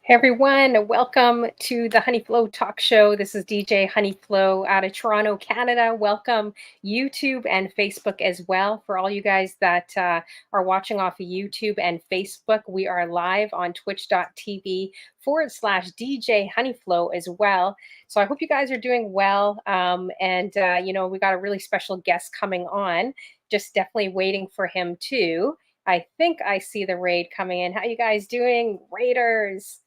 Hey everyone, welcome to the Honey Flow Talk Show. This is DJ Honey Flow out of Toronto, Canada. Welcome YouTube and Facebook as well. For all you guys that are watching off of YouTube and Facebook, we are live on twitch.tv/ DJ Honey Flow as well. So I hope you guys are doing well. We got a really special guest coming on. Just definitely waiting for him too. I think I see the raid coming in. How you guys doing, Raiders?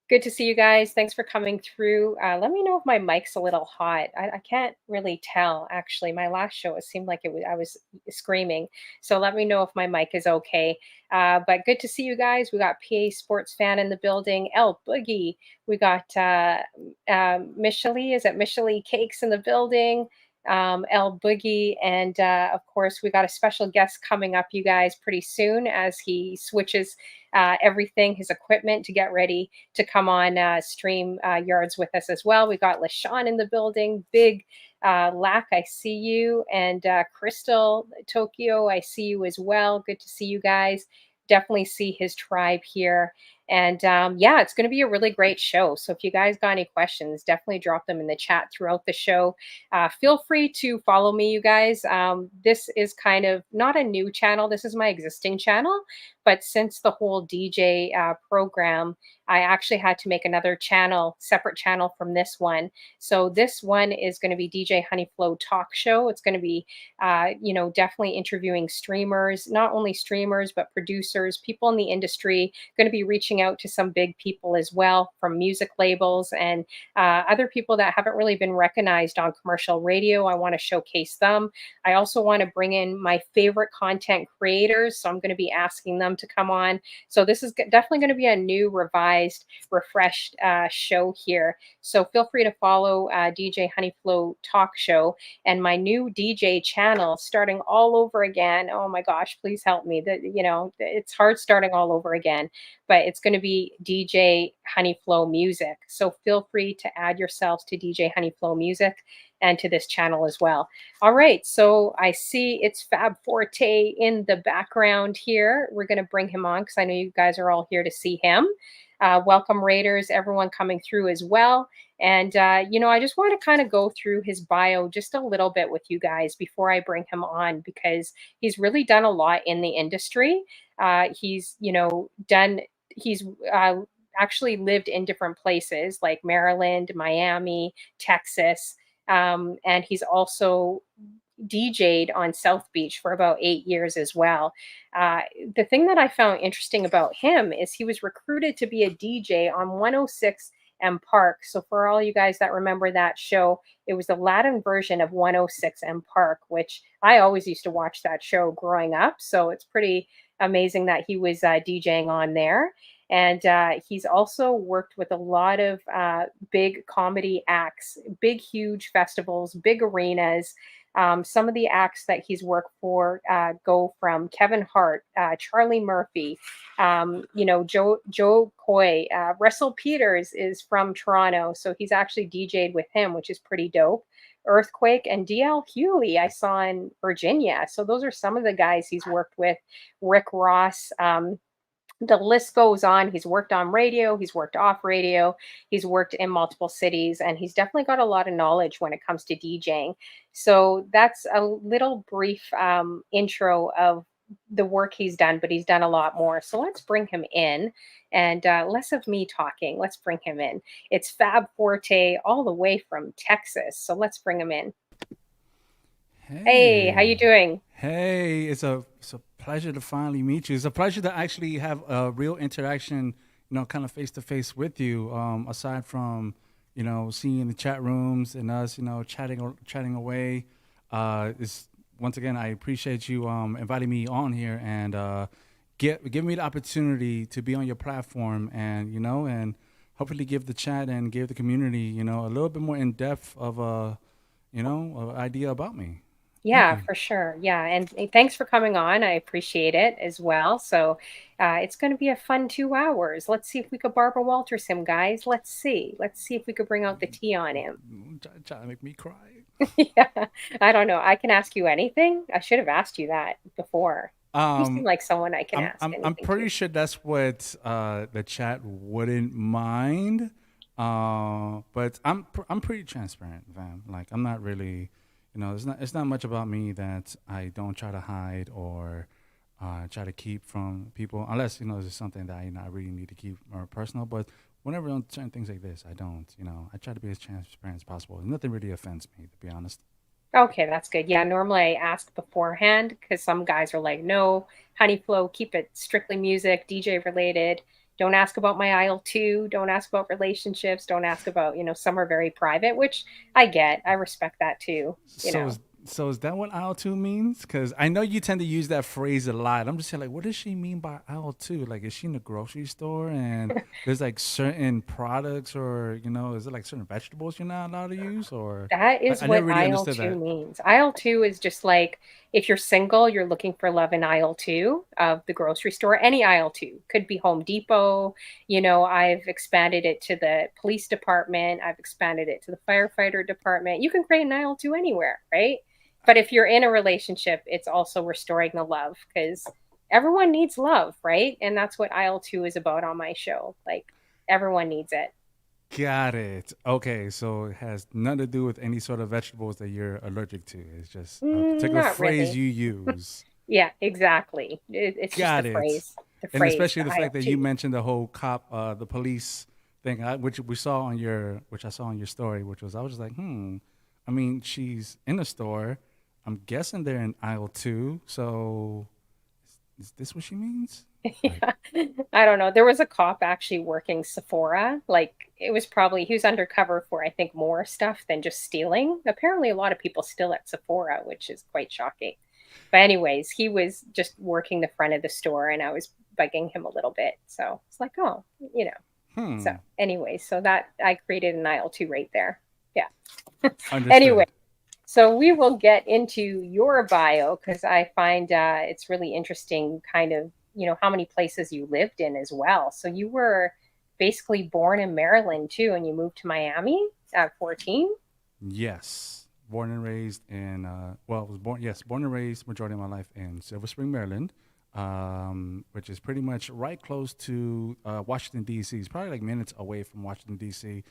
Good to see you guys. Thanks for coming through. Let me know if my mic's a little hot. I can't really tell actually. My last show, it seemed like I was screaming. So let me know if my mic is okay. But good to see you guys. We got PA Sports Fan in the building. El Boogie. We got Michelle. Is it Michelle Cakes in the building? El Boogie, and of course, we got a special guest coming up, you guys, pretty soon as he switches everything, his equipment, to get ready to come on stream yards with us as well. We got LaShawn in the building. Big Lack, I see you. And Crystal Tokyo, I see you as well. Good to see you guys. Definitely see his tribe here. And yeah, it's going to be a really great show. So if you guys got any questions, definitely drop them in the chat throughout the show. Feel free to follow me, you guys. This is kind of not a new channel. This is my existing channel. But since the whole DJ program, I actually had to make another channel, separate channel from this one. So this one is going to be DJ Honey Flow Talk Show. It's going to be, definitely interviewing streamers, not only streamers, but producers, people in the industry. Going to be reaching out to some big people as well from music labels and other people that haven't really been recognized on commercial radio. I want to showcase them. I also want to bring in my favorite content creators. So I'm going to be asking them to come on. So this is definitely going to be a new, revised, refreshed show here. So feel free to follow DJ Honey Flow Talk Show and my new DJ channel starting all over again. Oh my gosh, please help me. It's hard starting all over again, but it's going to be DJ Honey Flow Music. So feel free to add yourselves to DJ Honey Flow Music and to this channel as well. All right, so I see Itsfabforte in the background here. We're going to bring him on because I know you guys are all here to see him. Welcome, Raiders, everyone coming through as well. And, I just want to kind of go through his bio just a little bit with you guys before I bring him on because he's really done a lot in the industry. He's actually lived in different places like Maryland, Miami, Texas. And he's also DJ'd on South Beach for about 8 years as well. Uh, the thing that I found interesting about him is he was recruited to be a DJ on 106 M Park. So for all you guys that remember that show, it was the Latin version of 106 M Park, which I always used to watch that show growing up. So it's pretty amazing that he was DJing on there. And he's also worked with a lot of big comedy acts, big, huge festivals, big arenas. Some of the acts that he's worked for go from Kevin Hart, Charlie Murphy, Joe Coy. Russell Peters is from Toronto, so he's actually DJ'd with him, which is pretty dope. Earthquake and DL Hughley I saw in Virginia. So those are some of the guys he's worked with. Rick Ross. The list goes on. He's worked on radio, he's worked off radio, he's worked in multiple cities, and he's definitely got a lot of knowledge when it comes to DJing. So that's a little brief intro of the work he's done, but he's done a lot more. So let's bring him in and less of me talking. Let's bring him in. It's Fab Forte all the way from Texas. So let's bring him in. Hey, how you Hey, doing? hey! It's a pleasure to finally meet you. It's a pleasure to actually have a real interaction, kind of face to face with you. Aside from, seeing the chat rooms and us, chatting away. Is once again, I appreciate you inviting me on here and give me the opportunity to be on your platform and hopefully give the chat and give the community, a little bit more in depth of a idea about me. Thank Yeah, you. for sure. Yeah, and thanks for coming on. I appreciate it as well. So it's going to be a fun 2 hours. Let's see if we could Barbara Walters him, guys. Let's see. Let's see if we could bring out the tea on him. Try to make me cry. Yeah, I don't know. I can ask you anything. I should have asked you that before. You seem Um, like someone I can ask I'm anything pretty to. sure that's what the chat wouldn't mind. But I'm pretty transparent, fam. Like I'm not really, it's not much about me that I don't try to hide or try to keep from people, unless there's something that I really need to keep more personal. But whenever on certain things like this, I don't. I try to be as transparent as possible. Nothing really offends me, to be honest. Okay, that's good. Yeah, normally I ask beforehand because some guys are like, no, honey flow, keep it strictly music, DJ related. Don't ask about my aisle two. Don't ask about relationships. Don't ask about, some are very private, which I get. I respect that too, you So know. is that what aisle two means? Because I know you tend to use that phrase a lot. I'm just saying, like, what does she mean by aisle two? Like, is she in the grocery store and there's like certain products, or is it like certain vegetables you're not allowed to use? Or That is I what never really aisle understood 2 that. means. Aisle 2 is just like if you're single, you're looking for love in aisle 2 of the grocery store, any aisle 2. Could be Home Depot, I've expanded it to the police department, I've expanded it to the firefighter department. You can create an aisle 2 anywhere, right? But if you're in a relationship, it's also restoring the love because everyone needs love, right? And that's what aisle 2 is about on my show. Like everyone needs it. Got it. Okay, so it has nothing to do with any sort of vegetables that you're allergic to. It's just a particular Not phrase really. you use. Yeah, exactly. It's just Got it. the And phrase, especially the the fact aisle that you two. mentioned the whole the police thing, which I saw on your story, which was, I was just like, I mean, she's in a store. I'm guessing they're in aisle two. So is this what she means? Like, Yeah. I don't know. There was a cop actually working Sephora. Like it was probably he was undercover for I think more stuff than just stealing. Apparently a lot of people steal at Sephora, which is quite shocking. But anyways, he was just working the front of the store and I was bugging him a little bit. So it's like, oh, you know. So hmm, anyway, so that I created an aisle two right there. Yeah. Anyway, understood. so we will get into your bio because I find it's really interesting, kind of, how many places you lived in as well. So you were basically born in Maryland too, and you moved to Miami at 14. Yes. Born and raised in, well, I was born, yes, born and raised majority of my life in Silver Spring, Maryland, which is pretty much right close to Washington, D.C. It's probably like minutes away from Washington, D.C.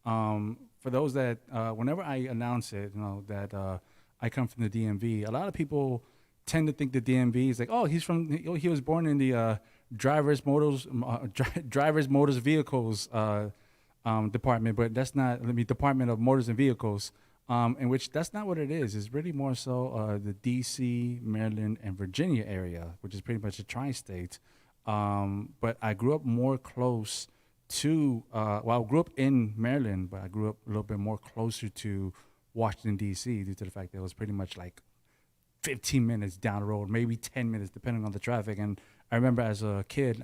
For those that, whenever I announce it, that I come from the DMV, a lot of people tend to think the DMV is like, oh, he was born in the driver's motors vehicles department, but that's not, Department of Motors and Vehicles, in which that's not what it is. It's really more so the DC, Maryland, and Virginia area, which is pretty much a tri-state. But I grew up more close to, well, I grew up in Maryland, but I grew up a little bit more closer to Washington, D.C., due to the fact that it was pretty much like 15 minutes down the road, maybe 10 minutes, depending on the traffic. And I remember as a kid,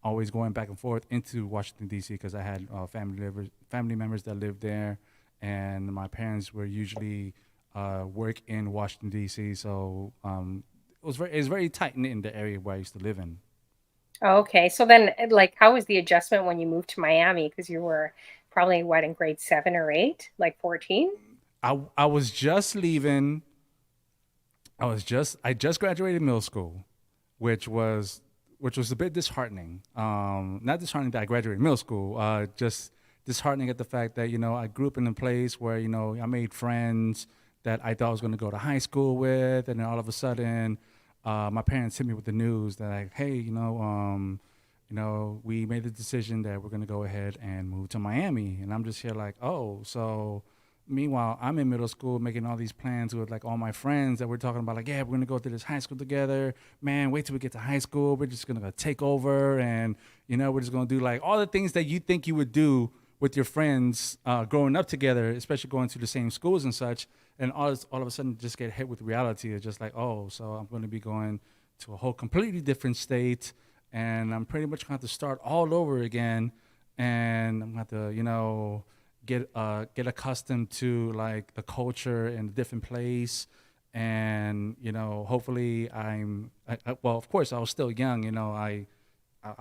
always going back and forth into Washington, D.C., because I had family members that lived there, and my parents were usually work in Washington, D.C. So it was very tight knit in the area where I used to live in. Okay, so then, like, how was the adjustment when you moved to Miami? Because you were probably what in grade 7 or 8, like 14. I was just leaving. I just graduated middle school, which was which was a bit disheartening. Not disheartening that I graduated middle school. Just disheartening at the fact that I grew up in a place where I made friends that I thought I was going to go to high school with, and then all of a sudden, my parents hit me with the news that like, hey, we made the decision that we're going to go ahead and move to Miami, and I'm just here like, oh, so. Meanwhile, I'm in middle school making all these plans with like all my friends that we're talking about, like, yeah, we're gonna go to this high school together. Man, wait till we get to high school. We're just gonna take over, and we're just gonna do like all the things that you think you would do with your friends growing up together, especially going to the same schools and such. And all of a sudden, just get hit with reality. It's just like, oh, so I'm gonna be going to a whole completely different state, and I'm pretty much gonna have to start all over again, and I'm gonna have to, get accustomed to like the culture in a different place, and hopefully well, of course I was still young. I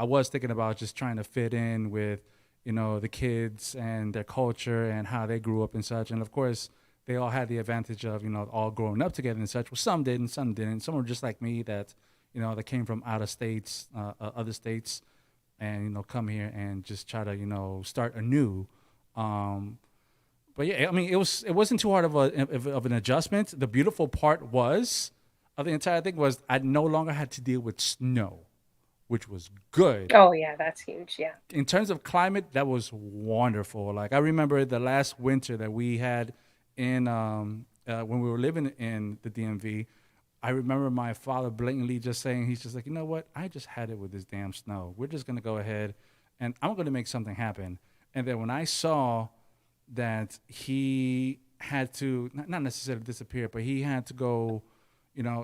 was thinking about just trying to fit in with the kids and their culture and how they grew up and such, and of course they all had the advantage of all growing up together and such. Well, some did and some didn't. Some were just like me that that came from out of states, other states, and come here and just try to start anew. Um, but yeah, I mean, it wasn't too hard of an adjustment. The beautiful part was of the entire thing was I no longer had to deal with snow, which was good. Oh yeah, that's huge. Yeah. In terms of climate, that was wonderful. Like I remember the last winter that we had in when we were living in the DMV. I remember my father blatantly just saying, he's just like, you know what? I just had it with this damn snow. We're just gonna go ahead and I'm gonna make something happen. And then when I saw that he had to not necessarily disappear, but he had to go,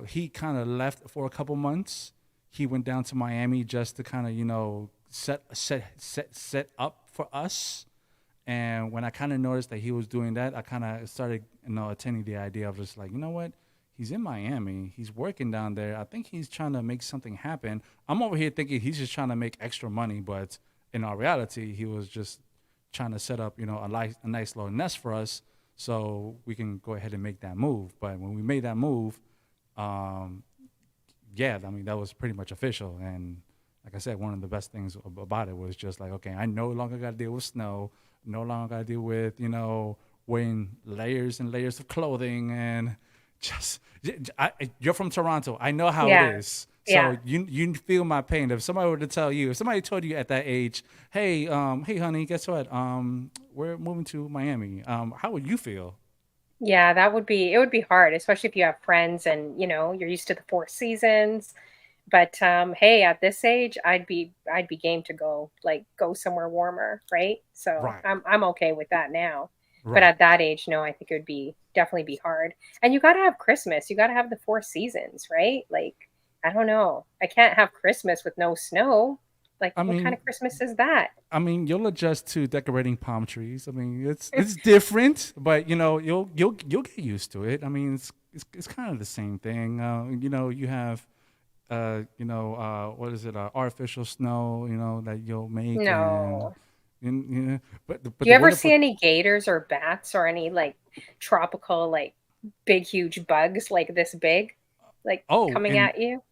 he kind of left for a couple months. He went down to Miami just to kind of, set up for us. And when I kind of noticed that he was doing that, I kind of started, attending the idea of just like, you know what? He's in Miami. He's working down there. I think he's trying to make something happen. I'm over here thinking he's just trying to make extra money, but in our reality, he was just trying to set up, a nice little nest for us so we can go ahead and make that move. But when we made that move, um, yeah, I mean, that was pretty much official. And like I said, one of the best things about it was just like, okay, I no longer got to deal with snow, no longer got to deal with, wearing layers and layers of clothing and just, you're from Toronto. I know how it Yeah. is. So Yeah. you feel my pain. If somebody were to tell you, if somebody told you at that age, hey honey, guess what? We're moving to Miami. How would you feel? Yeah, it would be hard, especially if you have friends and, you're used to the 4 seasons. But hey, at this age, I'd be game to go somewhere warmer, right? So Right, I'm okay with that now. But right. at that age, no, I think it would be definitely be hard. And you got to have Christmas. You got to have the 4 seasons, right? Like I don't know. I can't have Christmas with no snow. Like I what kind mean, of Christmas is that? you'll adjust to decorating palm trees. I mean, it's different, but you'll get used to it. I mean, it's kind of the same thing. You have what is it? Artificial snow, that you'll make, No. and but Do you the ever wonderful. see any gators or bats or any like tropical big huge bugs like this big like Oh, coming and at you?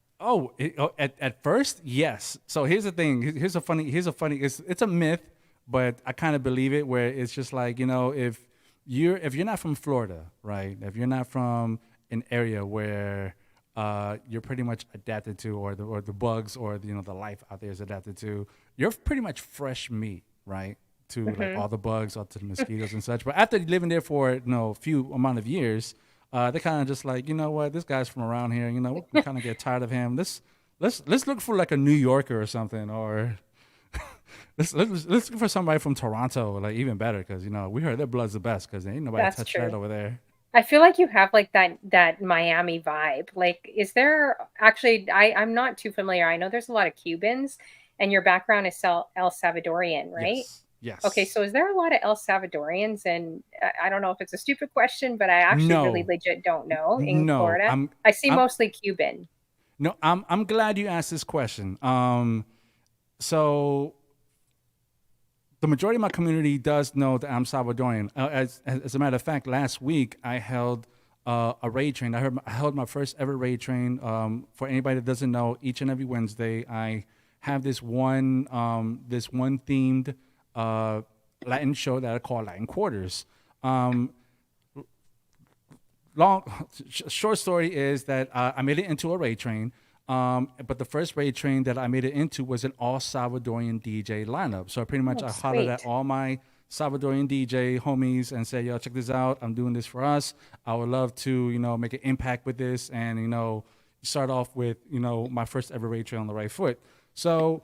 at first, yes. So here's the thing. Here's a funny. It's a myth, but I kind of believe it. Where it's just like if you're not from Florida, right? If you're not from an area where you're pretty much adapted to, or the bugs or the life out there is adapted to, you're pretty much fresh meat, right? To like Mhm. all the bugs or to the mosquitoes and such. But after living there for a few amount of years, they kind of just like, you know what, this guy's from around here. We kind of get tired of him. Let's look for like a New Yorker or something, or let's look for somebody from Toronto, like even better, because we heard their blood's the best, because ain't nobody That's touched that true. over there. I feel like you have like that Miami vibe. Like is there actually I'm not too familiar. I know there's a lot of Cubans and your background is El Salvadorian, right? Yes, Okay, yes. so is there a lot of El Salvadorians? And I don't know if it's a stupid question, but I actually really No, legit don't know in no. Florida. I'm I see I'm mostly Cuban. no. I'm glad you asked this question. So the majority of my community does know that I'm Salvadorian. As a matter of fact, last week I held a raid train. I held my first ever raid train. For anybody that doesn't know, each and every Wednesday I have this one themed uh, Latin show that I call Latin Quarters. Um, long short story is that I made it into a raid train. But the first raid train that I made it into was an all Salvadorian DJ lineup. So pretty much Oh, I hollered at sweet. all my Salvadorian DJ homies and said, "Yo, check this out. I'm doing this for us. I would love to, make an impact with this, and start off with, my first ever raid train on the right foot." So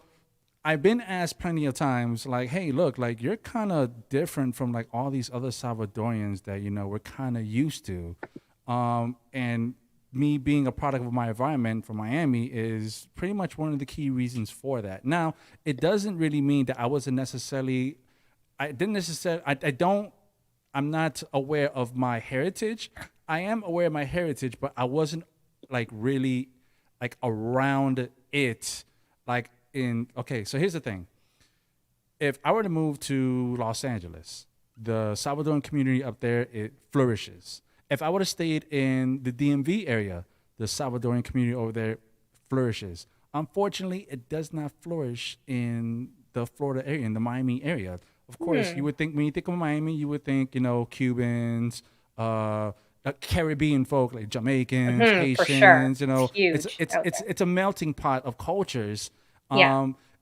I've been asked plenty of times, like, "Hey, look, like you're kind of different from like all these other Salvadorians that we're kind of used to," and me being a product of my environment from Miami is pretty much one of the key reasons for that. Now, it doesn't really mean that I didn't necessarily, I don't, I'm not aware of my heritage. I am aware of my heritage, but I wasn't like really like around it. Okay, so here's the thing. If I were to move to Los Angeles, the Salvadoran community up there, it flourishes. If I would have stayed in the DMV area, the Salvadoran community over there flourishes. Unfortunately, it does not flourish in the Florida area, in the Miami area. Of course, you Hmm. would think when you think of Miami, you would think Cubans, uh, Caribbean folk like Jamaicans, For sure. Haitians. It's It's huge it's out it's there. it's a melting pot of cultures. Yeah.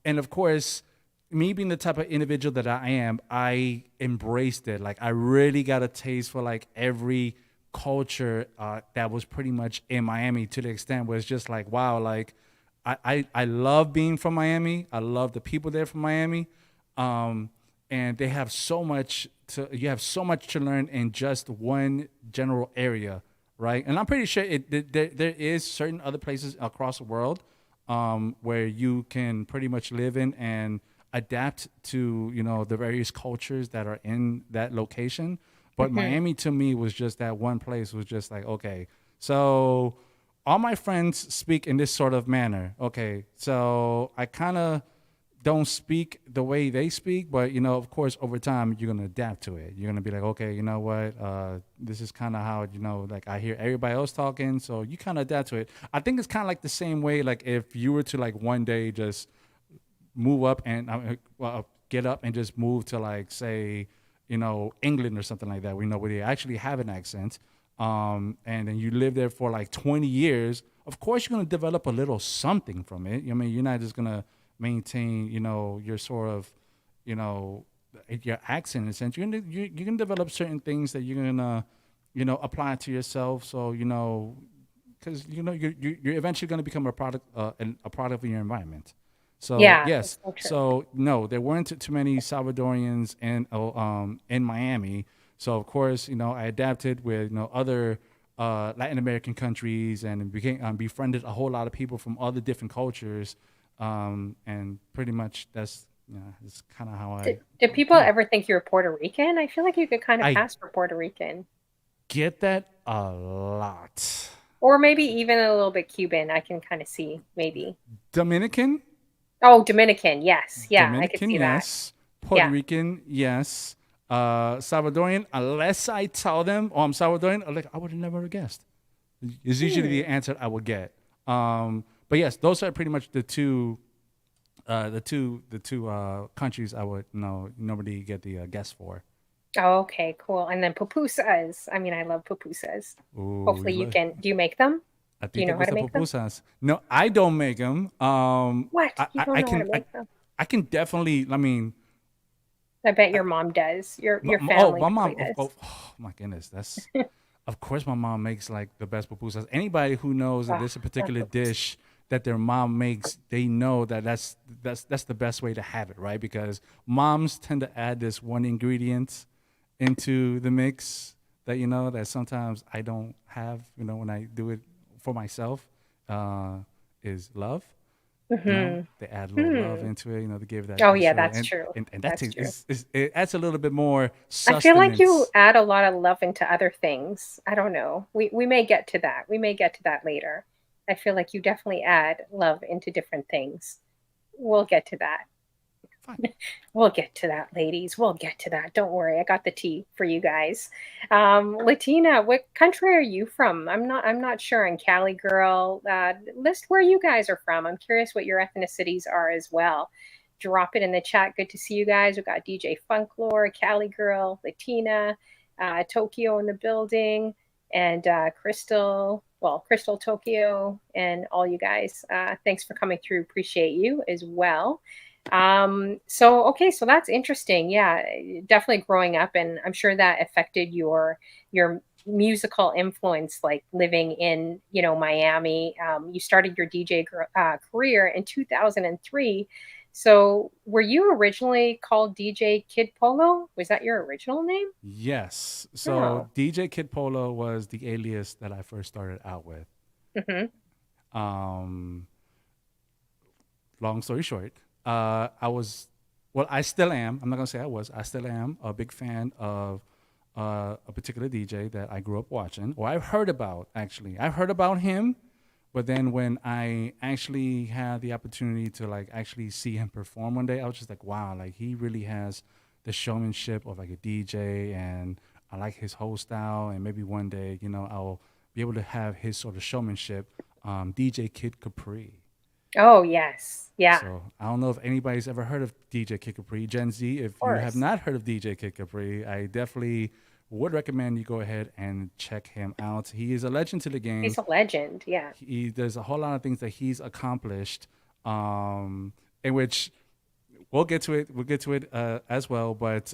And of course, me being the type of individual that I am, I embraced it. Like I really got a taste for like every culture that was pretty much in Miami, to the extent where it's just like wow, like I love being from Miami. I love the people there from Miami. Um, and they have so much to you have so much to learn in just one general area, right? And I'm pretty sure there is certain other places across the world where you can pretty much live in and adapt to the various cultures that are in that location. But Hmm. Miami to me was just that one place was just like okay, so all my friends speak in this sort of manner. Okay, so I kind of don't speak the way they speak, but of course, over time, you're gonna adapt to it. You're gonna be like, okay, you know what? This is kind of how like I hear everybody else talking, so you kind of adapt to it. I think it's kind of like the same way, like if you were to like one day just move up and get up and just move to like say, England or something like that. We know where they actually have an accent, and then you live there for like 20 years. Of course, you're gonna develop a little something from it. I mean, you're not just gonna maintain, your sort of, you know, your accent in a sense. You're gonna develop certain things that you're gonna, apply to yourself. So because you're eventually gonna become a product, a product of your environment. So Yeah, that's yes, so true. so no, there weren't too many Salvadorians in Miami. So of course, I adapted with other Latin American countries and became befriended a whole lot of people from other different cultures, and pretty much that's kind of how Did I people came. ever think you were Puerto Rican? I feel like you could kind of I pass for Puerto Rican, get that a lot. or maybe even a little bit Cuban. I can kind of see maybe. Dominican, Oh, Dominican. Yes. Yeah, I could Dominican, see that. yes. Puerto Yeah. Rican, yes. Salvadorian, unless I tell them, oh, I'm Salvadorian, like I would have never guessed. Is usually the Hmm. answer I would get. But yes, those are pretty much the two countries I would normally get the guess for. Oh, okay, cool. And then pupusas. I mean, I love pupusas. Ooh, Hopefully you can. Do you make them? a Do ti you te know how to gusta make them? pupusas? No, I don't make them. What? I, You I, don't I know how to can I, make them? I can definitely. I mean, I bet I, your mom does. Your oh, family my probably mom. does. Oh my goodness, that's of course my mom makes like the best pupusas. Anybody who knows that Oh, there's a love particular pupusas. dish that their mom makes, they know that that's the best way to have it, right? Because moms tend to add this one ingredient into the mix that that sometimes I don't have, when I do it for myself, uh, is love. Hmm. They add a little love Hmm. into it, to give that Oh yeah, extra, that's true. and that That's takes true. it adds a little bit more I feel like you sustenance. add a lot of love into other things. I don't know. We may get to that. We may get to that later. I feel like you definitely add love into different things. We'll get to that. Fine. We'll get to that, ladies. We'll get to that. Don't worry. I got the tea for you guys. Latina, what country are you from? I'm not sure. And Cali girl, list where you guys are from. I'm curious what your ethnicities are as well. Drop it in the chat. Good to see you guys. We've got DJ Funklore, Cali girl, Latina, Tokyo in the building, and Crystal. Well, Crystal Tokyo, and all you guys. Thanks for coming through. Appreciate you as well. So okay, so that's interesting. Yeah, definitely growing up, and I'm sure that affected your musical influence, like living in Miami. You started your DJ career in 2003. So were you originally called DJ Kid Polo? Was that your original name? Yes. So Oh. DJ Kid Polo was the alias that I first started out with. Hmm. Um, Long story short, I was, well, I still am. I'm not gonna say I was. I still am a big fan of a particular DJ that I grew up watching, or I've heard about. Actually, I've heard about him, but then when I actually had the opportunity to like actually see him perform one day, I was just like, wow, like he really has the showmanship of like a DJ, and I like his whole style. And maybe one day, I'll be able to have his sort of showmanship DJ Kid Capri. Oh, yes. Yeah, of So I don't know if anybody's ever heard of DJ Kid Capri. Gen Z, if you have course. not heard of DJ Kid Capri, I definitely would recommend you go ahead and check him out. He is a legend to the game. He's a legend. Yeah. There's a whole lot of things that he's accomplished, in which we'll get to it. We'll get to it as well. But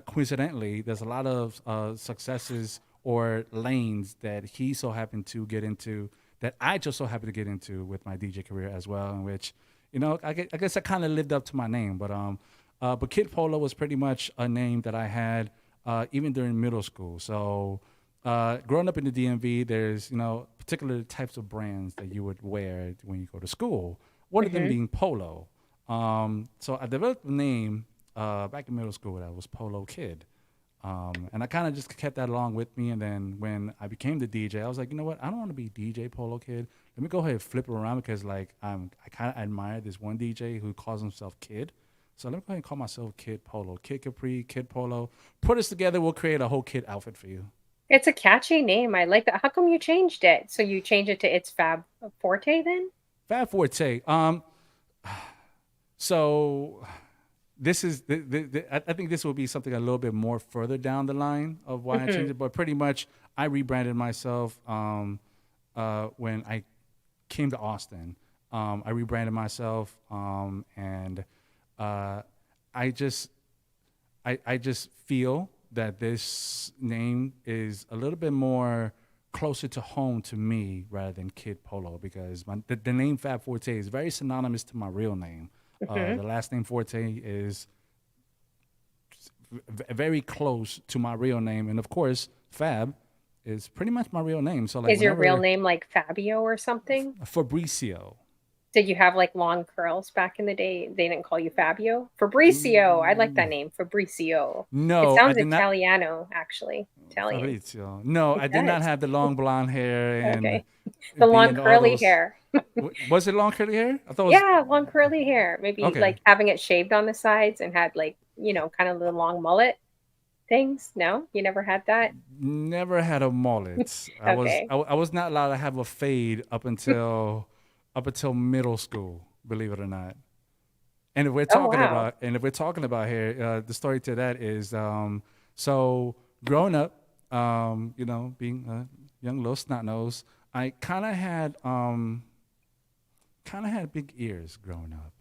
coincidentally, there's a lot of successes or lanes that he so happened to get into that I just so happened to get into with my DJ career as well. In which, I guess I kind of lived up to my name. But Kid Polo was pretty much a name that I had even during middle school. So growing up in the DMV, there's particular types of brands that you would wear when you go to school. One of them Hmm. being Polo. So I developed the name back in middle school that was Polo Kid. And I kind of just kept that along with me. And then when I became the DJ, I was like, you know what? I don't want to be DJ Polo Kid. Let me go ahead and flip it around because I kind of admire this one DJ who calls himself Kid. So let me go ahead and call myself Kid Polo, Kid Capri, Kid Polo. Put us together, we'll create a whole kid outfit for you. It's a catchy name. I like that. How come you changed it? So you changed it to It's Fab Forte then? Fab Forte. So this is I think this will be something a little bit more further down the line of why I changed Hmm. it. But pretty much, I rebranded myself when I came to Austin. I rebranded myself, and uh, I just I just feel that this name is a little bit more closer to home to me rather than Kid Polo because the name Fab Forte is very synonymous to my real name. Hmm. The last name Forte is very close to my real name, and of course, Fab is pretty much my real name. So like Is your real whenever name like Fabio or something? Fabricio. Did you have like long curls back in the day? They didn't call you Fabio? Fabricio. I like that name, Fabricio. It No, I sounds did not. Italiano, actually. Italian. Fabrizio. No, It I did not does. have the long blonde hair and Okay. The be long in all curly those. hair. Was it long curly hair? I thought it was Yeah, long curly hair. Maybe okay. like having it shaved on the sides and had like, kind of the long mullet things. No, you never had that? Never had a mullet. Okay. I was not allowed to have a fade up until middle school. Believe it or not. Oh, wow. And if we're talking about here, the story to that is so growing up, being a young little snot nose, I kind of had big ears growing up.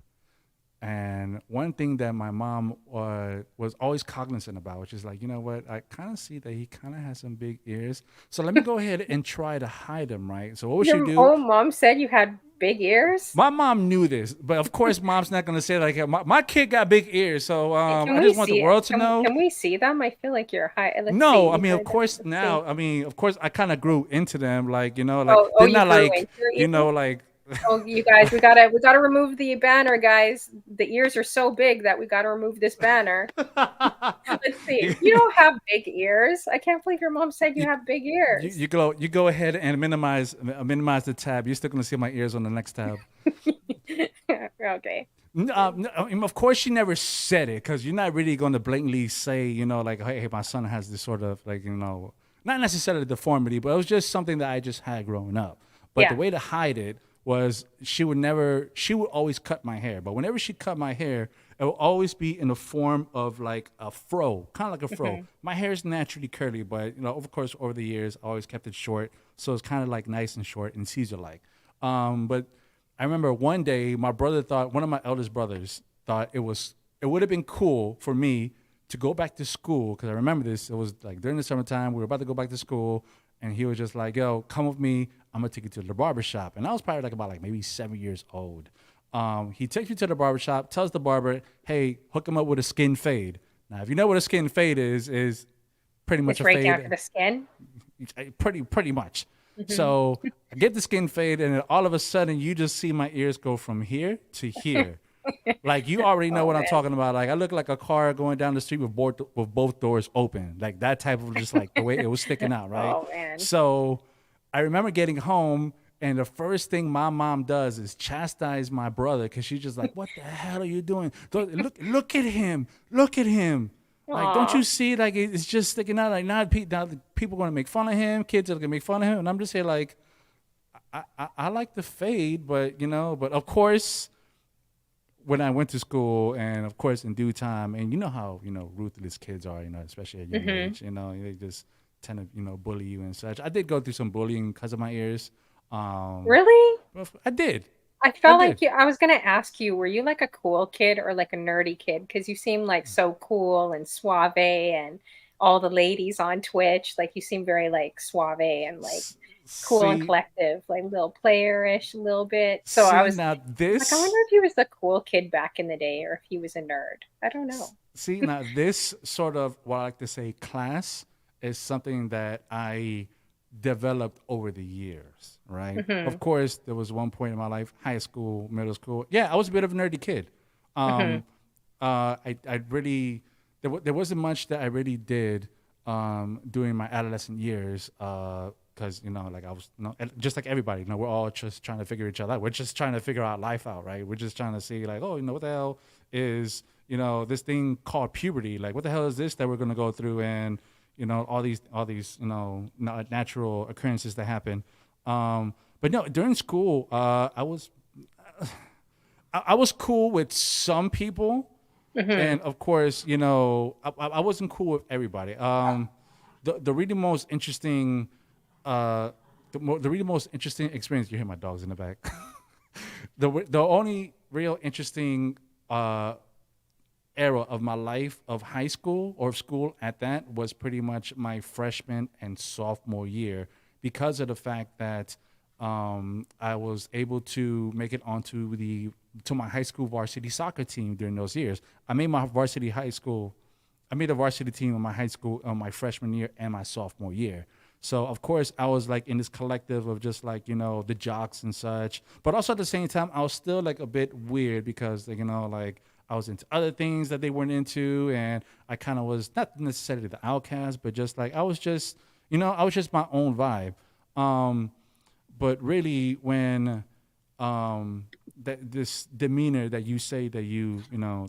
And one thing that my mom was always cognizant about, which is like, you know what, I kind of see that he kind of has some big ears. So let me go ahead and try to hide them, right? So what would she Your do? own mom said you had big ears? My mom knew this, but of course, mom's not going to say like, my kid got big ears. So Can I we just want the see world to know. can we see them? I feel like you're high. Let's No, I see. mean, of course, Let's see. now, I mean, of course, I kind of grew into them. Like, like Oh, they're you not grew like, into it. like, Oh, you guys, we gotta remove the banner, guys. The ears are so big that we gotta remove this banner. Let's see. you, You don't have big ears. I can't believe your mom said you you, have big ears. you go ahead and minimize the tab. You're still gonna see my ears on the next tab. Okay. No, I mean, of course, she never said it because you're not really going to blatantly say, like, hey, my son has this sort of like, not necessarily deformity, but it was just something that I just had growing up. But the Yeah. way to hide it was she would always cut my hair. But whenever she cut my hair, it would always be in the form of like a fro, kind of like a fro. Hmm. My hair is naturally curly, but of course, over the years, I always kept it short, so it's kind of like nice and short and Caesar like. But I remember one day one of my eldest brothers thought it would have been cool for me to go back to school because I remember this. It was like during the summertime, we were about to go back to school, and he was just like, "Yo, come with me. I'm gonna take you to the barber shop." And I was probably like about like maybe 7 years old. He takes me to the barber shop, tells the barber, "Hey, hook him up with a skin fade." Now, if you know what a skin fade is pretty much It's a right down to fade. the skin. Pretty much. Hmm. So I get the skin fade, and then all of a sudden, you just see my ears go from here to here. Like you already know Oh what I'm man. talking about. Like I look like a car going down the street with both doors open. Like that type of just like the way it was sticking out, right? Oh man. So I remember getting home, and the first thing my mom does is chastise my brother because she's just like, "What the hell are you doing? Look at him! Look at him!" Like, don't Aw. you see? Like, it's just sticking out. Like, now, now the people are gonna make fun of him. Kids are gonna make fun of him, and I'm just here like, I like the fade, but but of course, when I went to school, and of course in due time, and you know how ruthless kids are, especially at a young Hmm. age, they just tend to bully you and such. I did go through some bullying because of my ears. Um, Really? but I did, I I felt like did. you I was gonna ask you, were you like a cool kid or like a nerdy kid? Because you seem like so cool and suave and all the ladies on Twitch, like you seem very like suave and like cool and See, collective, like little playerish a little bit. So I see was now like, I wonder this, if he was the cool kid back in the day or if he was a nerd. I don't know. see now this sort of what I like to say class is something that I developed over the years, right? Hmm. Of course, there was one point in my life, high school, middle school. Yeah, I was a bit of a nerdy kid. Hmm. Um, I really there wasn't much that I really did during my adolescent years because like I was just like everybody, we're all just trying to figure each other out. We're just trying to figure out life out, right? We're just trying to see like, oh, what the hell is this thing called puberty? Like, what the hell is this that we're gonna go through? And all these natural occurrences that happen. But no, during school, I was cool with some people, Hmm. and of course, I wasn't cool with everybody. The really most interesting, the really most interesting experience. You hear my dogs in the back. The only real interesting era of my life of high school or school at that was pretty much my freshman and sophomore year because of the fact that I was able to make it onto to my high school varsity soccer team during those years. I made a varsity team in my high school on my freshman year and my sophomore year. So of course I was like in this collective of just like the jocks and such, but also at the same time I was still like a bit weird because like, like I was into other things that they weren't into, and I kind of was not necessarily the outcast, but just like I was just my own vibe. Um, but really, when that this demeanor that you say that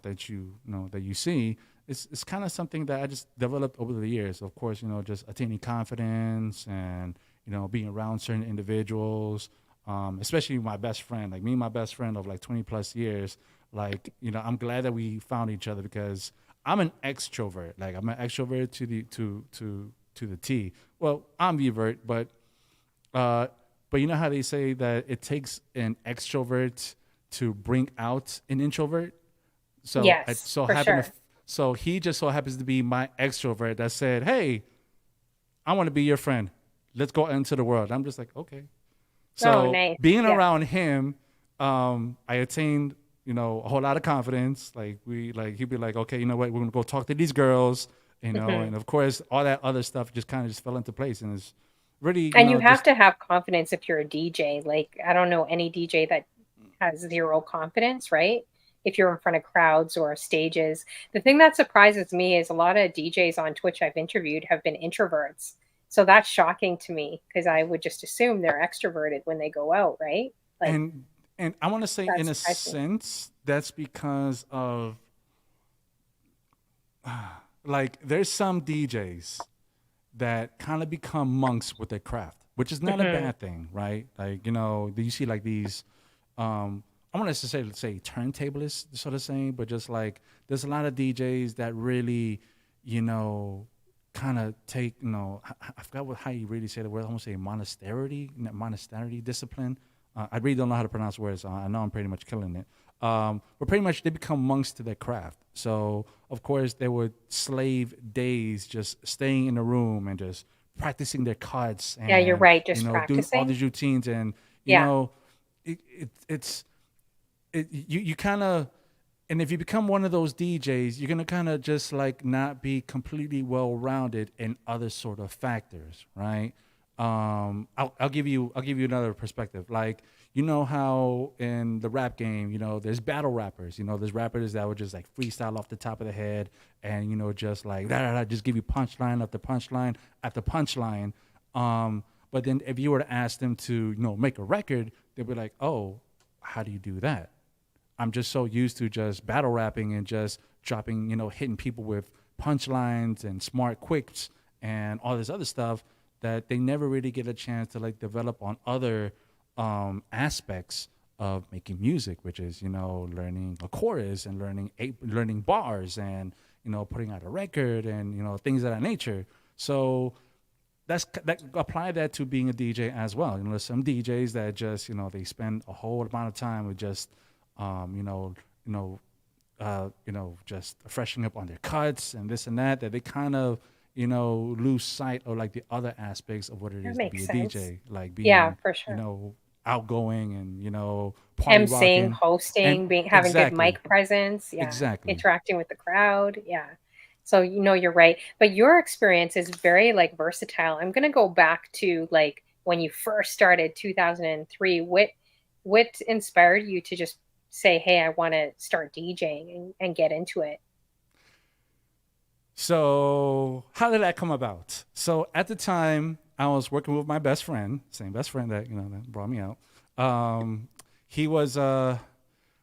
that you see, it's kind of something that I just developed over the years. Of course, just attaining confidence and being around certain individuals, especially my best friend, like me and my best friend of like 20 plus years. Like I'm glad that we found each other because I'm an extrovert. Like I'm an extrovert to the T. Well, ambivert, uh, but you know how they say that it takes an extrovert to bring out an introvert. So it Yes, so for happened to, sure. so he just so happens to be my extrovert that said, "Hey, I want to be your friend. Let's go into the world." I'm just like, okay. Oh, So nice. being Yeah. around him, I attained a whole lot of confidence. Like he'd be like, okay, you know what, we're gonna go talk to these girls, Hmm. and of course all that other stuff just kind of just fell into place, and it's really And you have just to have confidence if you're a DJ. Like, I don't know any DJ that has zero confidence, right? If you're in front of crowds or stages. The thing that surprises me is a lot of DJs on Twitch I've interviewed have been introverts. So that's shocking to me because I would just assume they're extroverted when they go out, right? Like, and I want to say that in a surprised me. sense that's because of like there's some DJs that kind of become monks with their craft, which is not a Hmm. bad thing, right? Like, you see like these, I want to say turntablists, sort of saying, but just like there's a lot of DJs that really, you know, kind of take, I forgot how you really say the word. I want to say monastery discipline. I really don't know how to pronounce words. I know I'm pretty much killing it. But pretty much they become monks to their craft. So of course they would slave days just staying in a room and just practicing their cards Yeah, you're and right. Just doing all practicing. these routines and you Yeah. know it's you kind of, and if you become one of those DJs, you're gonna kind of just like not be completely well rounded in other sort of factors, right? I'll give you another perspective. Like how in the rap game, there's battle rappers. There's rappers that would just like freestyle off the top of the head, and just like just give you punchline after punchline after punchline. But then if you were to ask them to make a record, they'd be like, oh, how do you do that? I'm just so used to just battle rapping and just dropping, hitting people with punchlines and smart quicks and all this other stuff that they never really get a chance to like develop on other aspects of making music, which is learning a chorus and learning bars and putting out a record and things of that nature. So that apply that to being a DJ as well. There's some DJs that just they spend a whole amount of time with just um, you know you know just freshening up on their cuts and this and that they kind of lose sight of like the other aspects of what it That is to makes be a sense. DJ, like Yeah, being for you sure. know outgoing and party Emceeing, rocking and hosting, being having good exactly mic presence, yeah, exactly. interacting with the crowd, yeah. So, you're right. But your experience is very like versatile. I'm gonna go back to like when you first started 2003. What inspired you to just say, "Hey, I want to start DJing and get into it?" So how did that come about? So at the time, I was working with my best friend, same best friend that that brought me out. Um, he was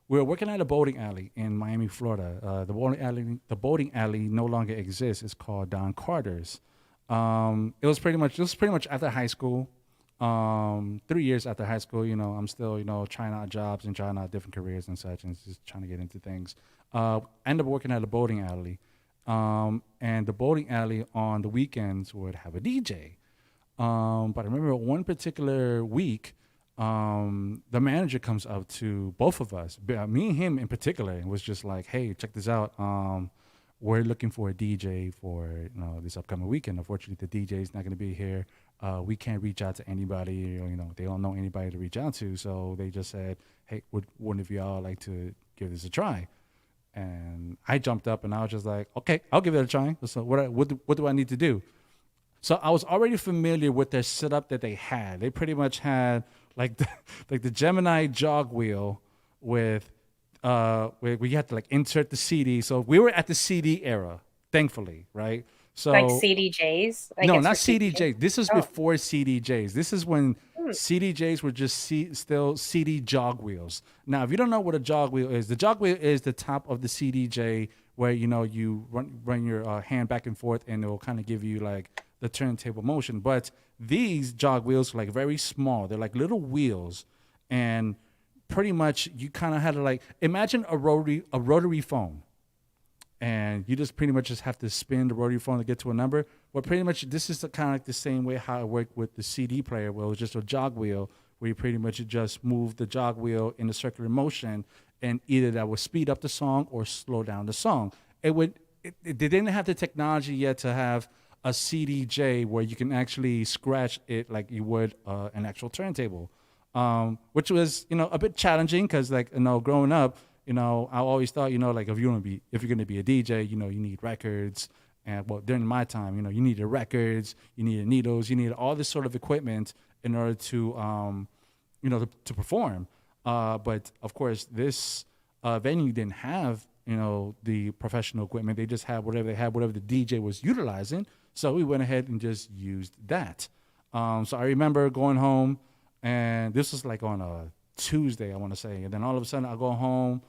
we were working at a boating alley in Miami, Florida. The boating alley no longer exists. It's called Don Carter's. It was pretty much after high school. 3 years after high school, I'm still trying out jobs and trying out different careers and such, and just trying to get into things. Ended up working at a boating alley, and the bowling alley on the weekends would have a DJ. But I remember one particular week, the manager comes up to both of us, me and him in particular, and was just like, "Hey, check this out. We're looking for a DJ for this upcoming weekend. Unfortunately, the DJ is not going to be here. We can't reach out to anybody. Or, they don't know anybody to reach out to. So they just said, "Hey, would one of y'all like to give this a try?" And I jumped up and I was just like, "Okay, I'll give it a try. So what do I need to do?" So I was already familiar with their setup that they had. They pretty much had like like the Gemini jog wheel with where you had to like insert the CD. So we were at the CD era, thankfully, right? Like So CDJs, I no, guess not for CDJs. CDJs. This is Oh, before CDJs. This is when hmm, CDJs were just still CD jog wheels. Now, if you don't know what a jog wheel is, the jog wheel is the top of the CDJ where you run your hand back and forth, and it will kind of give you like the turntable motion. But these jog wheels are like very small. They're like little wheels, and pretty much you kind of had to like imagine a rotary phone, and you just pretty much just have to spin the rotary phone to get to a number. Well, pretty much this is kind of like the same way how it worked with the CD player, where it was just a jog wheel, where you pretty much just move the jog wheel in a circular motion, and either that would speed up the song or slow down the song. They didn't have the technology yet to have a CDJ where you can actually scratch it like you would an actual turntable, which was a bit challenging because like growing up, I always thought like if you're gonna be a DJ, you need records. And well, during my time, you needed records, you needed needles, you needed all this sort of equipment in order to to perform. But of course, this venue didn't have the professional equipment. They just had whatever they had, whatever the DJ was utilizing. So we went ahead and just used that. So I remember going home, and this was like on a Tuesday, I want to say. And then all of a sudden, I go home,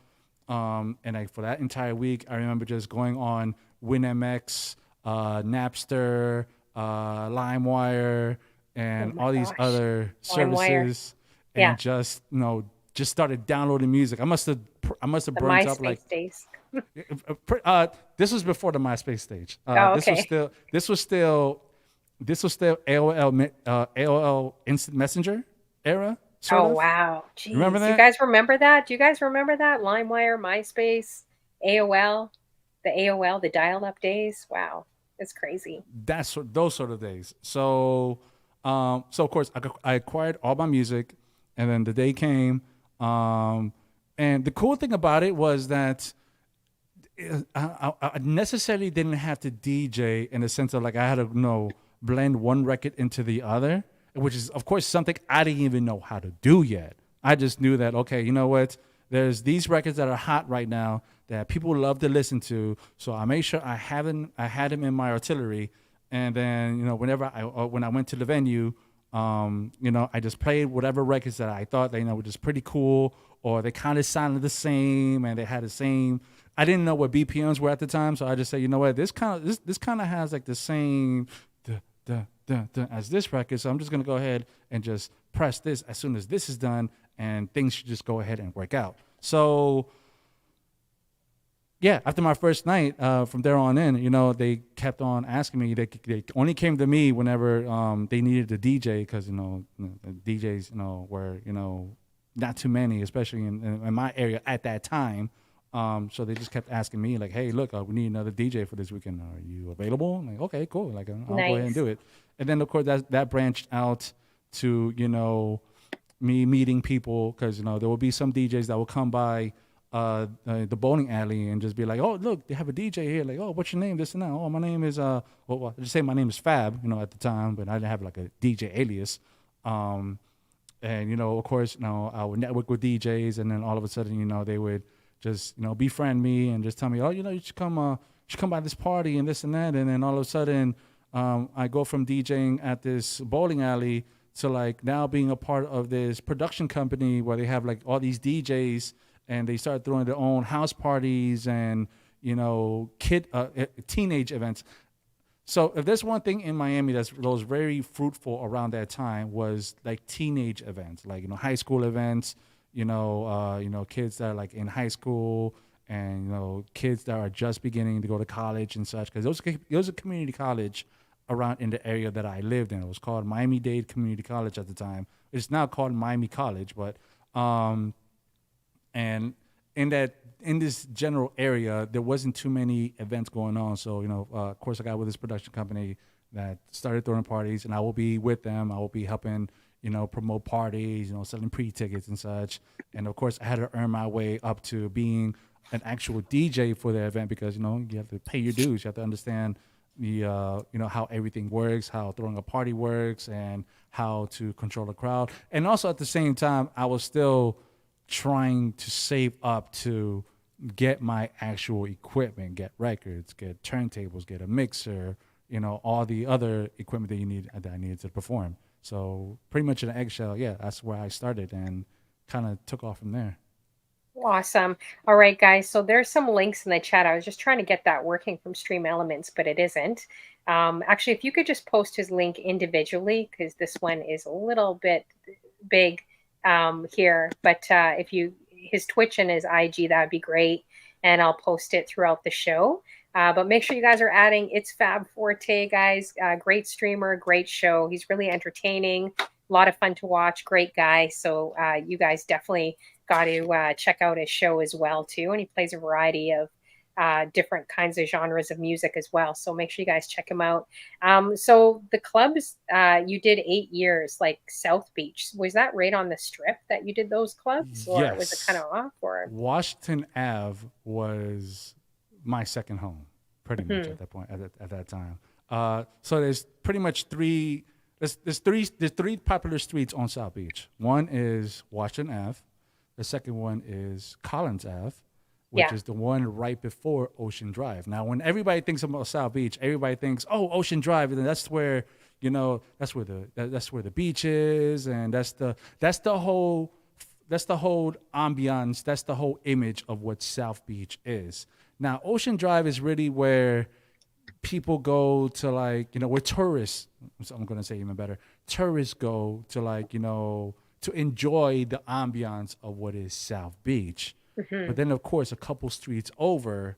and for that entire week, I remember just going on WinMX, Napster, LimeWire, oh and my all these gosh. other LimeWire. services, Yeah, and just started downloading music. I must have the burnt up like MySpace days. this was before the MySpace stage. Oh, This was okay. still AOL Instant Messenger era, sort Oh, of. wow. Remember Geez. You that? guys remember that? Do you guys remember that? LimeWire, MySpace, AOL, the AOL, the dial-up days. Wow. It's crazy. Those sort of days. So of course I acquired all my music, and then the day came, and the cool thing about it was that I necessarily didn't have to DJ in the sense of like I had to blend one record into the other, which is of course something I didn't even know how to do yet. I just knew that okay, you know what? There's these records that are hot right now that people love to listen to, so I made sure I had them in my artillery, and then whenever when I went to the venue, I just played whatever records that I thought they were just pretty cool, or they kind of sounded the same and they had the same. I didn't know what BPMs were at the time, so I just said, you know what, this kind of has like the same, duh, duh, dun, dun, as this record, so I'm just gonna go ahead and just press this as soon as this is done, and things should just go ahead and work out. So yeah, after my first night, from there on in, they kept on asking me. They only came to me whenever they needed a DJ because the DJs were not too many, especially in my area at that time. So they just kept asking me like, "Hey, look, we need another DJ for this weekend. Are you available?" I'm like, "Okay, cool. Like, I'll go ahead and Nice. do it." And then of course that branched out to me meeting people because there will be some DJs that will come by the bowling alley and just be like, "Oh, look, they have a DJ here. Like, oh, what's your name? This and that. Oh, my name is well, just say my name is Fab. At the time, but I didn't have like a DJ alias. Um, and of course, I would network with DJs, and then all of a sudden, they would just befriend me and just tell me, "Oh, you should come by this party and this and that." And then all of a sudden, I go from DJing at this bowling alley to like now being a part of this production company where they have like all these DJs and they start throwing their own house parties and teenage events. So if there's one thing in Miami that was very fruitful around that time was like teenage events, like high school events, kids that are like in high school and kids that are just beginning to go to college and such. Because it was a community college around in the area that I lived in. It was called Miami-Dade Community College at the time. It's now called Miami College, but and in this general area there wasn't too many events going on, so of course I got with this production company that started throwing parties, and I will be with them. I will be helping promote parties, selling pre-tickets and such. And of course I had to earn my way up to being an actual DJ for the event because you have to pay your dues. You have to understand the how everything works, how throwing a party works, and how to control the crowd. And also at the same time I was still trying to save up to get my actual equipment, get records, get turntables, get a mixer, all the other equipment that I needed to perform. So pretty much in an eggshell, yeah, that's where I started and kind of took off from there. Awesome. All right, guys. So there's some links in the chat. I was just trying to get that working from Stream Elements, but it isn't. Actually, if you could just post his link individually, because this one is a little bit big here. But if you his Twitch and his IG, that would be great, and I'll post it throughout the show. But make sure you guys are adding Itsfabforte, guys. Great streamer, great show. He's really entertaining, a lot of fun to watch. Great guy. So you guys definitely got to check out his show as well too. And he plays a variety of different kinds of genres of music as well. So make sure you guys check him out. So the clubs, you did 8 years, like South Beach. Was that right on the strip that you did those clubs, or was it kind Yes. of off? Or Washington Ave was my second home, pretty much hmm, at that point, at that time. So there's pretty much three. There's three popular streets on South Beach. One is Washington Ave. The second one is Collins Ave, which yeah, is the one right before Ocean Drive. Now, when everybody thinks about South Beach, everybody thinks, "Oh, Ocean Drive," and that's where that's where the beach is, and that's the whole ambiance. That's the whole image of what South Beach is. Now, Ocean Drive is really where people go to, like, where tourists, so I'm going to say even better, tourists go to, like, to enjoy the ambiance of what is South Beach. hmm, But then, of course, a couple streets over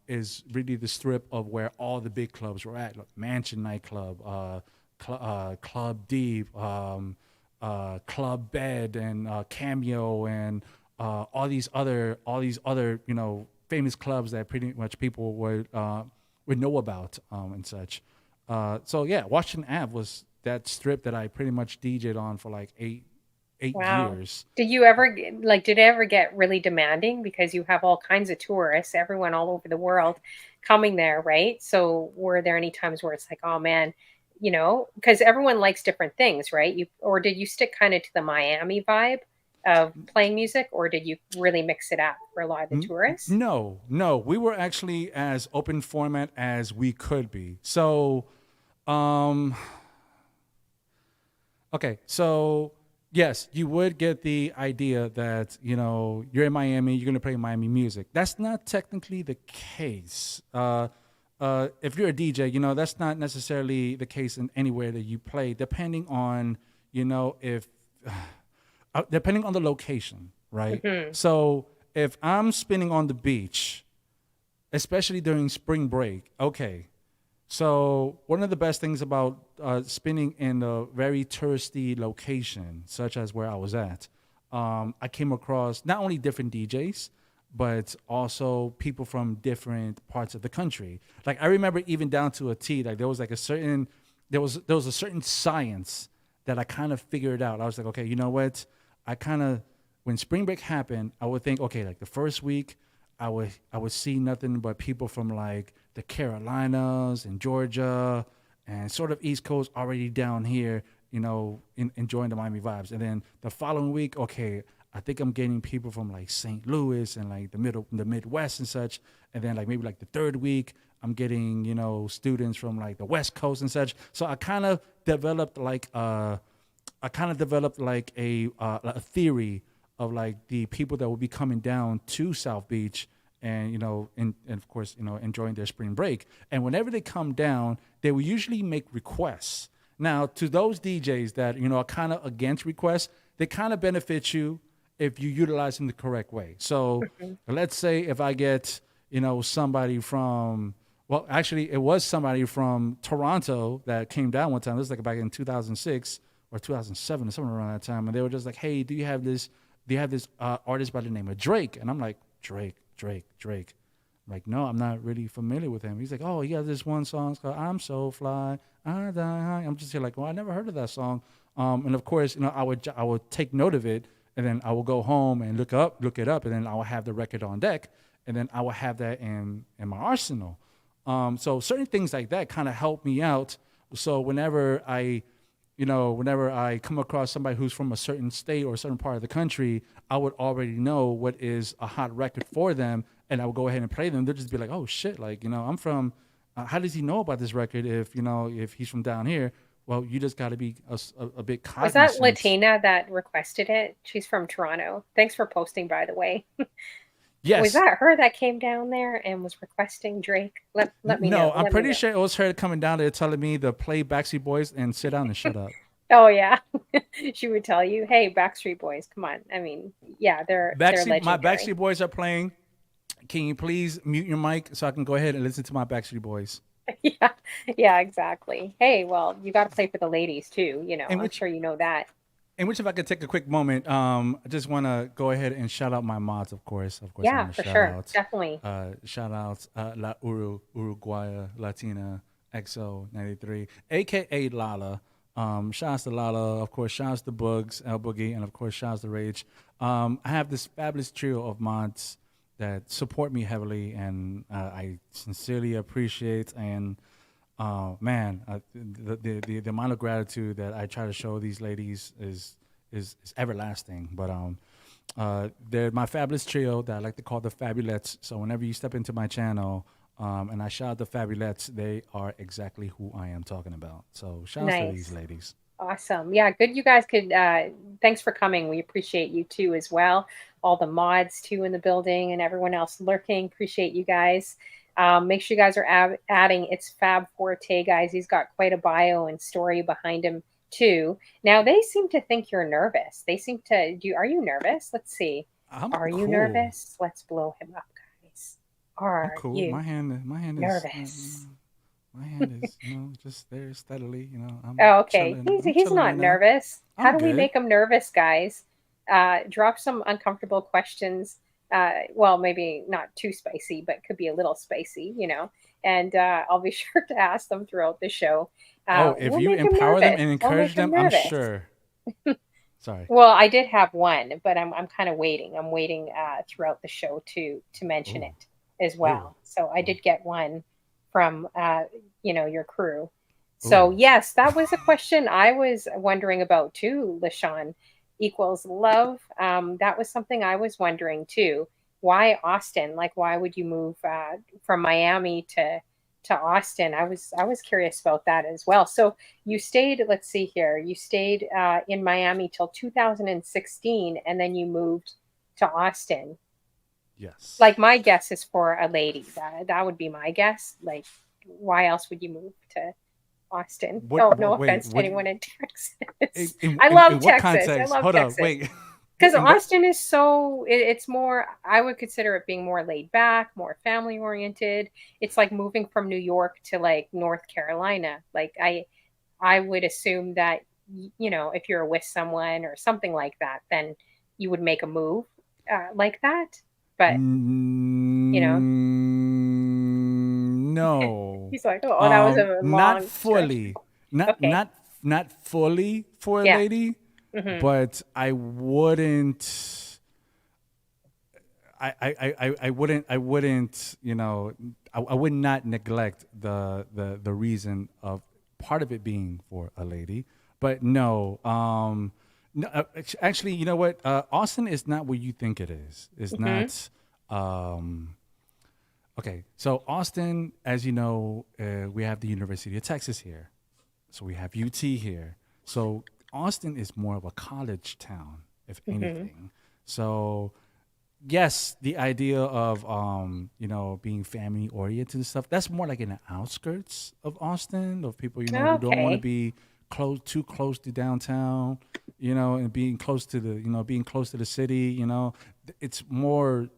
is really the strip of where all the big clubs were at, like Mansion Nightclub, Club Deep, Club Bed, and Cameo, and all these other famous clubs that pretty much people would know about, and such. So yeah, Washington Ave was that strip that I pretty much DJ'd on for like eight wow. years. Did you ever like? Did it ever get really demanding because you have all kinds of tourists, everyone all over the world coming there, right? So were there any times where it's like, oh man, because everyone likes different things, right? Or did you stick kind of to the Miami vibe of playing music, or did you really mix it up for a lot of the tourists? No, no, we were actually as open format as we could be. So, um, okay, so yes, you would get the idea that you're in Miami, you're gonna play Miami music. That's not technically the case. if you're a DJ, that's not necessarily the case in anywhere that you play, depending on, if depending on the location, right? Hmm. So if I'm spinning on the beach, especially during spring break, okay. So one of the best things about spinning in a very touristy location, such as where I was at, I came across not only different DJs, but also people from different parts of the country. Like I remember even down to a T, like there was a certain science that I kind of figured out. I was like, okay, you know what? I kind of when spring break happened, I would think, okay, like the first week, I would see nothing but people from like the Carolinas and Georgia and sort of East Coast already down here, enjoying the Miami vibes. And then the following week, okay, I think I'm getting people from like St. Louis and like the Midwest and such. And then like maybe like the third week, I'm getting students from like the West Coast and such. So I kind of developed like a theory of like the people that will be coming down to South Beach and and of course enjoying their spring break. And whenever they come down, they will usually make requests. Now, to those DJs that are kind of against requests, they kind of benefit you if you utilize them the correct way. So let's say if I get somebody from well, actually, it was somebody from Toronto that came down one time. This was like back in 2006 or 2007 or somewhere around that time, and they were just like, "Hey, do you have this artist by the name of Drake?" And I'm like, Drake. I'm like, no, I'm not really familiar with him. He's like, oh, he has this one song it's called "I'm So Fly." I die high. I'm just here like, well, I never heard of that song. And of course, I would take note of it, and then I will go home and look it up, and then I will have the record on deck, and then I will have that in my arsenal. So certain things like that kind of help me out. So whenever I come across somebody who's from a certain state or a certain part of the country, I would already know what is a hot record for them, and I would go ahead and play them. They'll just be like, "Oh shit! Like I'm from. How does he know about this record if he's from down here?" Well, you just got to be a bit Was that cognizant. Latina that requested it? She's from Toronto. Thanks for posting, by the way. Was Yes, that her that came down there and was requesting Drake? Let me know. no, I'm Let me pretty know. sure it was her coming down there telling me to play Backstreet Boys and sit down and shut up. Oh yeah. She would tell you, "Hey, Backstreet Boys, come on." I mean, yeah, they're My legendary. Backstreet Boys are playing. Can you please mute your mic so I can go ahead and listen to my Backstreet Boys? Yeah. Yeah, exactly. Hey, well, you got to play for the ladies too, In I'm which sure you know that. if I could take a quick moment, I just want to go ahead and shout out my mods, of course. Of course, I Yeah, want to for shout sure. out, Definitely. La Uruguaya Latina XO 93, aka Lala. Shouts to Lala, of course. Shouts to Bugs, El Boogie, and of course, shouts to Rage. I have this fabulous trio of mods that support me heavily, and I sincerely appreciate and man, the amount of gratitude that I try to show these ladies is everlasting. But they're my fabulous trio that I like to call the Fabulettes. So whenever you step into my channel, and I shout out the Fabulettes, they are exactly who I am talking about. So shouts to these Nice. ladies. Awesome. Yeah, good. You guys could, thanks for coming. We appreciate you too, as well. All the mods too in the building and everyone else lurking. Appreciate you guys. Make sure you guys are adding It's Fab Forte, guys. He's got quite a bio and story behind him too. Now they seem to think you're nervous. They seem to do. Are you nervous? Let's see. I'm Are you cool. nervous? Let's blow him up, guys. I'm Are cool. you My hand is nervous? my hand is just there steadily. I'm Oh, okay. chilling. He's I'm he's chilling not right now. nervous. How I'm do we good. make him nervous, guys? Drop some uncomfortable questions. Well, maybe not too spicy, but could be a little spicy. And I'll be sure to ask them throughout the show. Oh, if We'll you make him empower them nervous. and We'll make encourage him them, I'm nervous. sure. Sorry. Well, I did have one, but I'm kind of waiting. I'm waiting throughout the show to mention Oh, it as oh, well. So I oh, did get one from your crew. So oh. yes, that was a question I was wondering about too, LaShawn. Equals love. That was something I was wondering too. Why Austin? Like, why would you move from Miami to Austin? I was curious about that as well. So you stayed. Let's see here. You stayed in Miami till 2016, and then you moved to Austin. Yes. Like my guess is for a lady. That would be my guess. Like, why else would you move to Austin? What? Oh, no Wait. offense to What? anyone in In, Texas. in, I in, love in what Texas. I context? love Hold up. Texas. Wait. Because In what? Austin is so, it's more, I would consider it being more laid back, more family oriented. It's like moving from New York to like North Carolina. Like I would assume that, if you're with someone or something like that, then you would make a move like that. But, you know, No. he's like, oh, that was a Not long stretch. fully. Not Okay. not not fully for a Yeah. lady, Hmm. but I wouldn't. I wouldn't, I would not neglect the reason of part of it being for a lady, but no, no, actually, you know what? Austin is not what you think it is. It's Hmm. not, okay. So Austin, as you know, we have the University of Texas here. So we have UT here. So Austin is more of a college town, if Hmm. anything. So yes, the idea of being family oriented and stuff, that's more like in the outskirts of Austin, of people, who don't want to Okay. be too close to downtown, and being close to the city, it's more,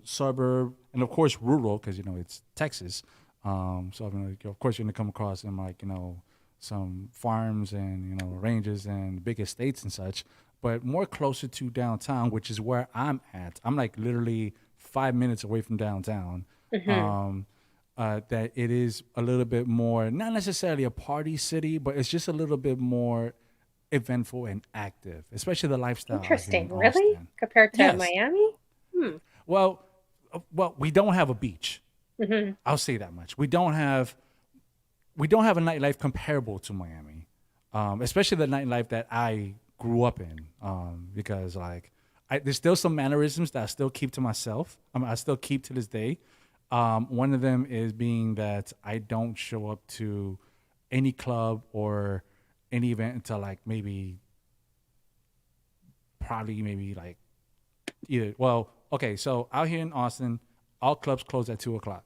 suburb and of course rural, because it's Texas. So of course you're gonna come across in like, some farms and ranges and big estates and such, but more closer to downtown, which is where I'm at. I'm like literally 5 minutes away from downtown. Hmm. Um, that it is a little bit more, not necessarily a party city, but it's just a little bit more eventful and active, especially the lifestyle out here in Interesting. Really? Austin. Compared to Yes. Miami? Hmm. Well, we don't have a beach. Hmm. I'll say that much. We don't have a nightlife comparable to Miami, especially the nightlife that I grew up in. Because like, there's still some mannerisms that I still keep to myself. I still keep to this day. One of them is being that I don't show up to any club or any event until like maybe like either. Well, okay, so out here in Austin, all clubs close at 2 o'clock.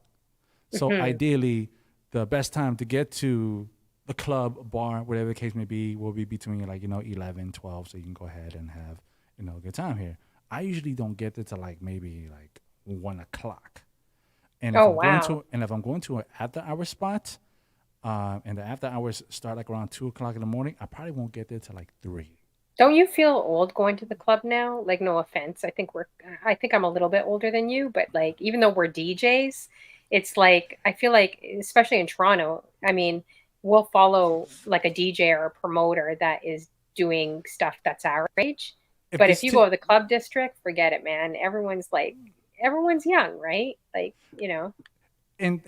So Hmm. ideally, the best time to get to the club, bar, whatever the case may be, will be between like 11, 12, so you can go ahead and have a good time here. I usually don't get there till like maybe like 1 o'clock. And if Oh, I'm going wow. to an after hour spot, and the after hours start like around 2 o'clock in the morning, I probably won't get there till like 3. Don't you feel old going to the club now? Like, no offense. I think I'm a little bit older than you, but like, even though we're DJs, it's like, I feel like, especially in Toronto, I mean, we'll follow like a DJ or a promoter that is doing stuff that's our age. If But if it's you to go to the club district, forget it, man. Everyone's young, right? Like, and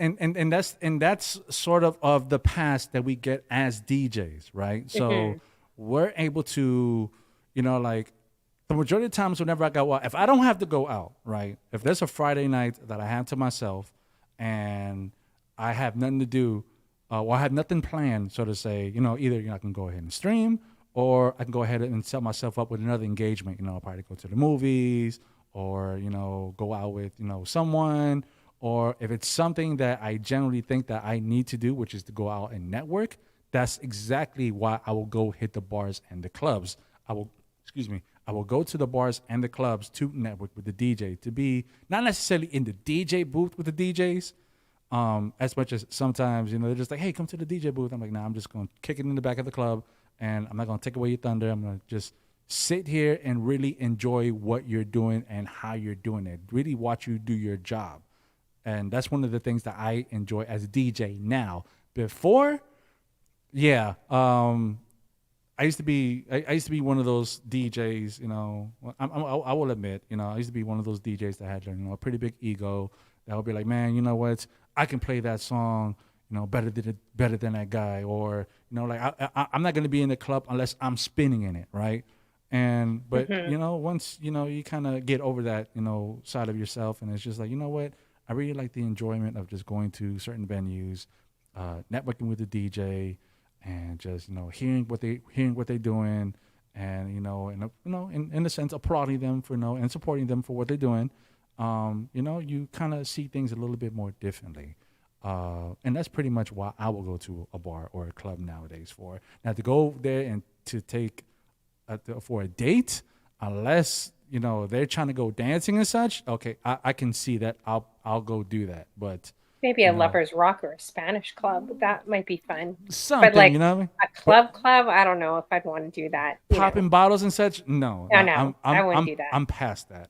that's sort of the past that we get as DJs, right? So hmm. we're able to, like the majority of times whenever I go out, if I don't have to go out, right? If there's a Friday night that I have to myself and I have nothing to do, or I have nothing planned, so to say, either I can go ahead and stream, or I can go ahead and set myself up with another engagement. I'll probably go to the movies, or go out with someone, or if it's something that I generally think that I need to do, which is to go out and network. That's exactly why I will go hit the bars and the clubs. I will, excuse me, I will go to the bars and the clubs to network with the DJ, to be not necessarily in the DJ booth with the DJs, as much as sometimes, they're just like, hey, come to the DJ booth. I'm like, nah, I'm just going to kick it in the back of the club, and I'm not going to take away your thunder. I'm going to just sit here and really enjoy what you're doing and how you're doing it. Really watch you do your job. And that's one of the things that I enjoy as a DJ now. Before, yeah, I used to be one of those DJs. I will admit, I used to be one of those DJs that had a pretty big ego. That would be like, man, you know what? I can play that song, better than that guy, or like I'm not gonna be in the club unless I'm spinning in it, right? And but Hmm. once you kind of get over that side of yourself, and it's just like, you know what? I really like the enjoyment of just going to certain venues, networking with the DJ, and just hearing what they're doing, and in a sense applauding them for and supporting them for what they're doing. You kind of see things a little bit more differently. And that's pretty much why I will go to a bar or a club nowadays for. Now to go there and to take for a date, unless they're trying to go dancing and such. Okay, I can see that. I'll go do that. But Maybe you a know, lovers rock or a Spanish club. That might be fun. But something. like What I mean? a But club, I don't know if I'd want to do that. popping bottles and such. No, No, no, I wouldn't do that. I'm past that.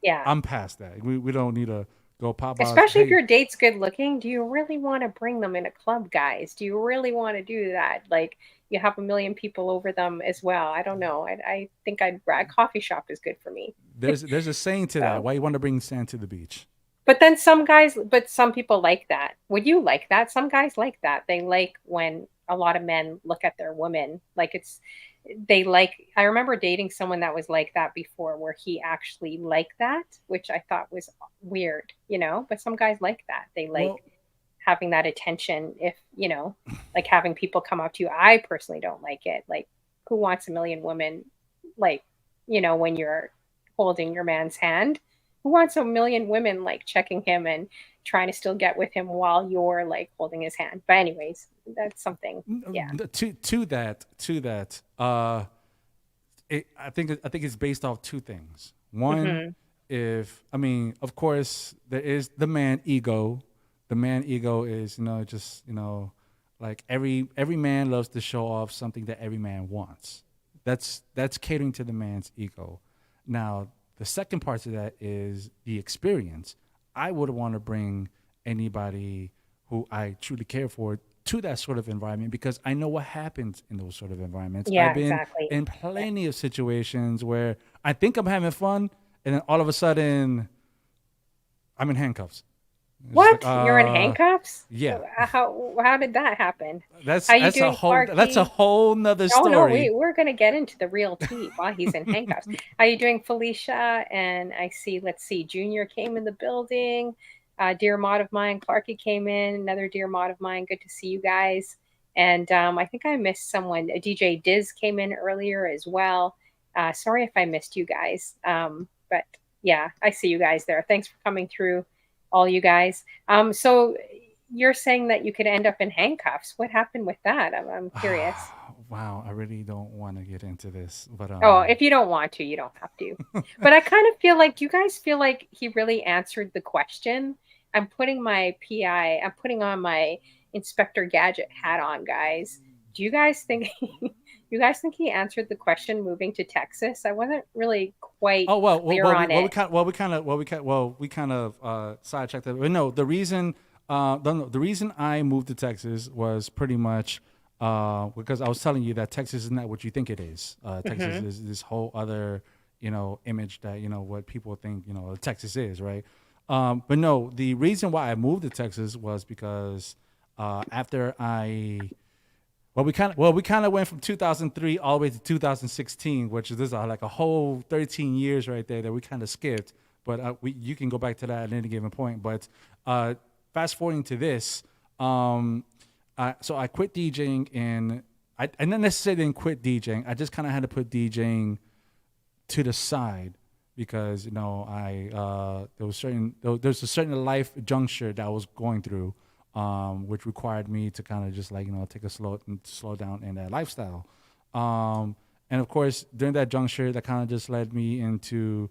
Yeah. I'm past that. We don't need to go pop bottles. Especially if Hey, your date's good looking, do you really want to bring them in a club, guys? Do you really want to do that? Like you have a million people over them as well. I don't know. I think a coffee shop is good for me. there's a saying to that. So, Why you want to bring sand to the beach? but then but some people like that. Would you like that? Some guys like that. They like when a lot of men look at their women. They like, I remember dating someone that was like that before, where he actually liked that, which I thought was weird. But some guys like that. They like Well, having that attention if like having people come up to you. I personally don't like it. Like, who wants a million women, when you're holding your man's hand? Who wants a million women like checking him and trying to still get with him while you're like holding his hand? But anyways, that's something. Yeah. to that. I think it's based off two things. One, Hmm. if I mean, of course, there is the man ego. The man ego is just like every man loves to show off something that every man wants. That's catering to the man's ego. Now, the second part to that is the experience. I would want to bring anybody who I truly care for to that sort of environment because I know what happens in those sort of environments. Yeah, I've been exactly. in Yeah. plenty of situations where I think I'm having fun, and then all of a sudden I'm in handcuffs. It's just like, What? You're in handcuffs? yeah, How did that happen? that's How you that's a doing, whole that's a Clarky? whole nother Oh no, story. we're gonna get into the real tea while he's in handcuffs. How you doing, Felicia? And I see, let's see, Junior came in the building. Dear mod of mine, Clarky came in. Another dear mod of mine. Good to see you guys. And I think I missed someone. DJ Diz came in earlier as well. Sorry if I missed you guys. But yeah, I see you guys there. Thanks for coming through, all you guys. So you're saying that you could end up in handcuffs. What happened with that? I'm curious. Wow, I really don't want to get into this, but Oh, if you don't want to, you don't have to. But I kind of feel like, do you guys feel like he really answered the question? I'm putting on my Inspector Gadget hat on, guys. Do you guys think you guys think he answered the question moving to Texas? I wasn't really quite oh clear on it. we kind of sidetracked that. But no, the reason I moved to Texas was pretty much because I was telling you that Texas is not what you think it is. Texas Hmm. is this whole other image that what people think Texas is, right? But no, the reason why I moved to Texas was because after I we kind of went from 2003 all the way to 2016, which is like a whole 13 years right there that we kind of skipped. But you can go back to that at any given point. But fast forwarding to this, so I quit DJing, and I not necessarily didn't quit DJing. I just kind of had to put DJing to the side because I there's a certain life juncture that I was going through, which required me to kind of just like take a slow down in that lifestyle, and of course during that juncture that kind of just led me into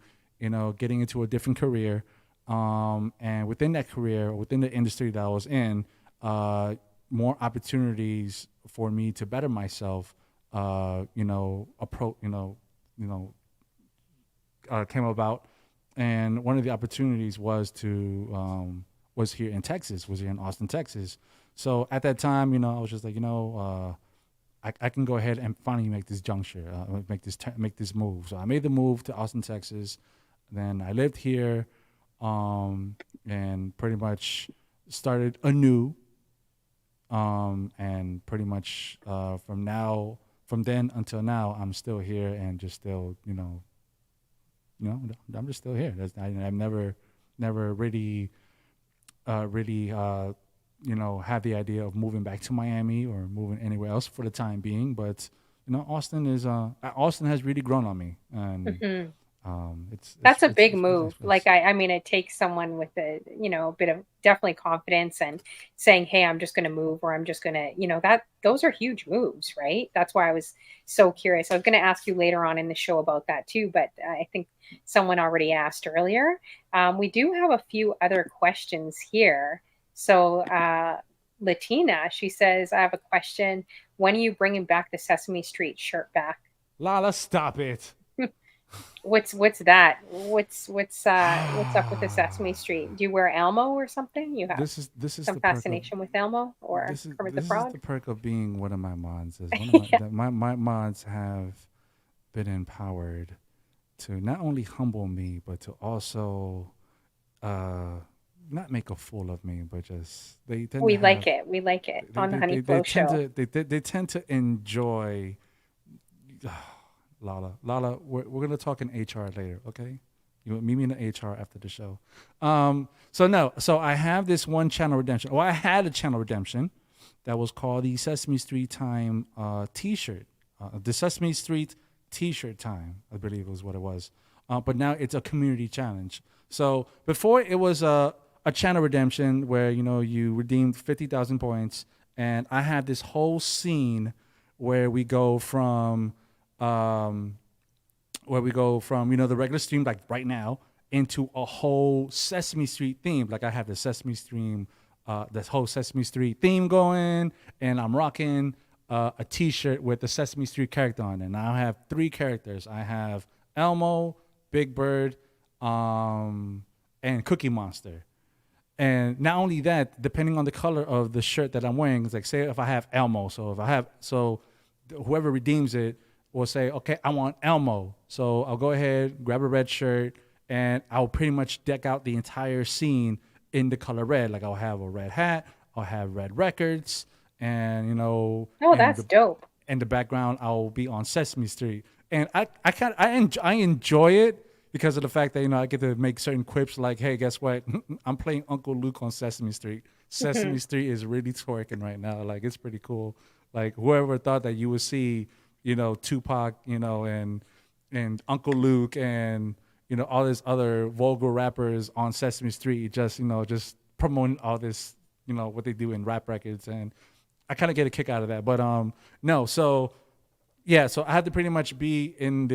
getting into a different career, and within that career, within the industry that I was in, more opportunities for me to better myself, you know came about, and one of the opportunities was here in Texas, was here in Austin, Texas. So at that time, I was just like, I can go ahead and finally make this juncture, make this move. So I made the move to Austin, Texas. Then I lived here, and pretty much started anew, and pretty much from then until now, I'm still here and just still, I'm just still here. I've never really had the idea of moving back to Miami or moving anywhere else for the time being. But Austin has really grown on me, and Hmm. That's a big It's a really nice move. Like place. I mean, it takes someone with a, a bit of definitely confidence and saying, "Hey, I'm just going to move," or "I'm just going to," that those are huge moves, right? That's why I was so curious. I was going to ask you later on in the show about that too, but I think someone already asked earlier. We do have a few other questions here. So, Latina, she says, "I have a question. When are you bringing back the Sesame Street shirt back?" Lala, stop it. What's that? What's up with the Sesame Street? Do you wear Elmo or something? You have This is some the perk of fascination with Elmo or Kermit the this is the Frog? perk of being one of my mods. Is one of Yeah, my mods have been empowered to not only humble me, but to also uh, not make a fool of me, but just they tend to we like have it. We like it on the Honey they Flow tend show. to they tend to enjoy. Lala, we're gonna talk in HR later, okay? You meet me in the HR after the show. So no, so I have this one channel redemption. Well, I had a channel redemption that was called the Sesame Street Time T-shirt, the Sesame Street T-shirt time, I believe was what it was. But now it's a community challenge. So before it was a channel redemption where you redeemed 50,000 points, and I had this whole scene where we go from um, the regular stream like right now into a whole Sesame Street theme. Like I have the Sesame Stream, this whole Sesame Street theme going, and I'm rocking a T-shirt with the Sesame Street character on it. And I have three characters. I have Elmo, Big Bird, and Cookie Monster. And not only that, depending on the color of the shirt that I'm wearing, it's like say if I have Elmo, whoever redeems it will say, okay, I want Elmo. So I'll go ahead, grab a red shirt, and I'll pretty much deck out the entire scene in the color red. Like I'll have a red hat, I'll have red records, and Oh, that's dope. in the background I'll be on Sesame Street. And I enjoy it because of the fact that I get to make certain quips like, hey, guess what? I'm playing Uncle Luke on Sesame Street. Sesame Street is really twerking right now. Like it's pretty cool. Like whoever thought that you would see, Tupac, and Uncle Luke and all these other vulgar rappers on Sesame Street just promoting all this, what they do in rap records, and I kind of get a kick out of that. But no, so yeah, so I had to pretty much be in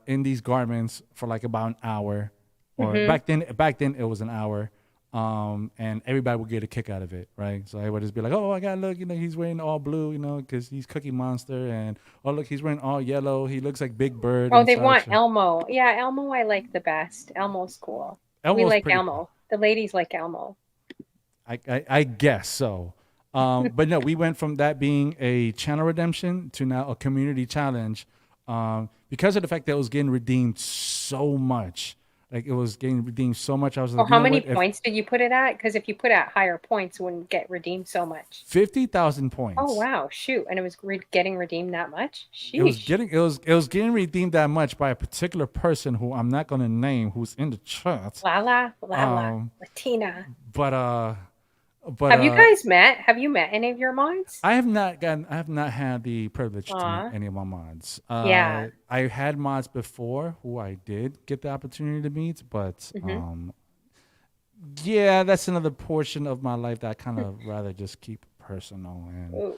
in these garments for like about an hour, or Hmm. back then it was an hour, and everybody would get a kick out of it, right? So everybody would just be like, oh, I got look, he's wearing all blue, because he's Cookie Monster, and oh look, he's wearing all yellow, he looks like Big Bird Oh, and they want such. Elmo. Yeah, Elmo I like the best. Elmo's cool. We Elmo's like pretty cool. Elmo. The ladies like Elmo. I guess so. But no, we went from that being a channel redemption to now a community challenge, because of the fact that it was getting redeemed so much. Like it was getting redeemed so much. I was Oh, like, you how know many what? If points did you put it at? Because if you put at higher points, it wouldn't get redeemed so much. 50,000 Oh, points, wow. Shoot. And it was getting redeemed that much? it was Sheesh. getting it was getting redeemed that much by a particular person who I'm not going to name, who's in the chat. Lala, Lala, Um, Latina. but but Have you guys met? Have you met any of your mods? I have not had the privilege to meet Aw. any of my mods. Yeah. I had mods before who I did get the opportunity to meet, but Hmm. yeah, that's another portion of my life that I kind of rather just keep personal. And Ooh.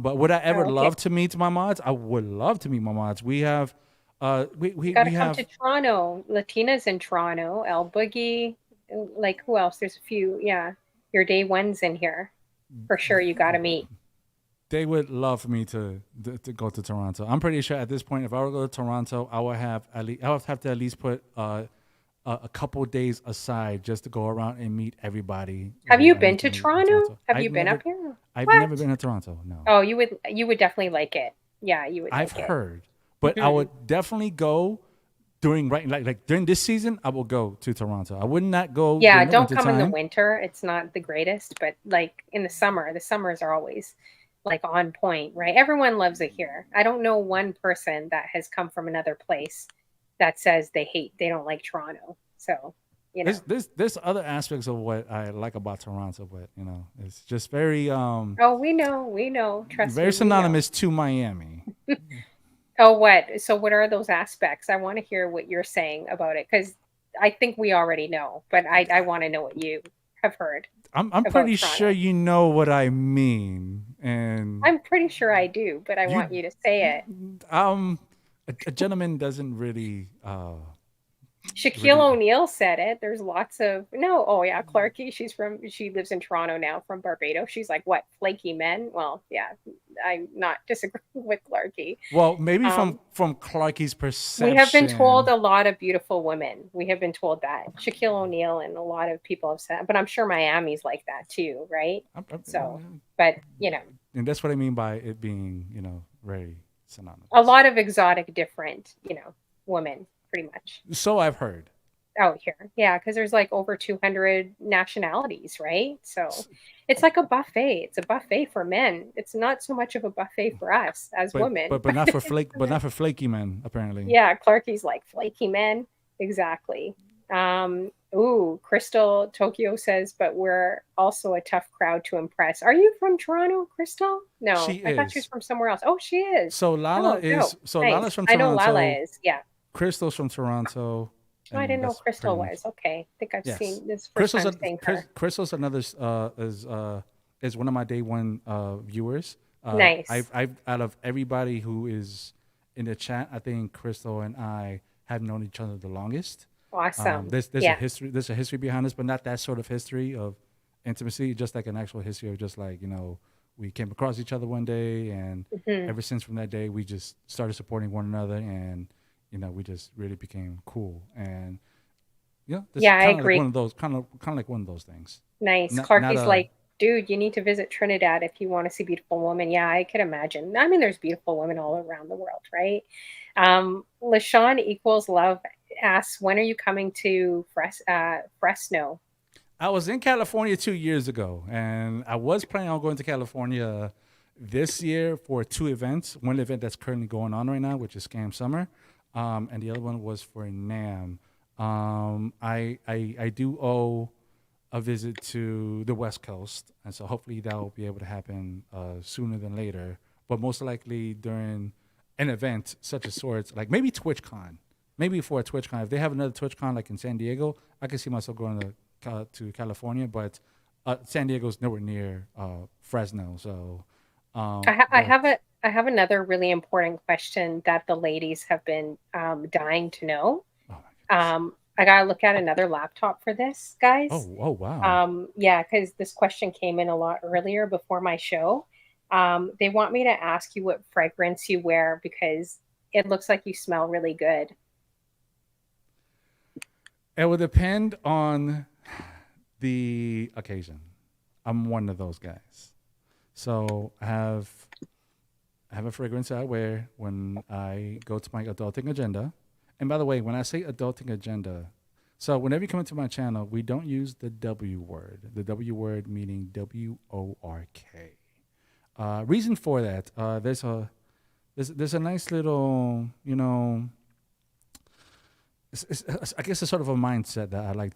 but would I ever Oh, okay. love to meet my mods? I would love to meet my mods. We have You got to we come to have Toronto. Latina's in Toronto. El Boogie. Like, who else? There's a few. Yeah. Your day one's in here. For sure, you got to meet. they would love for me to go to Toronto. I'm pretty sure at this point, if I were to go to Toronto, I would have I would have to at least put a couple days aside just to go around and meet everybody Have who you I been need to to meet in Toronto? Toronto. Have you been up here? I've never What? been to Toronto. No, Oh, you would definitely like it. Yeah, you would I've like it. heard, but I Hmm. would definitely go during like during this season. I will go to Toronto. I would not go Yeah, during the don't winter come in the time. winter. It's not the greatest, but like in the summers are always like on point, right? Everyone loves it here. I don't know one person that has come from another place that says they don't like Toronto. So, you know. There's other aspects of what I like about Toronto, but it's just very Oh, we know. Trust very me, we know. synonymous to Miami. Oh, what? So what are those aspects? I want to hear what you're saying about it because I think we already know, but I want to know what you have heard I'm about pretty sure Toronto. you know what I mean, and I'm pretty sure I do, but I you, want you to say it. um, a gentleman doesn't Shaquille really. O'Neal said it. There's lots of no. Oh yeah, Clarky. She lives in Toronto now from Barbados. She's like, what, flaky men? Well, yeah, I'm not disagreeing with Clarky. Well, maybe Um, from Clarky's we have been told perception. a lot of beautiful women. We have been told that Shaquille O'Neal and a lot of people have said, but I'm sure Miami's like that too, right? So, but And that's what I mean by it being, very a synonymous. lot of exotic, different, women, pretty much. So I've heard. Out here. Yeah, because there's like over 200 nationalities, right? So it's like a buffet. It's a buffet for men. It's not so much of a buffet for us as but women. but but not for not for flaky men apparently. Yeah, Clarky's like flaky men. Exactly. Ooh, Crystal Tokyo says, but we're also a tough crowd to impress. Are you from Toronto, Crystal? She No, I thought she was is. from somewhere else. Oh, she is. Oh, dope. So Lala's Nice. from I know Lala Toronto. is. Yeah. Crystal's from Toronto, Oh, I and didn't know that's Crystal pretty much. was. Okay. I think I've Yes, seen this first time seeing her. Crystal's another is one of my day one viewers. Nice. I've out of everybody who is in the chat, I think Crystal and I have known each other the longest. Awesome. There's a Yeah. history behind us, but not that sort of history of intimacy. Just like an actual history of just like we came across each other one day, and Mhm. ever since from that day we just started supporting one another, and we just really became cool. And this is Yeah, I kind of like one agree. of those like one of those things. Nice. Not Clarky's a like, dude, you need to visit Trinidad if you want to see beautiful women. Yeah, I could imagine. I mean, there's beautiful women all around the world, right? LaShawn equals love asks, when are you coming to Fresno? I was in California 2 years ago, and I was planning on going to California this year for two events. One event that's currently going on right now, which is Scam Summer, and the other one was for NAM. I do owe a visit to the West Coast, and so hopefully that will be able to happen sooner than later. But most likely during an event such as sorts, like maybe TwitchCon, maybe for a TwitchCon. If they have another TwitchCon like in San Diego, I can see myself going to California. But San Diego's nowhere near Fresno, so. But I have another really important question that the ladies have been dying to know. oh my goodness. I gotta look at another laptop for this, guys. Oh wow. Yeah, because this question came in a lot earlier before my show. They want me to ask you what fragrance you wear because it looks like you smell really good. It would depend on the occasion. I'm one of those guys. So I have a fragrance I wear when I go to my adulting agenda. And by the way, when I say adulting agenda, so whenever you come into my channel, we don't use the W word. The W word meaning WORK. Reason for that, there's a nice little I guess it's sort of a mindset that I like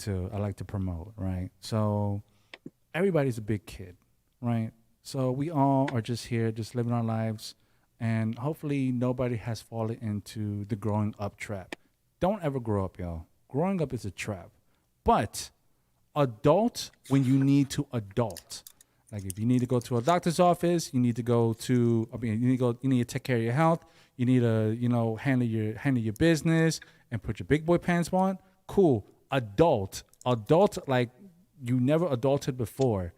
to promote, right? So everybody's a big kid, right? So we all are just here, just living our lives, and hopefully nobody has fallen into the growing up trap. Don't ever grow up, y'all. Growing up is a trap. But adult when you need to adult. Like if you need to go to a doctor's office, you need to go to you need to take care of your health, you need to, handle your business and put your big boy pants on. Cool. Adult like you never adulted before.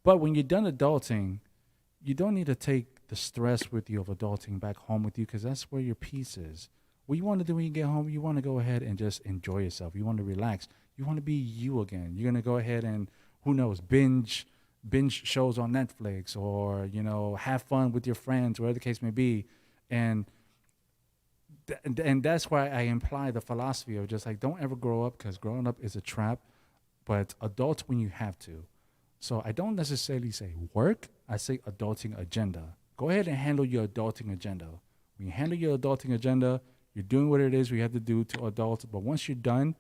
But when you're done adulting, you don't need to take the stress with you of adulting back home with you because that's where your peace is. What you want to do when you get home, you want to go ahead and just enjoy yourself. You want to relax. You want to be you again. You're gonna go ahead and who knows binge shows on Netflix or have fun with your friends, whatever the case may be, and and that's why I imply the philosophy of just like don't ever grow up because growing up is a trap, but adult when you have to. So I don't necessarily say work. I say adulting agenda. Go ahead and handle your adulting agenda. When you handle your adulting agenda, you're doing what it is we have to do to adult. But once you're done,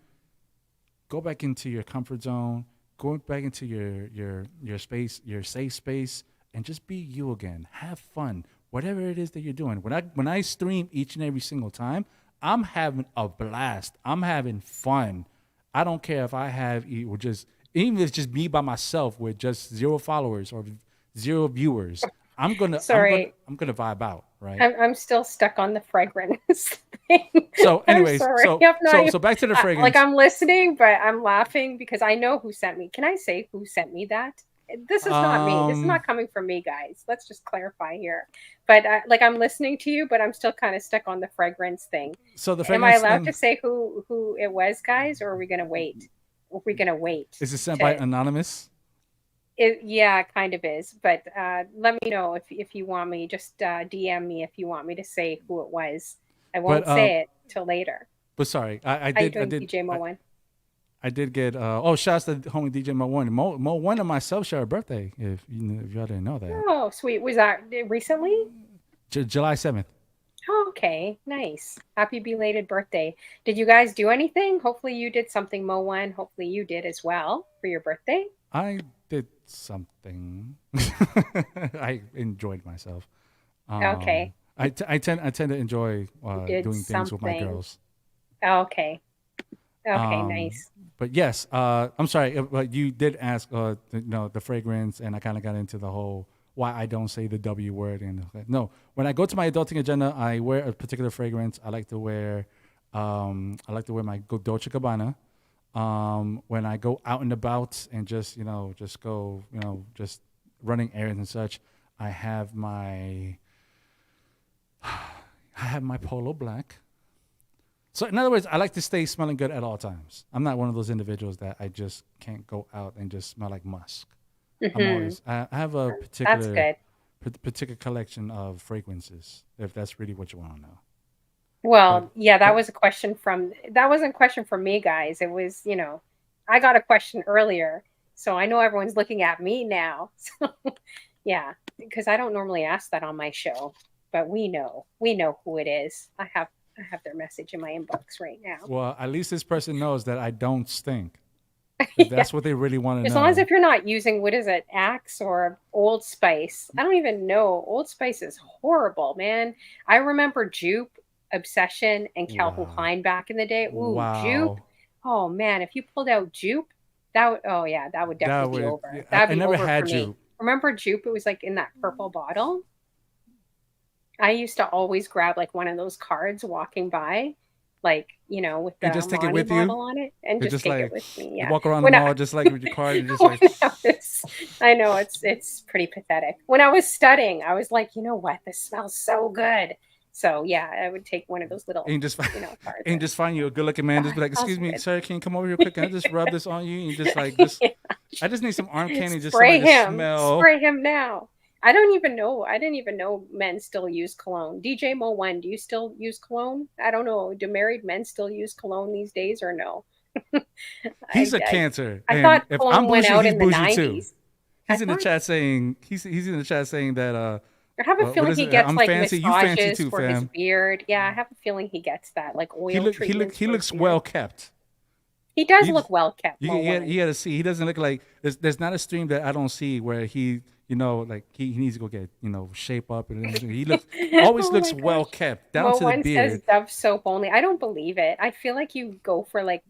go back into your comfort zone. Go back into your space, your safe space, and just be you again. Have fun. whatever it is that you're doing. When I stream each and every single time, I'm having a blast. I'm having fun. I don't care if I have or just even if it's just me by myself with just 0 followers or 0 viewers. I'm gonna I'm gonna Sorry, I'm gonna vibe out, right? I'm still stuck on the fragrance thing. So, I'm anyways, sorry. so I'm not so even, so back to the like fragrance. I'm listening, but I'm laughing because I know who sent me. Can I say who sent me that? This is not me. This is Um, not coming from me, guys. Let's just clarify here. But like I'm listening to you, but I'm still kind of stuck on the fragrance thing. so the Am I fragrance allowed to thing say who it was, guys, or are we gonna wait? Are we gonna wait is sent by to? anonymous. It, yeah, it kind of is. But let me know if you want me. Just DM me if you want me to say who it was. I But won't say it till later. sorry, I How you did I doing, did DJ Mo1? I did get oh shouts to homie DJ Mo1 and myself share a birthday if y'all didn't know that. Oh, sweet. Was that recently? July 7th. Oh, okay, nice. Happy belated birthday. Did you guys do anything? Hopefully you did something, Mo1. Hopefully you did as well for your birthday. I did something. I enjoyed myself. Okay, I tend to enjoy you did doing things with my something. girls. Okay, okay, Um, nice. but yes, I'm sorry, but you did ask, the fragrance, and I kind of got into the whole why I don't say the W word. And no, when I go to my adulting agenda, I wear a particular fragrance. I like to wear my Dolce Gabbana. When I go out and about and just just go, just running errands and such, I have my I have my Polo Black. So in other words, I like to stay smelling good at all times. I'm not one of those individuals that I just can't go out and just smell like musk. Hmm. I have a That's particular good. particular collection of fragrances, if that's really what you want to know. But Well, yeah, but that wasn't a question from me, guys. It was, I got a question earlier, so I know everyone's looking at me now. So, yeah, because I don't normally ask that on my show, but we know who it is. I have their message in my inbox right now. well, at least this person knows that I don't stink. If Yeah, that's what they really want to as long as know. if you're not using what is it, Axe or Old Spice. I don't even know. Old Spice is horrible, man. I remember Jupe, Obsession, and Calhoun Wow. Klein back in the day. Ooh, Jupe. Wow. Oh man, if you pulled out Jupe, that would, oh yeah, that would That definitely be would over. I, That'd I be never over for had me. you. Remember Jupe? It was like in that purple bottle. I used to always grab like one of those cards walking by, like, with the And just take it Armani with you. bottle on it and And just just take it like with me. you Yeah. walk around the When I mall just like with your card and just when like I know it's pretty pathetic. When I was studying, I was like, you know what? This smells so good. So yeah, I would take one of those little, and just cards and and just find you a good looking man. Just ah, be like, it smells excuse me, good. sir, can you come over here quick? Can I just rub this on you? And just like just I just need some arm candy, just somebody Spray to him. smell. Spray him now. I don't even know. I didn't even know men still use cologne. DJ Mo1, do you still use cologne? I don't know. Do married men still use cologne these days or no? He's I, a I, cancer. I And thought if I'm cologne went bougie, out he's in the bougie too. 90s. I He's in the thought, chat saying he's in the chat saying that I have a what feeling is he it? gets I'm like fancy, you fancy massages too, for his fam. beard. Yeah, I have a feeling he gets that, like oil treatments He for his looks beard. well kept. He does You look just well kept, you Mo1. gotta see. He doesn't look like there's not a stream that I don't see where he like he needs to go get shape up and everything. He looks always Oh looks my well gosh. kept down Mo to the one says beard. Dove soap only. I don't believe it. I feel like you go for like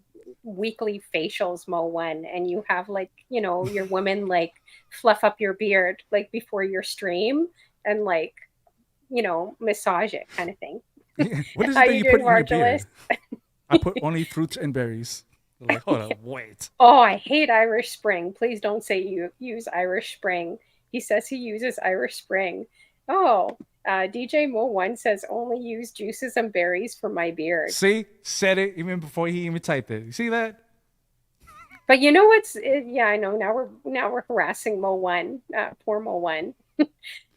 weekly facials, Mo1, and you have like, your women like fluff up your beard like before your stream and like, massage it kind of thing. What is How it that you you doing, put in your Margulis? beard? I put only fruits and berries. They're like, hold up, wait. Oh, I hate Irish Spring. Please don't say you use Irish Spring. He says he uses Irish Spring. Oh, DJ Mo1 says only use juices and berries for my beard. See, said it even before he even typed it. You see that? But you know what's? Yeah, I know. Now we're harassing Mo1. Poor Mo1.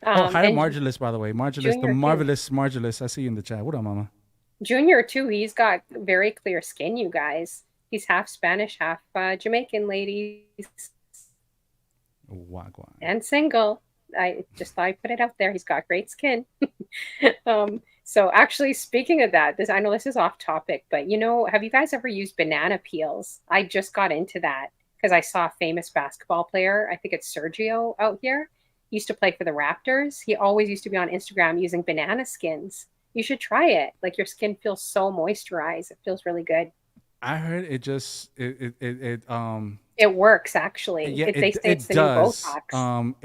Oh, hi to And Margulis, by the way. Margulis, the Junior too. marvelous Margulis. I see you in the chat. What up, mama? Junior too. He's got very clear skin. You guys. He's half Spanish, half Jamaican, ladies, Wagwan. and single. I just thought I'd put it out there. He's got great skin. So actually, speaking of that, I know this is off topic, but have you guys ever used banana peels? I just got into that because I saw a famous basketball player. I think it's Sergio out here. used to play for the Raptors. He always used to be on Instagram using banana skins. You should try it. Like, your skin feels so moisturized. It feels really good. I heard it just It works actually. yeah, They say it's it the new does. Botox.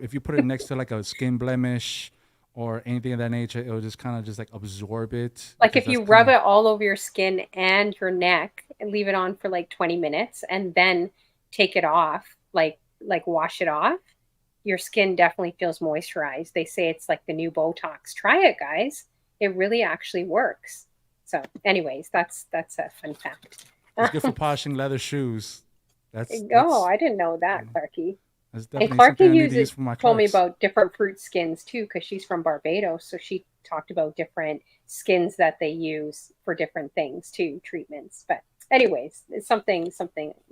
If you put it next to like a skin blemish or anything of that nature, it'll just kind of just like absorb it Like, because if that's you kind rub of it all over your skin and your neck and leave it on for like 20 minutes and then take it off, like wash it off, your skin definitely feels moisturized. They say it's like the new Botox. Try it, guys. It really actually works. So, anyways, that's a fun fact. it's good for polishing leather shoes. That's Oh, that's I didn't know yeah, that, Clarky. that's And definitely something Clarky I need to used use it, for my told me Clarks. about different fruit skins too, because she's from Barbados. So she talked about different skins that they use for different things too, treatments. But anyways, it's something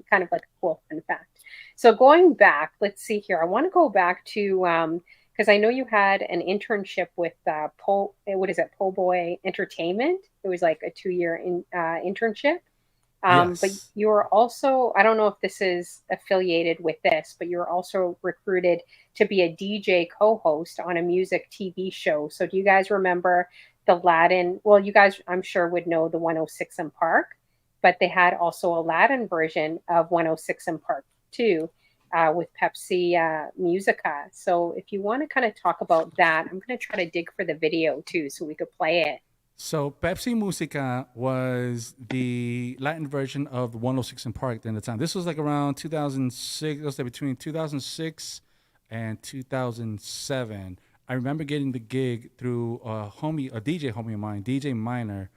kind of like a cool fun fact. So going back, let's see here. I want to go back to because I know you had an internship with what is it, Po Boy Entertainment. It was like a 2 year internship. But Yes. you are also, I don't know if this is affiliated with this, but you're also recruited to be a DJ co host on a music TV show. So do you guys remember the Latin? Well, you guys, I'm sure, would know the 106 in Park, but they had also a Latin version of 106 in Park too. With Pepsi Musica. So, if you want to kind of talk about that, I'm going to try to dig for the video too so we could play it. So Pepsi Musica was the Latin version of 106 in Park during the time. This was like around 2006. Let's say between 2006 and 2007. I remember getting the gig through a DJ homie of mine, DJ Minor,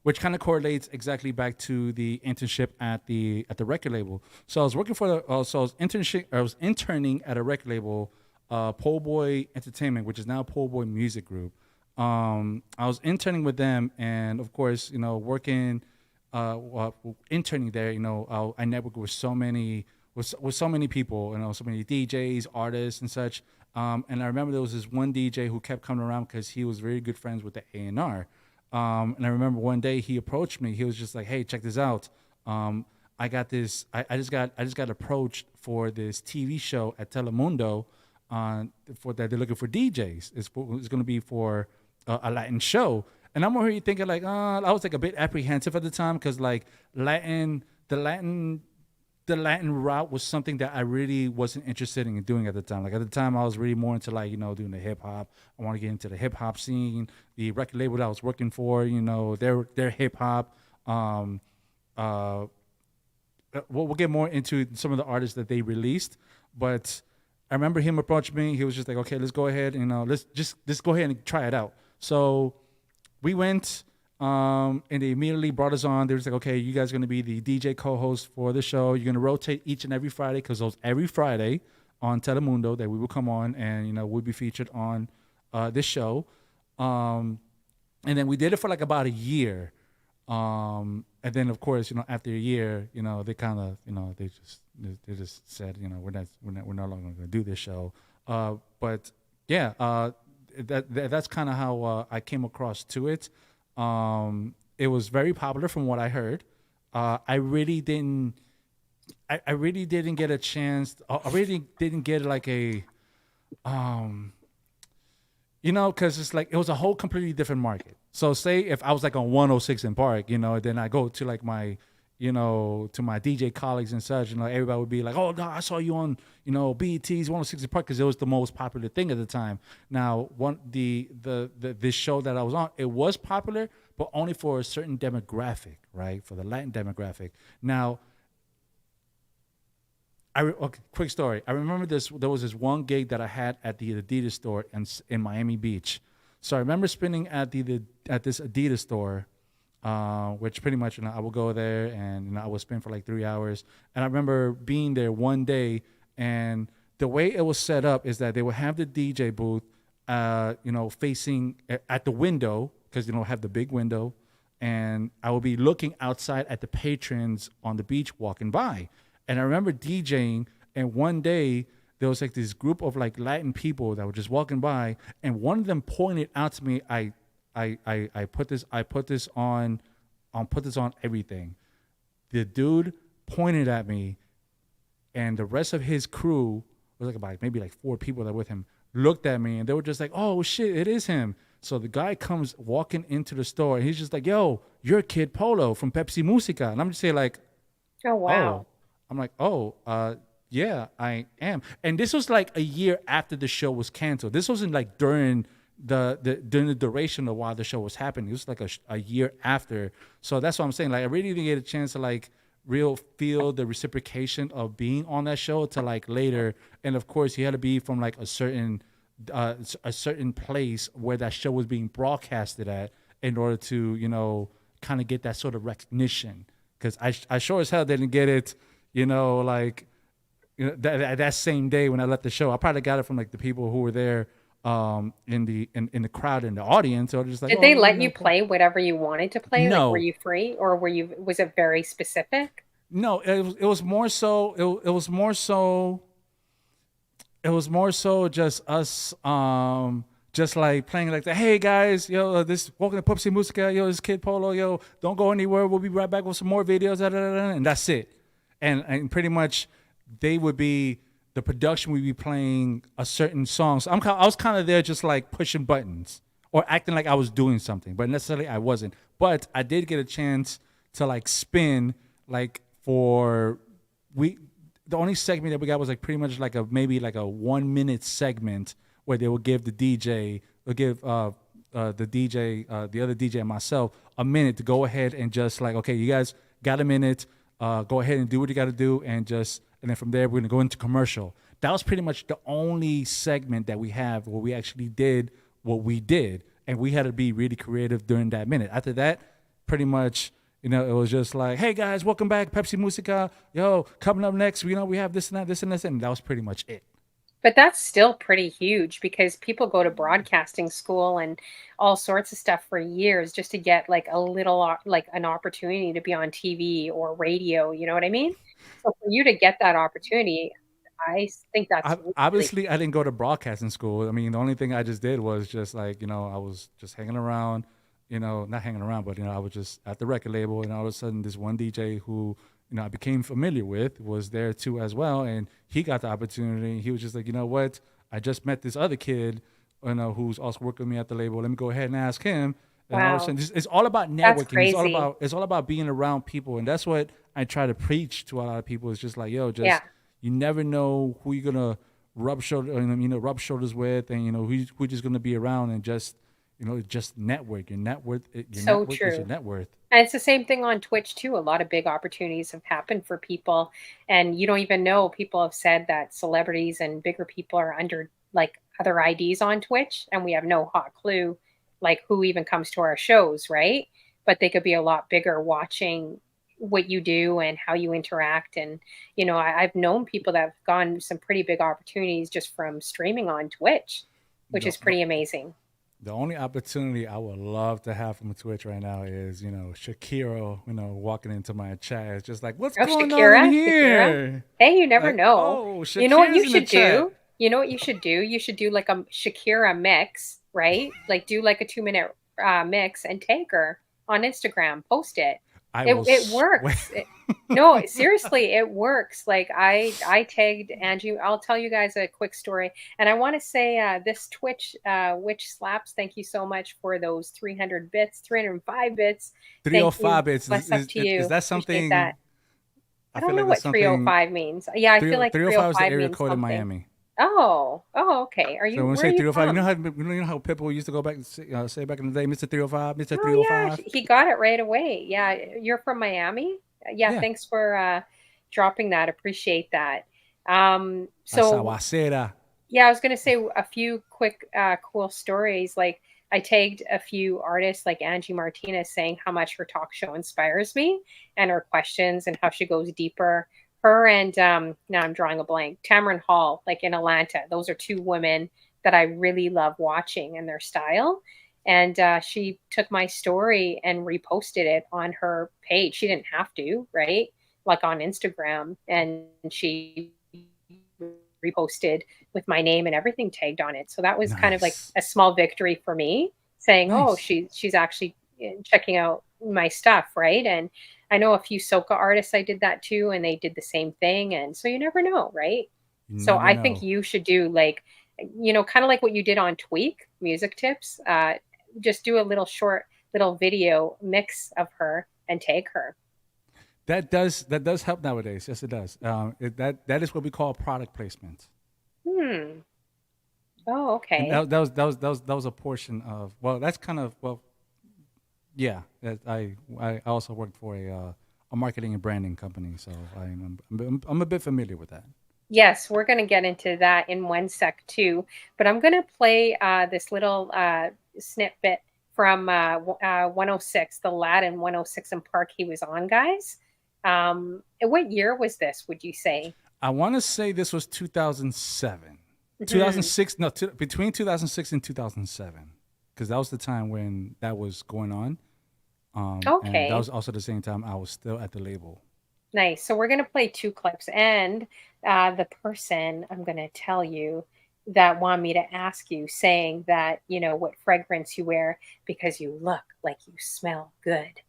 which kind of correlates exactly back to the internship at the record label. So I was working for so I was interning at a record label, Po Boy Entertainment, which is now Po Boy Music Group. I was interning with them, and of course, working, interning there. I networked with with so many people, so many DJs, artists, and such. And I remember there was this one DJ who kept coming around because he was very good friends with the A&R. And I remember one day he approached me. He was just like, "Hey, check this out. I got this. I just got approached for this TV show at Telemundo, for that they're looking for DJs. It's going to be for a Latin show." And I'm already thinking like, I was like a bit apprehensive at the time because like the Latin route was something that I really wasn't interested in doing at the time. Like at the time, I was really more into like doing the hip hop. I want to get into the hip hop scene. The record label that I was working for, their hip hop. Uh, we'll get more into some of the artists that they released, but I remember him approaching me. He was just like, "Okay, let's go ahead and let's go ahead and try it out." So we went, and they immediately brought us on. They was like, "Okay, you guys are going to be the DJ co-host for the show. You're going to rotate each and every Friday because it was every Friday on Telemundo that we would come on and we'd be featured on this show." And then we did it for like about a year. And then of course, after a year, they kind of, they just said, we're no longer going to do this show. But yeah, that's kind of how I came across to it. It was very popular from what I heard. I really didn't. I really didn't get a chance. I really didn't get like um, because it's like it was a whole completely different market. So say if I was like on 106 in Park, then I go to like my, to my DJ colleagues and such, everybody would be like, "Oh no, I saw you on, BET's 106 in Park," because it was the most popular thing at the time. Now, this show that I was on, it was popular, but only for a certain demographic, right? For the Latin demographic. Now, okay, quick story. I remember there was this one gig that I had at the Adidas store in Miami Beach. So I remember spinning at at this Adidas store, which pretty much I would go there and I would spin for like 3 hours. And I remember being there one day, and the way it was set up is that they would have the DJ booth, facing at the window because have the big window, and I would be looking outside at the patrons on the beach walking by. And I remember DJing, and one day there was like this group of like Latin people that were just walking by, and one of them pointed out to me, I put this on everything. The dude pointed at me and the rest of his crew was like about maybe like 4 people that were with him looked at me and they were just like, "Oh shit, it is him." So the guy comes walking into the store and he's just like, "Yo, you're Kid Polo from Pepsi Musica," and I'm just saying like, Oh, "Oh," wow. I'm like, "Oh, yeah, I am." And this was like a year after the show was canceled. This wasn't like during the during the duration of while the show was happening. It was like a year after. So that's what I'm saying. Like I really didn't get a chance to like real feel the reciprocation of being on that show to like later. And of course, you had to be from like a certain place where that show was being broadcasted at in order to kind of get that sort of recognition. Because I sure as hell didn't get it, like that same day when I left the show. I probably got it from like the people who were there in the crowd in the audience. Or just like, Did oh they yeah, let you play whatever you wanted to play? Like, were no, you free, or was it very specific? no, it was more so it was more so it was more so just us just like playing like the hey guys, yo, this welcome to Pepsi Musica, yo, this Kid Polo, yo, don't go anywhere, we'll be right back with some more videos, da, da, da, da, and that's it. And pretty much they would be the production would be playing a certain song. So I was kind of there just like pushing buttons or acting like I was doing something, but necessarily I wasn't. But I did get a chance to like spin like for we the only segment that we got was like pretty much like a maybe like a 1 minute segment where they will give the DJ or give the DJ the other DJ and myself a minute to go ahead and just like, okay, you guys got a minute, go ahead and do what you got to do, and then from there we're gonna go into commercial. That was pretty much the only segment that we have where we actually did what we did, and we had to be really creative during that minute. After that, pretty much, it was just like, hey guys, welcome back, Pepsi Musica. Yo, coming up next, we have this and that, this and this, and that was pretty much it. But that's still pretty huge because people go to broadcasting school and all sorts of stuff for years just to get like a little like an opportunity to be on TV or radio, you know what I mean? So for you to get that opportunity, think that's really Obviously, I didn't go to broadcasting school. I mean, the only thing I just did was just like, I was just hanging around, not hanging around, but, I was just at the record label. And all of a sudden, this one DJ who, I became familiar with was there too as well. And he got the opportunity. He was just like, you know what? I just met this other kid, who's also working with me at the label. Let me go ahead and ask him. And all of a wow. sudden, it's all about That's networking. crazy. It's all about being around people. And that's what I try to preach to a lot of people. It's just like, yo, Yeah. just you never know who you're gonna rub shoulders with, and who's just gonna be around and just network. Your So network is your true. net worth. And it's the same thing on Twitch too. A lot of big opportunities have happened for people, and you don't even know. People have said that celebrities and bigger people are under like other IDs on Twitch, and we have no hot clue like who even comes to our shows, right? But they could be a lot bigger watching what you do and how you interact. And I've known people that have gone some pretty big opportunities just from streaming on Twitch, which The, is the pretty amazing. the only opportunity I would love to have from Twitch right now is Shakira, walking into my chat. It's just like, what's Oh, going on in Shakira. here? Hey, you never Like, know. oh, You know what you Shakira's in the should chat. do? You know what you should do? You should do like a Shakira mix, right? Like do like a 2 minute mix and tag her on Instagram, post it. I It will it swear. works. No, seriously, it works. Like I tagged Angie. I'll tell you guys a quick story. And I want to say this Twitch Witch Slaps, thank you so much for those 300 bits, 305 bits. Thank you. 305 bits. Bless up to Is you. that Appreciate something? that. I I feel don't like know that's what something. 305 means. Yeah, I feel like 305 is the 305 area means code in something. Miami. Oh, okay. So when we Where are say you 305, from? how people used to go back and say back in the day, Mr. 305, Mr. Oh, yeah, 305. he got it right away. Yeah, you're from Miami? Yeah, Yeah. thanks for dropping that. Appreciate that. La So Sabacera. yeah, I was gonna say a few quick cool stories. Like I tagged a few artists like Angie Martinez saying how much her talk show inspires me and her questions and how she goes deeper. Her and now I'm drawing a blank. Tamron Hall, like in Atlanta. Those are two women that I really love watching and their style. And she took my story and reposted it on her page. She didn't have to, right? Like on Instagram, and she reposted with my name and everything tagged on it. So that was kind of like Nice. a small victory for me, saying, "Oh, Nice. she's actually checking out my stuff," right? And I know a few soca artists I did that too, and they did the same thing. And so you never know, right? You So never I think know. you should do like, kind of like what you did on Tweak Music Tips. Just do a little short little video mix of her and tag her. That does help nowadays. Yes, it does. That is what we call product placement. Hmm. Oh, And okay. that was a portion of, well, that's kind of, well, yeah. I also worked for a marketing and branding company, so I'm a bit familiar with that. Yes, we're going to get into that in one sec too. But I'm going to play this little snippet from 106, the lad in 106 in Park he was on, guys. What year was this, would you say? I want to say this was 2007, Hmm. 2006. No, between 2006 and 2007, because that was the time when that was going on. And that Okay. was also the same time I was still at the label. Nice. So we're going to play two clips. And the person I'm going to tell you that want me to ask you, saying that, what fragrance you wear because you look like you smell good.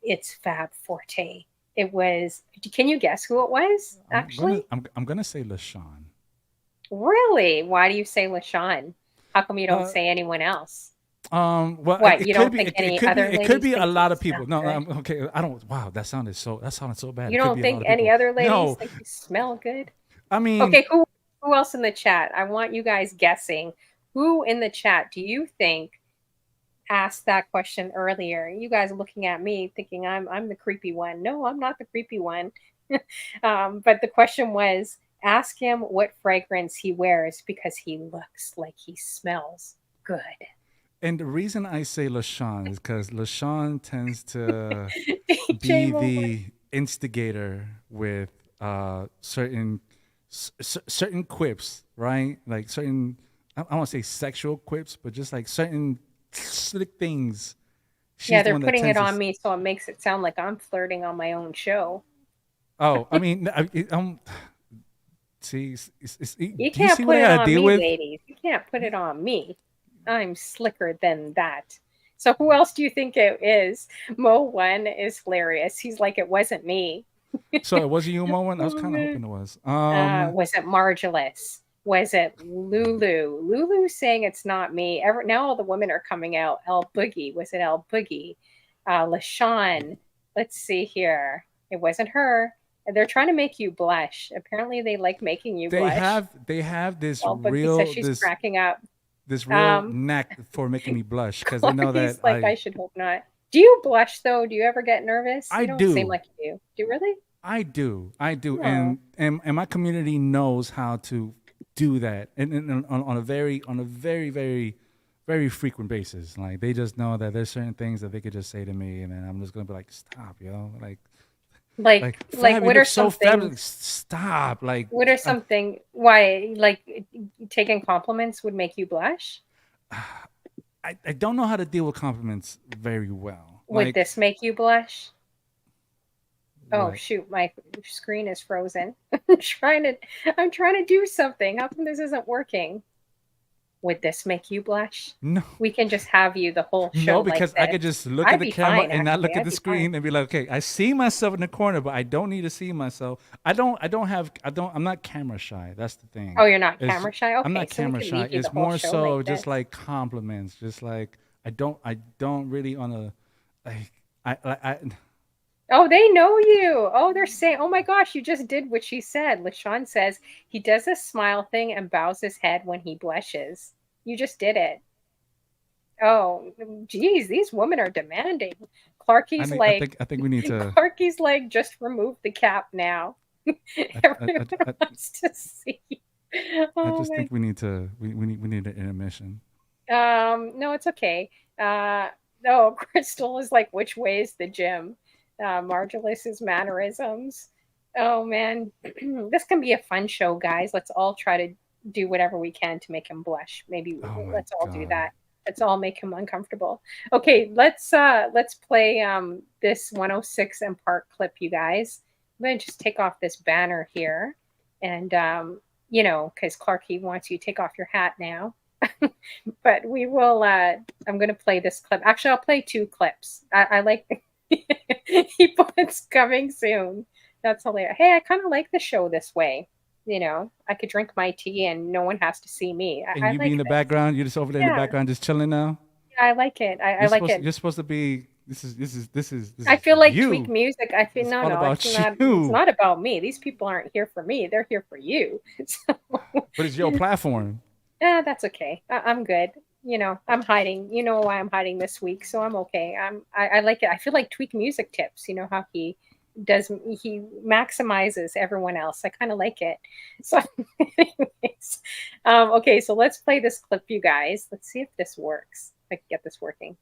It's Fab Forte. It was, can you guess who it was, I'm gonna actually? I'm gonna say LaShawn. Really? Why do you say LaShawn? How come you don't Uh, say anyone else? well, What, it you could don't be think it any could be other it could ladies be a think you lot of smell people. No, no, good? okay. I don't. Wow, that sounded so bad. You It could don't be a lot think of any people. other ladies No, think you smell good? I mean Okay, who else in the chat? I want you guys guessing. Who in the chat do you think asked that question earlier? You guys are looking at me thinking I'm the creepy one. No, I'm not the creepy one. But the question was, ask him what fragrance he wears because he looks like he smells good. and the reason I say LaShawn is because LaShawn tends to DJ be moment. the instigator with certain quips, right? Like certain, I want to say sexual quips, but just like certain slick things. Yeah, She's the they're one that putting it tends to. on me, so it makes it sound like I'm flirting on my own show. Oh, I mean, see, You do you can't see what put I it gotta on deal me, with? ladies. You can't put it on me. I'm slicker than that. So who else do you think it is? Mo one is hilarious. He's like, it wasn't me. So it wasn't you, moment. I was Oh kind of man. hoping it was. Was it Margulis? Was it Lulu? Lulu saying it's not me. Now all the women are coming out. El Boogie. Was it El Boogie? LaShawn. Let's see here. It wasn't her. They're trying to make you blush. Apparently they like making you They blush. have they have this El Boogie says real she's this cracking up. this real Um, knack for making me blush because they know that Clarky's like, I should hope not. Do you blush though? Do you ever get nervous? I You don't seem do. like you do. Do you really? I do, Oh, and my community knows how to do that, and on a very frequent basis. Like they just know that there's certain things that they could just say to me, and then I'm just gonna be like, stop, like Fab, you what are look some so fabulous. things? Stop, like What are something why taking compliments would make you blush? I don't know how to deal with compliments very well. Would this make you blush? Oh What? shoot, my screen is frozen. I'm trying to do something. How come this isn't working? Would this make you blush? No, We can just have you the whole show no, like because I this. could just look at I'd the be camera fine, and not actually. look at I'd the be fine. screen and be like, okay, I see myself in the corner, but I don't need to see myself. I'm not camera shy. That's the thing. Oh, you're not It's, camera shy? I'm Okay, not so we camera can shy. leave you the It's whole more show like so just this. like compliments. Just like I don't really want to, like, I Oh, they know you. Oh, they're saying, oh my gosh, you just did what she said. LaShawn says he does a smile thing and bows his head when he blushes. You just did it. Oh, geez, these women are demanding. Clarky's like, I think we need to. Clarky's like, just remove the cap now. I, Everyone I, wants to see. I Oh just my. think we need an intermission. No, it's okay. No, Crystal is like, which way is the gym? Margulis's mannerisms. Oh man, this can be a fun show, guys. Let's all try to do whatever we can to make him blush. Maybe Oh my let's all do god. that. Let's all make him uncomfortable. Okay, let's play this 106 and Park clip, you guys. I'm gonna just take off this banner here, and because Clarky wants you to take off your hat now. But we will. I'm going to play this clip. Actually, I'll play two clips. I like. He puts coming soon. That's hilarious. Hey, I kind of like the show this way. I could drink my tea and no one has to see me. And I you be like in the this. background. You're just over there in the Yeah, background, just chilling now. yeah, I like it. I like it. You're supposed to be. This I is feel like Tweak you. Music. I feel It's no, all no. It's about not. It's you. not about me. These people aren't here for me. They're here for you. So, But it's your platform. yeah, that's okay. I'm good. I'm hiding. You know why I'm hiding this week, so I'm okay. I like it. I feel like Tweak Music Tips. You know how does he maximizes everyone else. I kind of like it. So, anyways, okay. So let's play this clip, you guys. Let's see if this works. If I can get this working.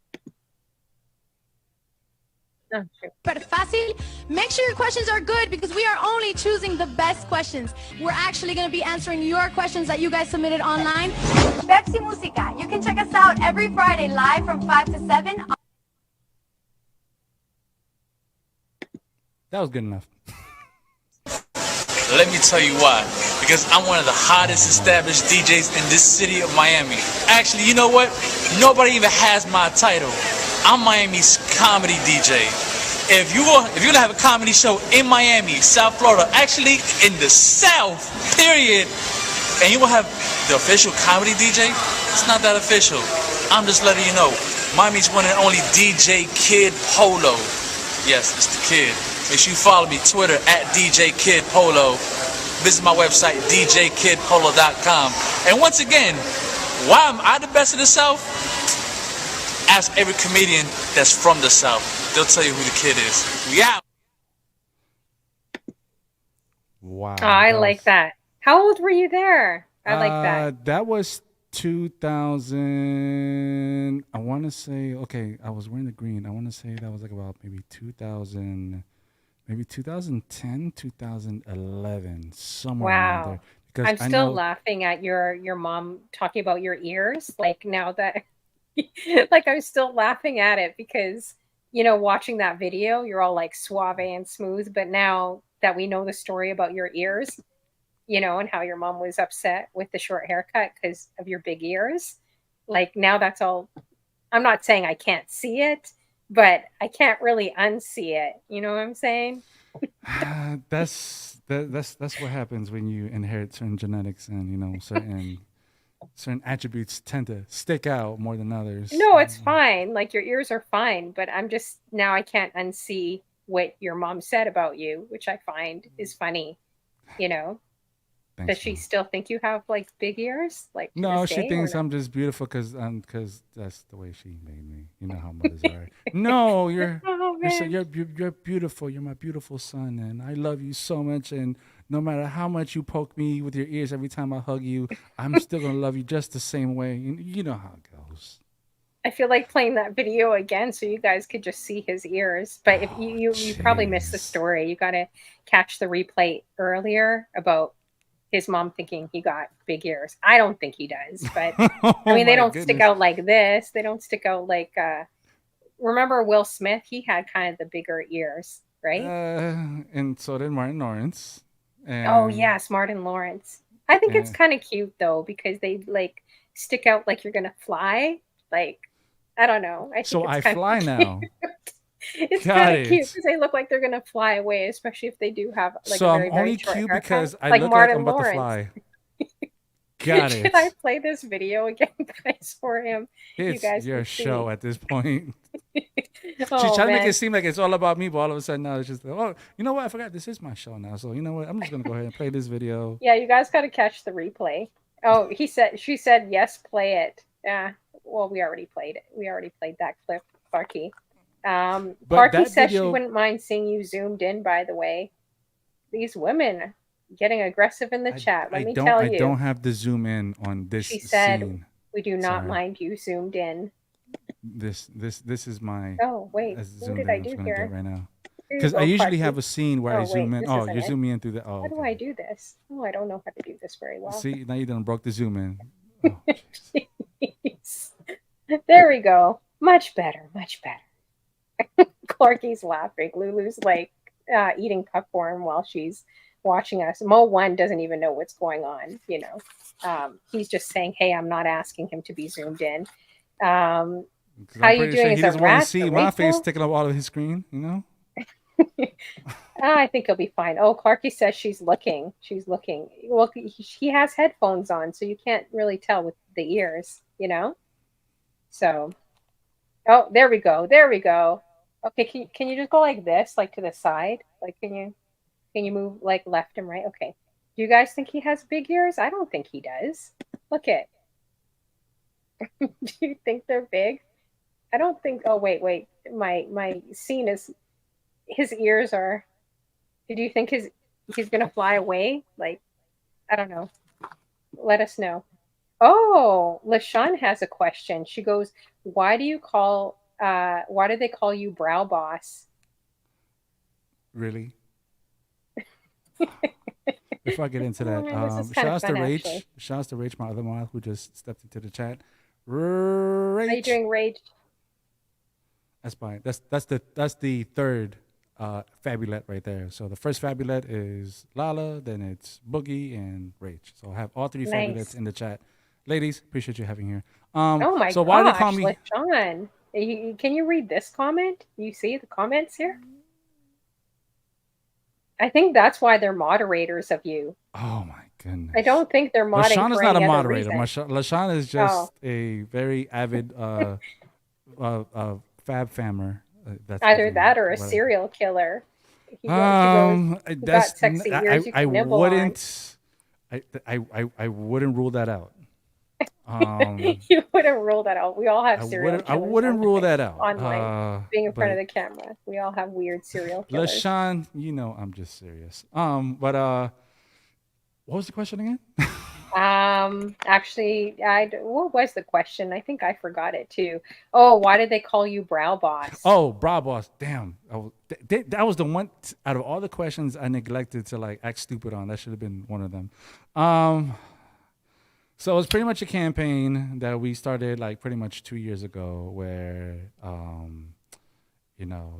Oh, shoot. Super fácil. Make sure your questions are good because we are only choosing the best questions. We're actually going to be answering your questions that you guys submitted online. Pepsi Musica. You can check us out every Friday live from 5 to 7. That was good enough. Let me tell you why. Because I'm one of the hottest established DJs in this city of Miami. Actually, you know what? Nobody even has my title. I'm Miami's comedy DJ. If you're gonna have a comedy show in Miami, South Florida, actually in the South, period, and you will have the official comedy DJ, it's not that official. I'm just letting you know. Miami's one and only DJ Kid Polo. Yes, it's the kid. Make sure you follow me, Twitter @DJ Kid Polo. Visit my website, djkidpolo.com. And once again, why am I the best in the South? Ask every comedian that's from the South. They'll tell you who the kid is. We out. Wow. I like that. How old were you there? I like that. That was 2000. I want to say, okay, I was wearing the green. I want to say that was like about maybe 2000, maybe 2010, 2011, somewhere around Wow. there. Because I'm I still know, laughing at your mom talking about your ears. Like now that like I'm still laughing at it because watching that video, you're all like suave and smooth, but now that we know the story about your ears, and how your mom was upset with the short haircut because of your big ears, like now that's all. I'm not saying I can't see it, but I can't really unsee it. You know what I'm saying? that's what happens when you inherit certain genetics and certain attributes tend to stick out more than others. No, it's fine. Like your ears are fine, but I'm just now I can't unsee what your mom said about you, which I find is funny. You know, Thanks, does she Mom. still think you have like big ears, like to No, this she day, or thinks no? I'm just beautiful because that's the way she made me. You know how mothers are. No, Oh man, you're beautiful. You're my beautiful son, and I love you so much. And no matter how much you poke me with your ears every time I hug you, I'm still gonna love you just the same way. You know how it goes. I feel like playing that video again so you guys could just see his ears. But if Oh, you probably missed the jeez. story. You got to catch the replay earlier about his mom thinking he got big ears. I don't think he does, but I Oh mean they my don't stick goodness. out like this. They don't stick out like remember Will Smith? He had kind of the bigger ears, right? And so did Martin Lawrence, Oh and yes, Martin Lawrence. I think it's and kind of cute though because they like stick out like you're gonna fly. Like I don't know. I think so it's I kind fly of cute. now. It's kind Got of cute it. because they look like they're gonna fly away, especially if they do have like So a I'm very very only short cute haircut, because I like look like I'm Martin about to Lawrence. fly. Got Should I it. play this video again, guys, for him? You It's guys your can show see. at this point. She's Oh trying to make it man. seem like it's all about me, but all of a sudden now it's just, oh, you know what? I forgot this is my show now. So you know what? I'm just gonna go ahead and play this video. Yeah, you guys got to catch the replay. Oh, she said, yes, play it. Yeah, well, we already played it. We already played that clip, Clarky. But Clarky that says she video, wouldn't mind seeing you zoomed in, by the way. These women getting aggressive in the chat. Let me tell I don't you. have the zoom in on this She said, scene. we do not Sorry. mind you zoomed in. This is my Oh, wait. as What zoomed did in. I I'm just do gonna do it here? right now. Here you Because I go, usually have Clarky. a scene where I Oh, zoom wait. in. This Oh, isn't you're it. zooming in through the. Oh, How do I okay. do this? Oh, I don't know how to do this very well. See, now you done broke the zoom in. Oh, jeez. Jeez. There we go. Much better. Much better. Clarky's laughing. Lulu's like eating popcorn while she's watching us. Mo1 doesn't even know what's going on. He's just saying, hey, I'm not asking him to be zoomed in. Um, Because How I'm you pretty doing? sure Is he a doesn't want to rat see the my face Rachel? taking up all of his screen. You know. I think he'll be fine. Oh, Clarky says she's looking. She's looking. Well, he has headphones on, so you can't really tell with the ears, you know? So, oh, there we go. There we go. Okay, can you just go like this, like to the side? Like, can you move like left and right? Okay. Do you guys think he has big ears? I don't think he does. Look at. Do you think they're big? I don't think. Oh, wait. My scene is his ears are. Do you think he's gonna fly away? Like, I don't know. Let us know. Oh, LaShawn has a question. She goes, why do they call you brow boss? Really. Before I get into that, This is kind shout of outs to fun, actually. Rach. Shout outs to Rach, my other mom, who just stepped into the chat. How you Rach. doing, Rage? That's fine. That's the third Fabulette right there. So the first Fabulette is Lala, then it's Boogie and Rach. So I have all three Fabulettes Nice. in the chat. Ladies, appreciate you having here. Oh my So why do they call gosh, me? LaShawn. Can you read this comment? You see the comments here? I think that's why they're moderators of you. Oh my I goodness. don't think they're modding LaShawn is for not a any other moderator. reason. LaShawn is Oh, just a very avid Fab Fammer. That's either basically that or a what serial killer. He goes, you got sexy ears you I can nibble on. wouldn't I wouldn't rule that out. Um, You wouldn't rule that out. We all have serial I killers wouldn't rule that out. online, being in front of But the camera. We all have weird serial killers. LaShawn, you know I'm just serious. But what was the question again? Actually, what was the question? I think I forgot it too. Oh, why did they call you Brow Boss? Oh, bra boss. Damn. That was the one out of all the questions I neglected to like act stupid on. That should have been one of them. So it was pretty much a campaign that we started like pretty much 2 years ago where,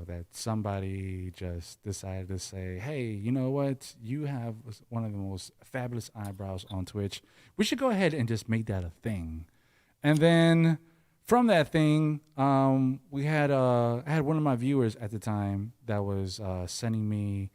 that somebody just decided to say, hey, you know what? You have one of the most fabulous eyebrows on Twitch. We should go ahead and just make that a thing. And then from that thing, I had one of my viewers at the time that was sending me.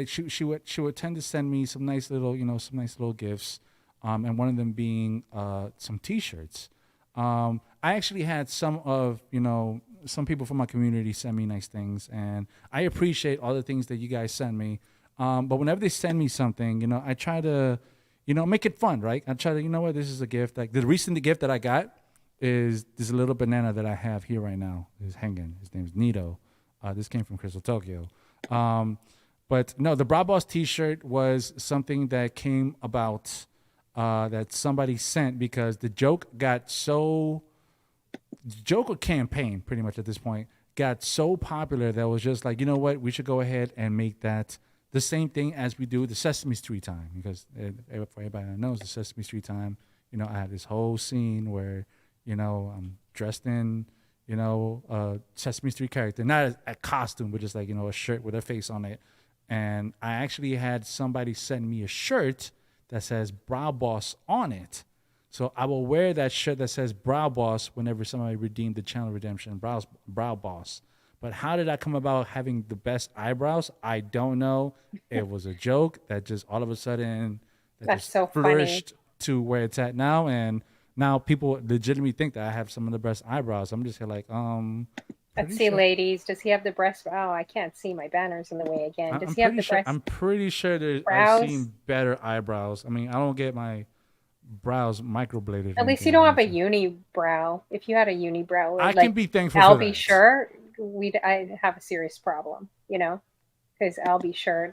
She would tend to send me some nice little gifts, and one of them being some T-shirts. I actually had some people from my community send me nice things, and I appreciate all the things that you guys send me. But whenever they send me something, I try to, make it fun, right? I try to, this is a gift. Like the recent gift that I got is this little banana that I have here right now. Is hanging. His name is Nito. This came from Crystal Tokyo. But no, the Bra Boss T-shirt was something that came about that somebody sent because the joke or campaign pretty much at this point got so popular that it was just like, you know what, we should go ahead and make that the same thing as we do the Sesame Street time, because for everybody that knows the Sesame Street time, I had this whole scene where, I'm dressed in, a Sesame Street character, not a costume, but just like, a shirt with a face on it. And I actually had somebody send me a shirt that says Brow Boss on it. So I will wear that shirt that says Brow Boss whenever somebody redeemed the channel redemption, Brow Boss. But how did I come about having the best eyebrows? I don't know. It was a joke that just all of a sudden That's just so flourished funny. to where it's at now. And now people legitimately think that I have some of the best eyebrows. I'm just here like, Let's pretty see, sure. ladies. Does he have the breast? Oh, I can't see. My banner's in the way again. Does he have the breast I'm pretty sure that I've brows? seen better eyebrows. I mean, I don't get my brows microbladed or At least anything you like don't have that. a So unibrow. If you had a unibrow, I can like be thankful I'll for be that. sure I'd have a serious problem, because I'll be sure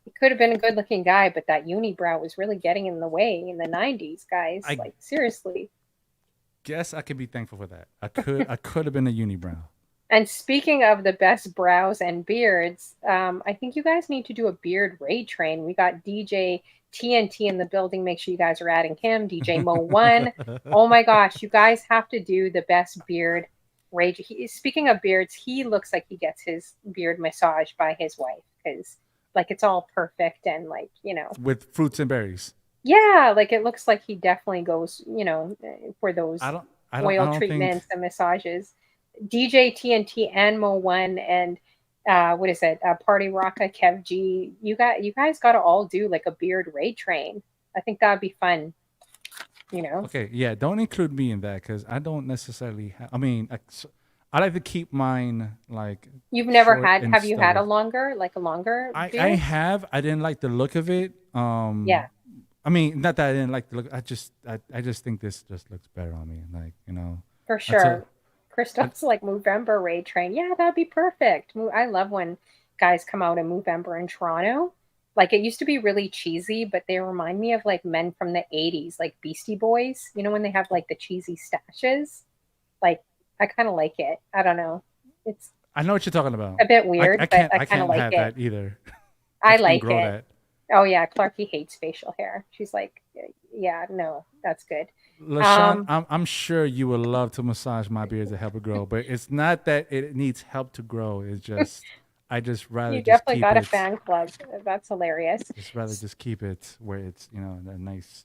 he could have been a good looking guy, but that unibrow was really getting in the way in the 90s, guys. I Like, seriously. guess I can be thankful for that. I could have been a unibrow. And speaking of the best brows and beards, I think you guys need to do a beard raid train. We got DJ TNT in the building. Make sure you guys are adding him. DJ Mo1. Oh my gosh, you guys have to do the best beard raid. Speaking of beards, he looks like he gets his beard massaged by his wife because, like, it's all perfect and, like, With fruits and berries. yeah, like it looks like he definitely goes, for those I oil don't think. treatments and massages. DJ TNT and Mo One and what is it? Party Rocka, Kev G. You guys got to all do like a beard raid train. I think that would be fun. You know. Okay, yeah, don't include me in that because I don't necessarily. I mean, I like to keep mine like You've never short had? and Have you had a stubble. longer I beard? have. I didn't like the look of it. Yeah, I mean, not that I didn't like the look. I just think this just looks better on me. Like for until sure. Crystal's like Movember raid train. Yeah, that'd be perfect. I love when guys come out in Movember in Toronto. Like it used to be really cheesy, but they remind me of like men from the 80s, like Beastie Boys. You know, when they have like the cheesy stashes? Like I kind of like it. I don't know. It's I know what you're talking about. a bit weird, but I I kind of can't like have it. that either. I I can't like grow it. that. Oh yeah, Clarky hates facial hair. She's like, yeah, no, that's good. LaShawn, Um, I'm sure you would love to massage my beard to help it grow, but it's not that it needs help to grow. It's just I just rather you just definitely keep got a it. fan club. That's hilarious. Just rather just keep it where it's a nice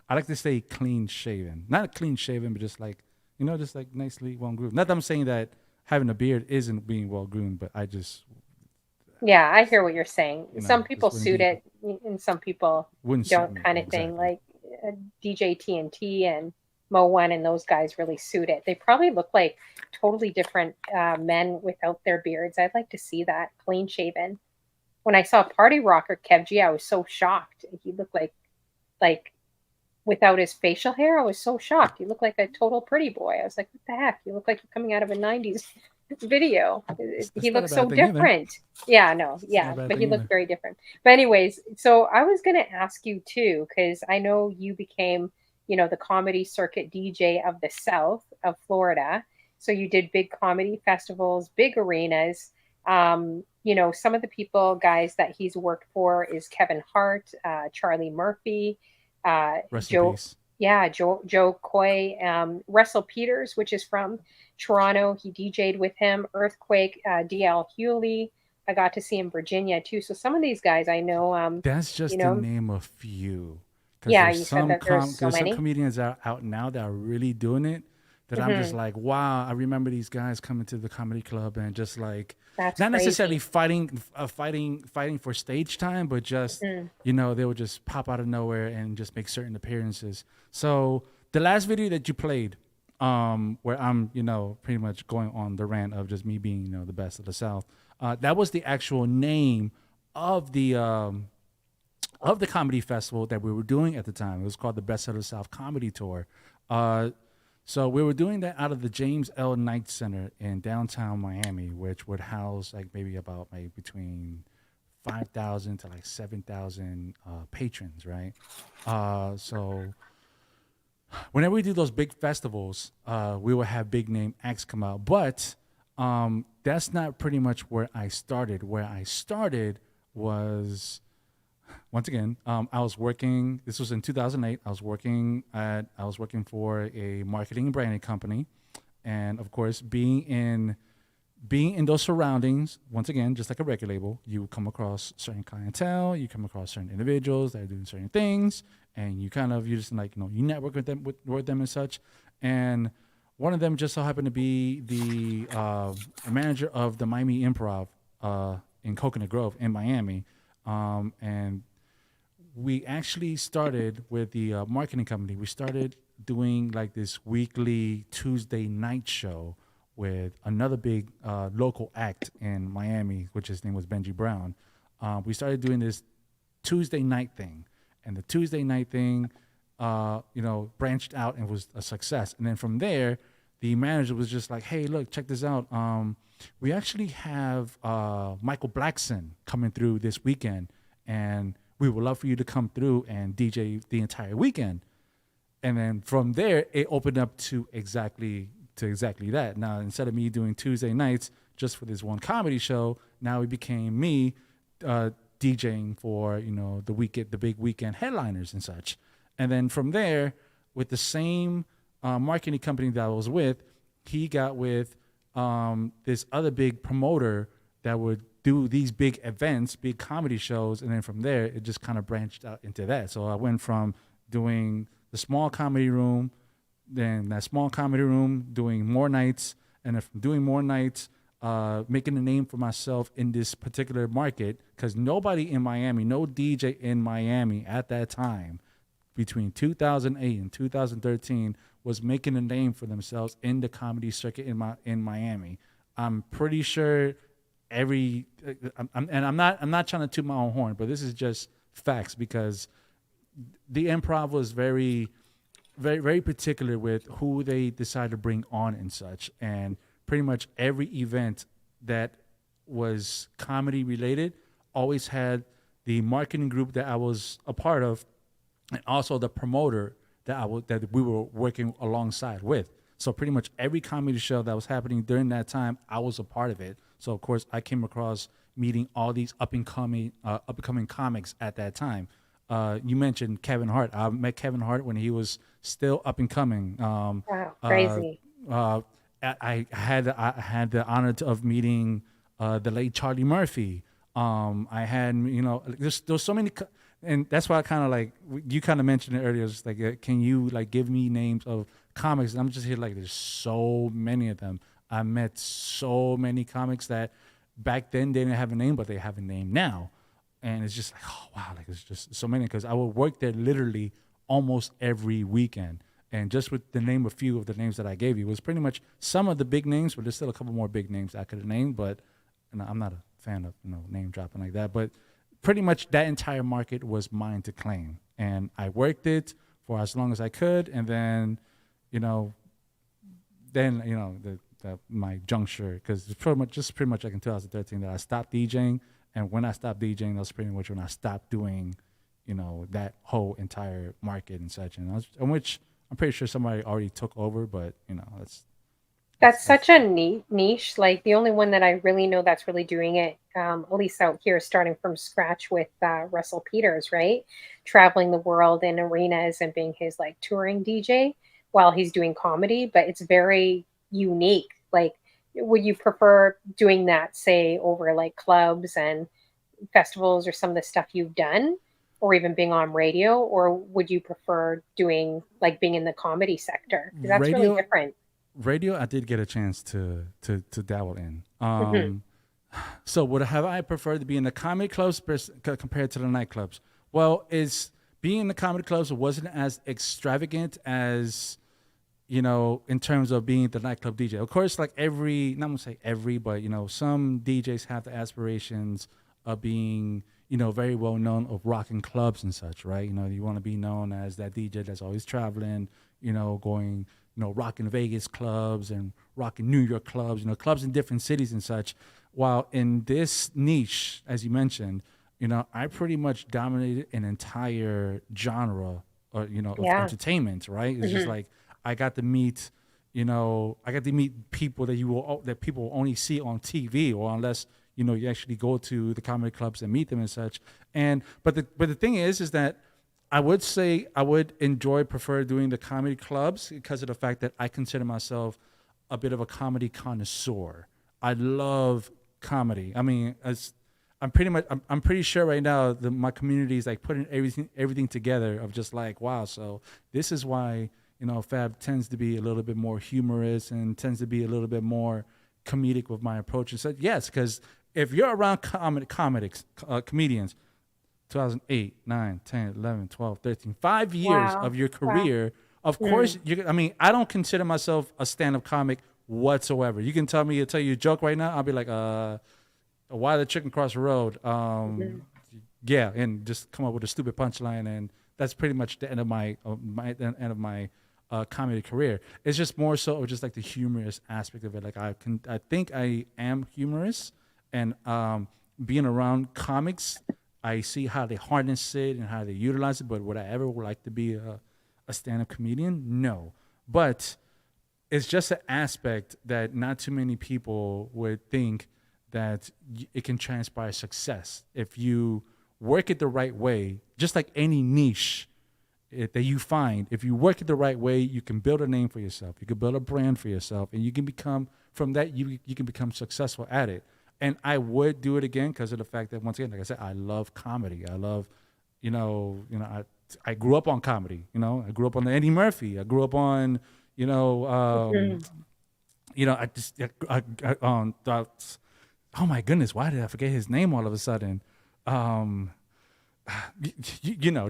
I like to say clean shaven, not clean shaven, but just like just like nicely well groomed. Not that I'm saying that having a beard isn't being well groomed, but I just Yeah, I hear what you're saying. Some people just wouldn't suit be it, and some people wouldn't suit don't, me kind of thing. exactly. Like DJ TNT and Mo One and those guys really suit it. They probably look like totally different men without their beards. I'd like to see that clean shaven. When I saw Party Rocker Kev G, I was so shocked. He looked like without his facial hair. I was so shocked. He looked like a total pretty boy. I was like, what the heck? You look like you're coming out of a 90s video. He That's not a looks so bad thing either. different. Yeah, no, It's not a yeah, bad but thing he looked either. very different. But anyways, so I was going to ask you too, because I know you became, the comedy circuit DJ of the South of Florida. So you did big comedy festivals, big arenas. Some of the people, guys, that he's worked for is Kevin Hart, Charlie Murphy, Rest in Joe, peace. yeah, Joe Coy, Russell Peters, which is from Toronto. He DJ'd with him. Earthquake, DL Hewley. I got to see in Virginia too. So some of these guys I know. That's You just to know, name a few, because yeah, you said that there's so there's some many. comedians out now that are really doing it. That I'm just Hmm. like, wow! I remember these guys coming to the comedy club and just like, That's not necessarily crazy. fighting for stage time, but just Hmm. they would just pop out of nowhere and just make certain appearances. So the last video that you played, where I'm pretty much going on the rant of just me being the best of the South, that was the actual name of the comedy festival that we were doing at the time. It was called the Best of the South Comedy Tour. So we were doing that out of the James L. Knight Center in downtown Miami, which would house like maybe about maybe between 5,000 to like 7,000 patrons, right? So whenever we do those big festivals, we will have big name acts come out. But that's not pretty much where I started. Where I started was once again, I was working. This was in 2008. I was working for a marketing and branding company, and of course, being in those surroundings. Once again, just like a record label, you come across certain clientele, you come across certain individuals that are doing certain things, and you just like you network with them and such. And one of them just so happened to be the manager of the Miami Improv in Coconut Grove in Miami. And we actually started with the marketing company. We started doing like this weekly Tuesday night show with another big local act in Miami, which his name was Benji Brown. We started doing this Tuesday night thing, and the Tuesday night thing, branched out and was a success. And then from there, the manager was just like, "Hey, look, check this out. We actually have Michael Blackson coming through this weekend, and we would love for you to come through and DJ the entire weekend." And then from there, it opened up to exactly that. Now, instead of me doing Tuesday nights just for this one comedy show, now it became me DJing for the big weekend headliners and such. And then from there, with the same marketing company that I was with, he got with this other big promoter that would do these big events, big comedy shows, and then from there it just kind of branched out into that. So I went from doing the small comedy room, then that small comedy room, doing more nights, and if I'm doing more nights, making a name for myself in this particular market, because nobody in Miami, no DJ in Miami at that time, between 2008 and 2013, was making a name for themselves in the comedy circuit in Miami. I'm pretty sure I'm not trying to toot my own horn, but this is just facts, because the improv was very, very particular with who they decide to bring on and such. And pretty much every event that was comedy related always had the marketing group that I was a part of, and also the promoter that we were working alongside with. So pretty much every comedy show that was happening during that time, I was a part of it. So of course I came across meeting all these up and coming comics at that time. You mentioned Kevin Hart. I met Kevin Hart when he was still up and coming. Wow, crazy. I had the honor of meeting the late Charlie Murphy. I had, there's so many, and that's why I kind of like, you kind of mentioned it earlier. It's like, can you like give me names of comics? And I'm just here like, there's so many of them. I met so many comics that back then they didn't have a name, but they have a name now. And it's just like, oh wow, like it's just so many, because I would work there literally almost every weekend. And just with the name, a few of the names that I gave you was pretty much some of the big names, but there's still a couple more big names I could have named. But I'm not a fan of name dropping like that. But pretty much that entire market was mine to claim, and I worked it for as long as I could. And then, my juncture, because it's pretty much like in 2013 that I stopped DJing. And when I stopped DJing, that was pretty much when I stopped doing, that whole entire market and such. And which I'm pretty sure somebody already took over, but that's such a niche. Like the only one that I really know that's really doing it, at least out here, starting from scratch with Russell Peters, right? Traveling the world in arenas and being his like touring DJ while he's doing comedy, but it's very unique. Like, would you prefer doing that, say, over like clubs and festivals or some of the stuff you've done, or even being on radio, or would you prefer doing like being in the comedy sector? Because that's really different. Radio, I did get a chance to dabble in. Mm-hmm. So have I preferred to be in the comedy clubs compared to the nightclubs? Well, being in the comedy clubs wasn't as extravagant as, in terms of being the nightclub DJ. Of course, like not gonna say every, but some DJs have the aspirations of being, very well known of rocking clubs and such, right? You want to be known as that DJ that's always traveling, going, rocking Vegas clubs and rocking New York clubs, clubs in different cities and such. While in this niche, as you mentioned, I pretty much dominated an entire genre, of entertainment, right? It's just like I got to meet, people that people will only see on TV, or unless you actually go to the comedy clubs and meet them and such. But the thing is that I would say I would prefer doing the comedy clubs because of the fact that I consider myself a bit of a comedy connoisseur. I love comedy. I mean, I'm pretty sure right now that my community is like putting everything together of just like, wow. So this is why, Fab tends to be a little bit more humorous and tends to be a little bit more comedic with my approach. And so, yes, because if you're around comedians, 2008, 9, 10, 11, 12, 13, 5 years of your career, of course, I don't consider myself a stand-up comic whatsoever. You can tell you a joke right now, I'll be like, why the chicken cross the road? Yeah, and just come up with a stupid punchline, and that's pretty much the end of my comedy career. It's just more so just like the humorous aspect of it. Like I think I am humorous, and being around comics, I see how they harness it and how they utilize it. But would I ever like to be a stand-up comedian? No. But it's just an aspect that not too many people would think that it can transpire success if you work it the right way. Just like any niche that you find, if you work it the right way, you can build a name for yourself. You can build a brand for yourself, and you can become from that. You can become successful at it. And I would do it again because of the fact that, once again, like I said, I love comedy. I love, I grew up on comedy. I grew up on the Eddie Murphy. I grew up on, You know, Mhm. I just that's, oh my goodness, why did I forget his name all of a sudden? Um,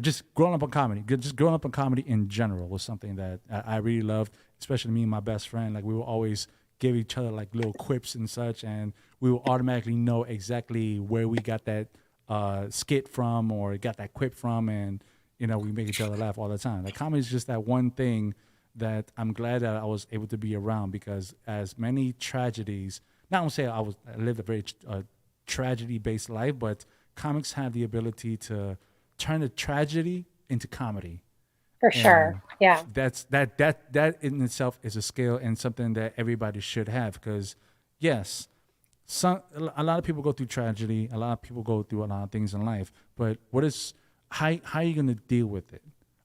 just growing up on comedy, just growing up on comedy in general was something that I really loved, especially me and my best friend. Like we would always give each other like little quips and such, and we will automatically know exactly where we got that skit from or got that quip from, and we make each other laugh all the time. Like comedy is just that one thing that I'm glad that I was able to be around, because as many tragedies, not to say I lived a very tragedy based life, but comics have the ability to turn a tragedy into comedy, For sure. and Yeah. that in itself is a skill and something that everybody should have. Because yes, a lot of people go through tragedy, a lot of people go through a lot of things in life, but how are you going to deal with it?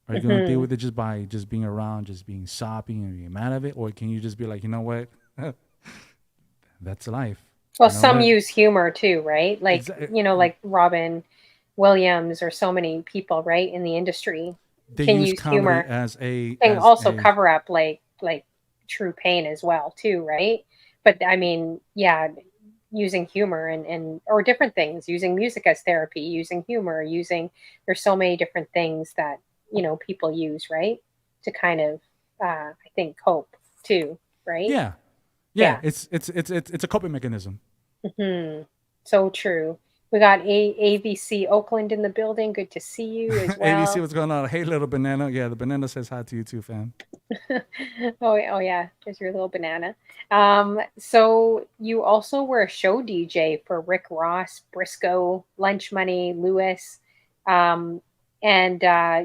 Are you going to deal Mhm. with it just by just being around, just being soppy and being mad of it, or can you just be like, you know what, that's life, Well, you know some what? use humor too, right? Like, Exactly. like Robin Williams or so many people, right, in the industry They can use use comedy humor. as a Can as also a cover up like true pain as well too, right? But I mean, yeah, using humor and or different things, using music as therapy, using humor, there's so many different things that, people use, right? To kind of I think cope too, right? yeah, yeah. Yeah. It's a coping mechanism. Hmm. So true. We got ABC Oakland in the building. Good to see you as ABC, well. what's going on? Hey, little banana. Yeah, the banana says hi to you too, fam. Oh yeah, there's your little banana. So you also were a show DJ for Rick Ross, Briscoe, Lunch Money, Lewis, um, and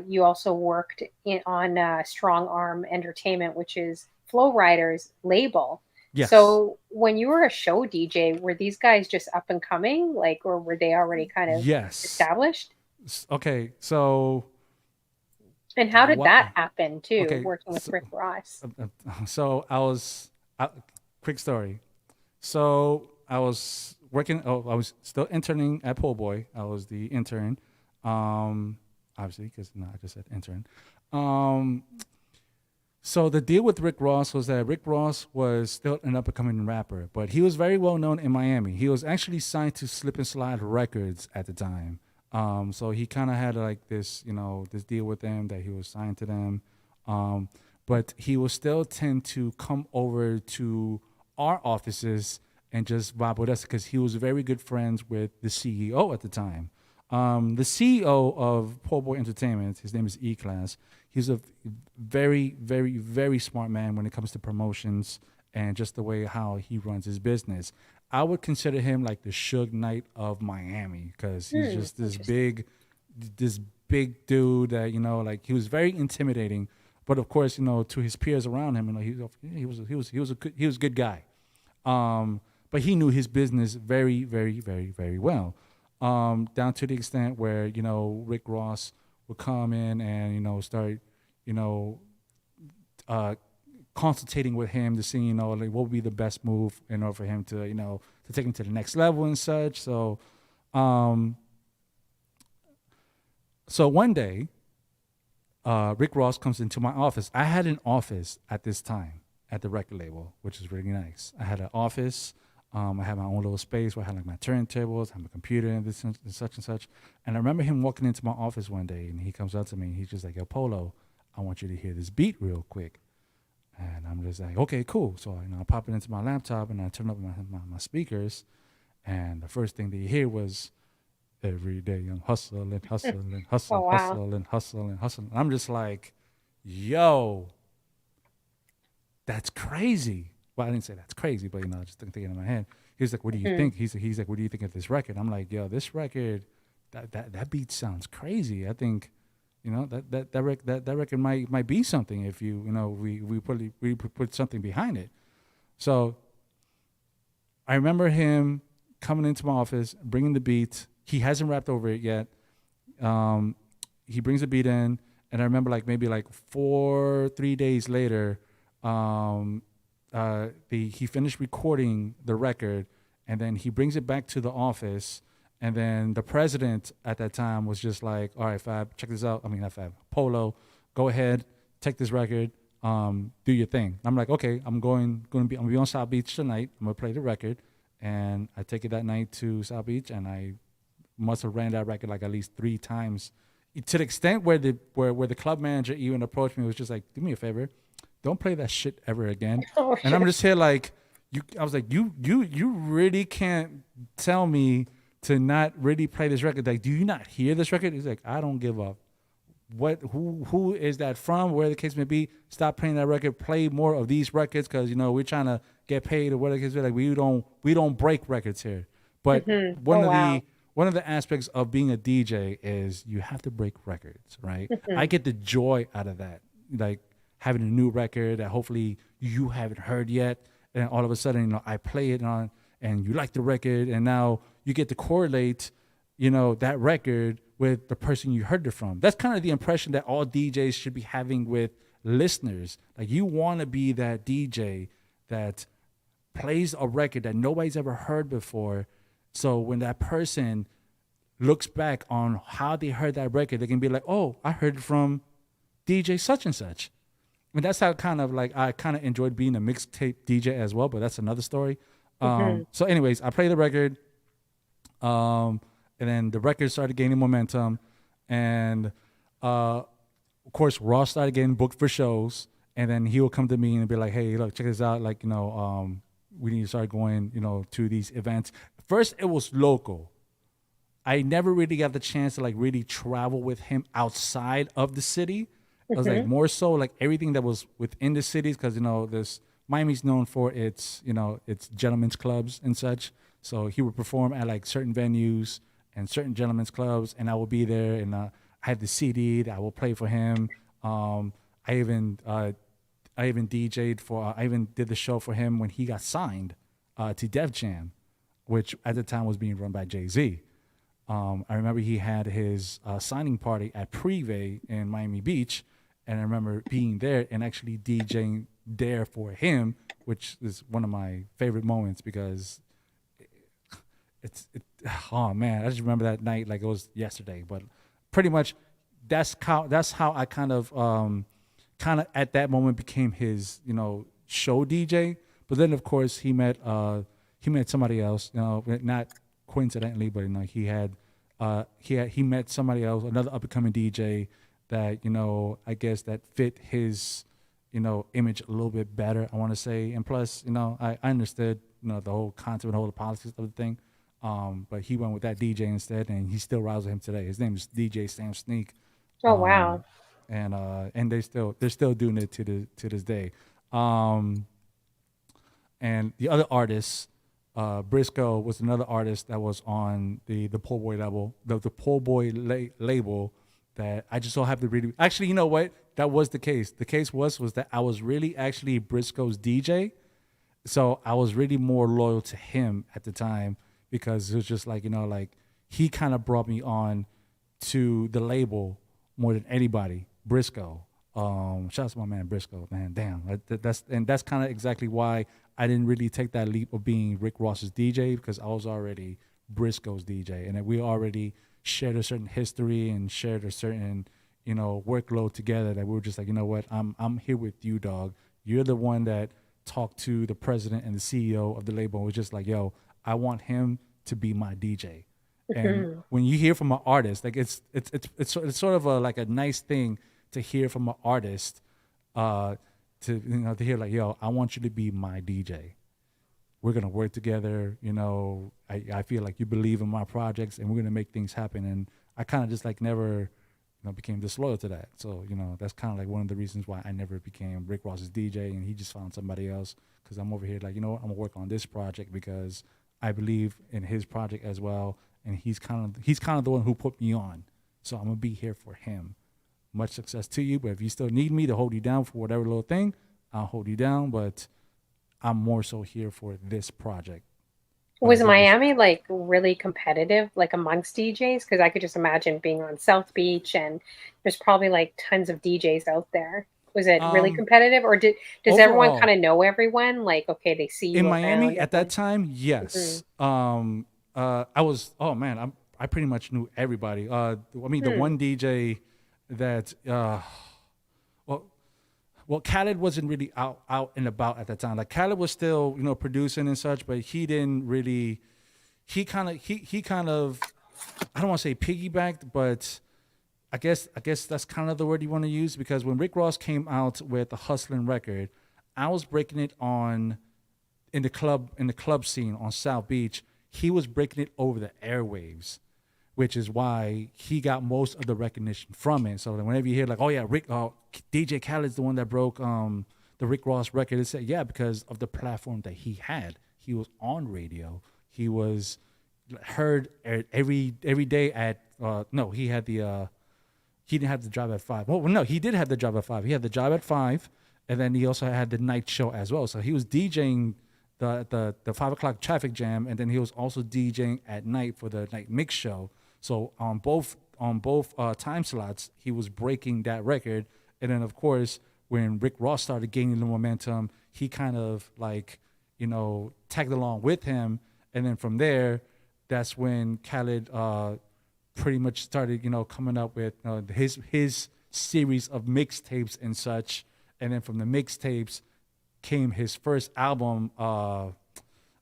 you also worked on Strong Arm Entertainment, which is Flow Rider's label. Yes, So when you were a show DJ, were these guys just up and coming, like, or were they already kind of yes. established? Okay, so And how did what? that happen too, Okay, working with Rick Ross? so I was. Quick story. So I was working. Oh, I was still interning at Po' Boy. I was the intern, um, obviously, because no, I just said intern. Um, so the deal with Rick Ross was that Rick Ross was still an up and coming rapper, but he was very well known in Miami. He was actually signed to Slip and Slide Records at the time. So he kind of had like this, this deal with them that he was signed to them. Um, but he will still tend to come over to our offices and just vibe with us because he was very good friends with the CEO at the time. The CEO of Po' Boy Entertainment, his name is E-Class. He's a very, very, very smart man when it comes to promotions and just the way how he runs his business. I would consider him like the Suge Knight of Miami because he's just Interesting. this big dude that like he was very intimidating. But of course, to his peers around him, he was a good guy. But he knew his business very, very, very, very well. Down to the extent where Rick Ross would come in and start you know uh, consultating with him to see like what would be the best move in order for him to to take him to the next level and such. Um, so one day, Rick Ross comes into my office. I had an office at this time at the record label, which is really nice. I had an office. I had my own little space where I had like my turntables, I had my computer and this and such and such. And I remember him walking into my office one day and he comes up to me and he's just like, "Yo, Polo, I want you to hear this beat real quick." And I'm just like, "Okay, cool." So I pop it into my laptop and I turn up my speakers. And the first thing that you hear was, "Every day I'm hustling, hustling, Oh hustling, wow. hustling, hustling, hustling." I'm just like, "Yo, that's crazy." Well, I didn't say that's crazy, but just thinking in my head. He's like, "What do you Mhm. think?" He's like, "What do you think of this record?" I'm like, "Yo, this record, that beat sounds crazy. I think, that record might be something if we put something behind it." So I remember him coming into my office, bringing the beat. He hasn't rapped over it yet. Um, he brings the beat in, and I remember like maybe like 3 days later, um, he finished recording the record, and then he brings it back to the office, and then the president at that time was just like, "All right, Fab, check this out. I mean, not Fab, Polo, go ahead, take this record. Do your thing. I'm like, okay, I'm gonna be on South Beach tonight. I'm gonna play the record, and I take it that night to South Beach, and I must have ran that record like at least 3 times, to the extent where the club manager even approached me, was just like, do me a favor, don't play that shit ever again. Oh, And I'm just here like, I was like, you really can't tell me to not really play this record. Like, do you not hear this record? He's like, I don't give up. Who is that from? Where the case may be. Stop playing that record. Play more of these records, because we're trying to get paid or whatever the case may be. Like, we don't break records here. But one of the aspects of being a DJ is you have to break records, right? I get the joy out of that, like having a new record that hopefully you haven't heard yet, and all of a sudden I play it on, and you like the record, and now you get to correlate that record with the person you heard it from. That's kind of the impression that all DJs should be having with listeners. Like, you want to be that DJ that plays a record that nobody's ever heard before. So when that person looks back on how they heard that record, they can be like, oh, I heard it from DJ such and such. And that's how I kind of enjoyed being a mixtape DJ as well, but that's another story. So anyways, I play the record. And then the record started gaining momentum, and of course Ross started getting booked for shows, and then he will come to me and be like, "Hey, look, check this out. Like, we need to start going, to these events." First, it was local. I never really got the chance to really travel with him outside of the city. It was like more so like everything that was within the cities, because this Miami's known for its gentlemen's clubs and such. So he would perform at like certain venues and certain gentlemen's clubs, and I will be there, and I had the CD that I will play for him. I even DJ'd for, I even did the show for him when he got signed to Def Jam, which at the time was being run by Jay-Z. I remember he had his signing party at Privé in Miami Beach, and I remember being there and actually DJing there for him, which is one of my favorite moments, because oh man, I just remember that night like it was yesterday. But pretty much that's how I kind of at that moment became his show DJ. But then of course he met somebody else, not coincidentally, but he met somebody else, another up and coming DJ that I guess that fit his image a little bit better, I want to say. And plus I understood the whole concept and the politics of the thing. But he went with that DJ instead, and he still rides with him today. His name is DJ Sam Sneak. Oh wow! And they're still doing it to this day. And the other artist, Briscoe, was another artist that was on the Poor Boy label, the Poor Boy label that I just so happened to really. Actually, you know what? That was the case. The case was that I was really actually Briscoe's DJ, so I was really more loyal to him at the time, because it was just like, he kind of brought me on to the label more than anybody. Briscoe. Shout out to my man Briscoe, man. Damn. That's kind of exactly why I didn't really take that leap of being Rick Ross's DJ, because I was already Briscoe's DJ. And we already shared a certain history and shared a certain, workload together, that we were just like, you know what, I'm here with you, dog. You're the one that talked to the president and the CEO of the label and was just like, yo, I want him to be my DJ. And when you hear from an artist, like it's sort of like a nice thing to hear from an artist, to hear like, yo, I want you to be my DJ. We're gonna work together. I feel like you believe in my projects, and we're gonna make things happen. And I kind of just like never, became disloyal to that. So that's kind of like one of the reasons why I never became Rick Ross's DJ, and he just found somebody else. Because I'm over here like, I'm gonna work on this project because I believe in his project as well, and he's kind of the one who put me on. So I'm gonna be here for him. Much success to you, but if you still need me to hold you down for whatever little thing, I'll hold you down. But I'm more so here for this project. Was Miami like really competitive, like amongst DJs? Because I could just imagine being on South Beach, and there's probably like tons of DJs out there. Was it really competitive, or does overall, everyone kind of know everyone? Like, okay, they see you in around, Miami at that time. Yes. I was. Oh man, I pretty much knew everybody. The one DJ that well, Khaled wasn't really out and about at that time. Like Khaled was still, producing and such, but he didn't really. He kind of, I don't want to say piggybacked, but I guess that's kind of the word you want to use, because when Rick Ross came out with the Hustlin' record, I was breaking it on in the club scene on South Beach. He was breaking it over the airwaves, which is why he got most of the recognition from it. So whenever you hear like, oh yeah, DJ Khaled's the one that broke the Rick Ross record, it's because of the platform that he had. He was on radio. He was heard every day at no, he had the he didn't have the job at 5. Well, no, he did have the job at 5. He had the job at 5, and then he also had the night show as well. So he was DJing the 5 o'clock traffic jam, and then he was also DJing at night for the night mix show. So on both time slots, he was breaking that record. And then of course, when Rick Ross started gaining the momentum, he kind of like, tagged along with him. And then from there, that's when Khaled pretty much started, coming up with his series of mixtapes and such. And then from the mixtapes came his first album. Oh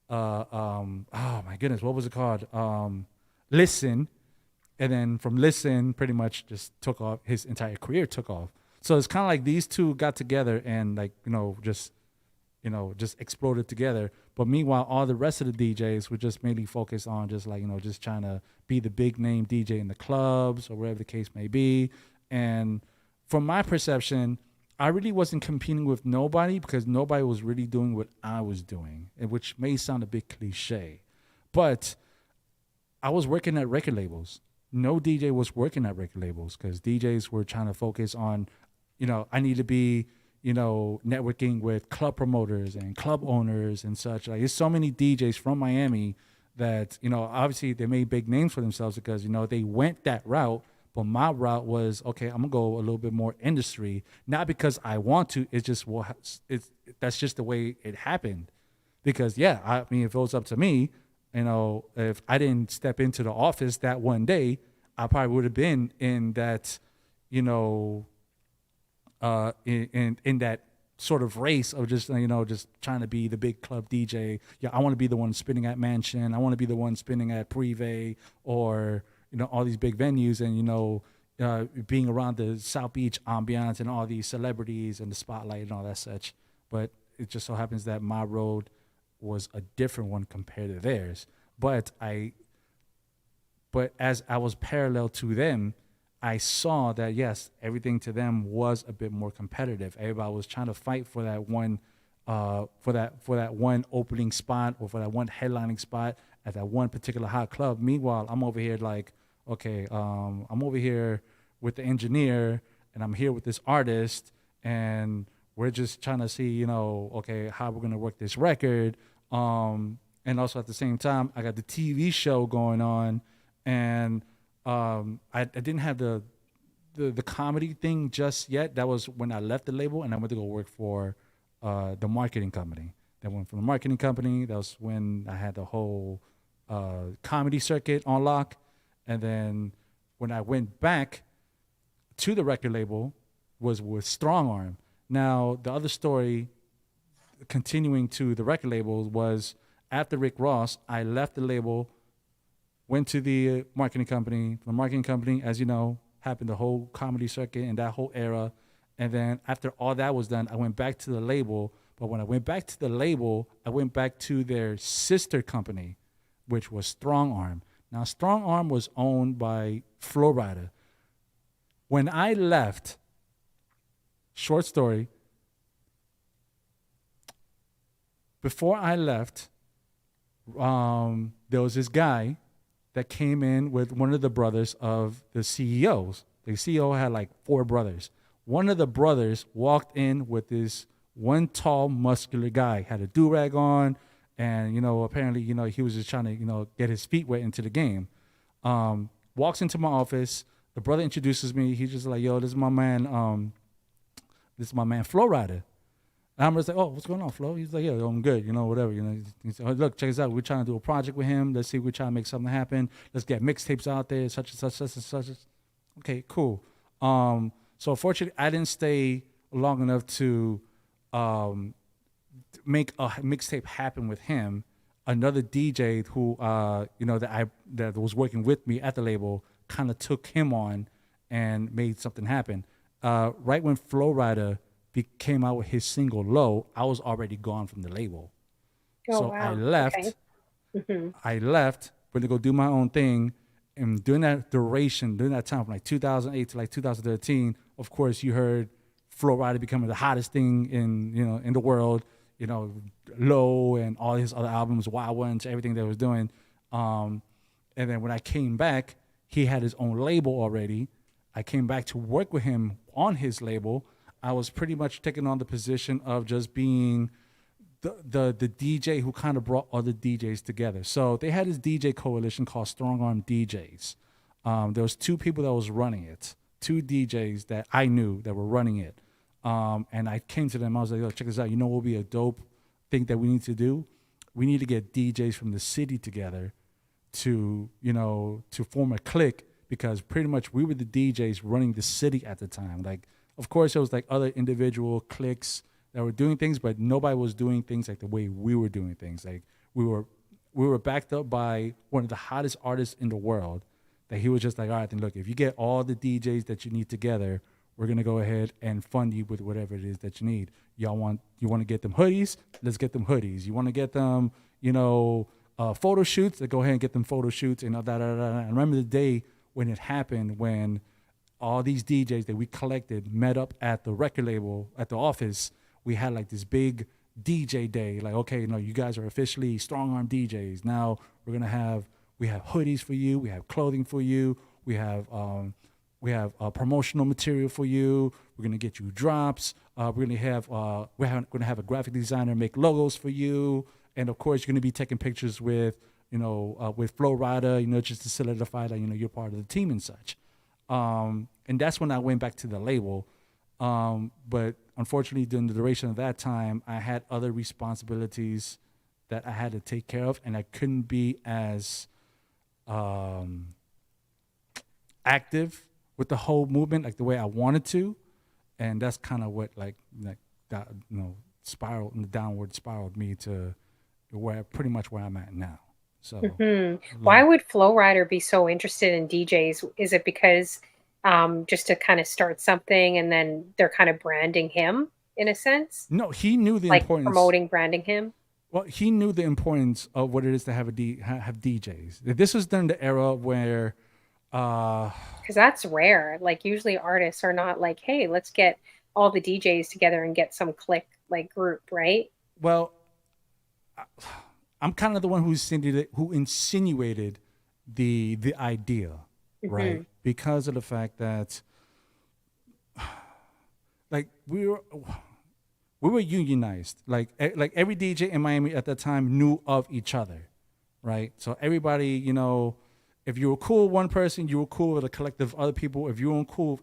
my goodness, what was it called? Listen. And then from Listen, pretty much just took off. His entire career took off. So it's kind of like these two got together and like, just exploded together. But meanwhile, all the rest of the DJs were just mainly focused on just like, just trying to be the big name DJ in the clubs or wherever the case may be. And from my perception, I really wasn't competing with nobody because nobody was really doing what I was doing, which may sound a bit cliche. But I was working at record labels. No DJ was working at record labels because DJs were trying to focus on, I need to be, networking with club promoters and club owners and such. Like, there's so many DJs from Miami that, obviously they made big names for themselves because, they went that route. But my route was, okay, I'm gonna go a little bit more industry, not because I want to. It's just that's just the way it happened. Because I mean, if it was up to me, if I didn't step into the office that one day, I probably would have been in that, in that sort of race of just, just trying to be the big club DJ. Yeah, I want to be the one spinning at Mansion. I want to be the one spinning at Privé or, all these big venues and, being around the South Beach ambiance and all these celebrities and the spotlight and all that such. But it just so happens that my road was a different one compared to theirs. But as I was parallel to them, I saw that, yes, everything to them was a bit more competitive. Everybody was trying to fight for that one, for that one opening spot or for that one headlining spot at that one particular hot club. Meanwhile, I'm over here like, okay, I'm over here with the engineer and I'm here with this artist and we're just trying to see, okay, how we're going to work this record. And also at the same time, I got the TV show going on and I didn't have the comedy thing just yet. That was when I left the label and I went to go work for the marketing company. That went from the marketing company. That was when I had the whole comedy circuit on lock. And then when I went back to the record label was with Strong Arm. Now, the other story continuing to the record label was after Rick Ross, I left the label, went to the marketing company. The marketing company, as you know, happened the whole comedy circuit and that whole era. And then after all that was done, I went back to the label. But when I went back to the label, I went back to their sister company, which was Strong Arm. Now, Strong Arm was owned by Flo Rida. When I left, short story, before I left, there was this guy that came in with one of the brothers of the CEOs. The CEO had like 4 brothers. One of the brothers walked in with this one tall, muscular guy, had a do-rag on, and, apparently, he was just trying to, get his feet wet into the game. Walks into my office. The brother introduces me. He's just like, yo, this is my man, Flo Rida. And I'm just like, oh, what's going on, Flo? He's like, yeah, I'm good, whatever. He said, oh, look, check this out. We're trying to do a project with him. Let's see, we're trying to make something happen. Let's get mixtapes out there, such and such, such and such. Okay, cool. So unfortunately, I didn't stay long enough to make a mixtape happen with him. Another DJ who that was working with me at the label kind of took him on and made something happen. Right when Flow Rider came out with his single Low, I was already gone from the label. Oh, So I wow. left. Okay. I left, went to go do my own thing. And during that time from like 2008 to like 2013, of course, you heard Flow Rider becoming the hottest thing in the world. Low and all his other albums, Wild Ones, everything that he was doing. And then when I came back, he had his own label already. I came back to work with him on his label. I was pretty much taking on the position of just being the DJ who kind of brought other DJs together. So they had this DJ coalition called Strong Arm DJs. There was two people that was running it, two DJs that I knew that were running it. And I came to them. I was like, "Yo, check this out. You know what would be a dope thing that we need to do? We need to get DJs from the city together to form a clique, because pretty much we were the DJs running the city at the time. Like, of course, there was like other individual cliques that were doing things, but nobody was doing things like the way we were doing things. Like we were backed up by one of the hottest artists in the world. That he was just like, all right, then look, if you get all the DJs that you need together, we're gonna go ahead and fund you with whatever it is that you need. You want to get them hoodies? Let's get them hoodies. You want to get them, photo shoots? Let's go ahead and get them photo shoots and all that. I remember the day when it happened, when all these DJs that we collected met up at the record label at the office. We had like this big DJ day. Like, okay, you guys are officially Strong Arm DJs. Now we have hoodies for you. We have clothing for you. We have promotional material for you. We're gonna get you drops. We're gonna have a graphic designer make logos for you, and of course you're gonna be taking pictures with Flow Rider, just to solidify that you're part of the team and such. And that's when I went back to the label. But unfortunately, during the duration of that time, I had other responsibilities that I had to take care of, and I couldn't be as active with the whole movement like the way I wanted to, and that's kind of what like that spiraled and downward spiraled me to where I'm at now. So Why would Flow Rider be so interested in DJs? Is it because just to kind of start something and then they're kind of branding him in a sense? No, he knew the Like importance. promoting branding him? Well, he knew the importance of what it is to have have DJs. This was during the era where Because that's rare. Like usually artists are not like, hey, let's get all the DJs together and get some click like group, right? well, I'm kind of the one who insinuated the idea, right? Because of the fact that like we were unionized. Like every DJ in Miami at that time knew of each other, right? So everybody, if you were cool with one person, you were cool with a collective of other people. If you weren't cool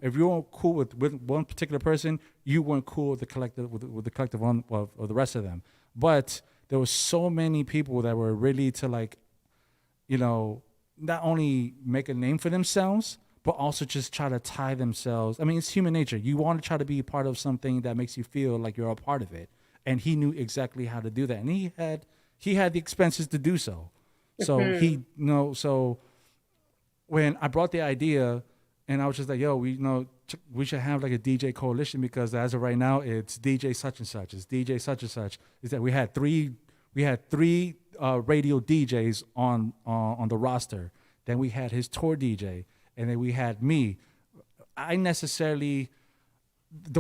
with one particular person, you weren't cool with the collective with the collective of the rest of them. But there were so many people that were ready to not only make a name for themselves, but also just try to tie themselves. I mean, it's human nature. You want to try to be a part of something that makes you feel like you're a part of it. And he knew exactly how to do that. And he had the expenses to do so. So so when I brought the idea and I was just like, yo, we should have like a DJ coalition, because as of right now, it's DJ such and such. It's DJ such and such. Is that we had three radio DJs on the roster. Then we had his tour DJ. And then we had me. The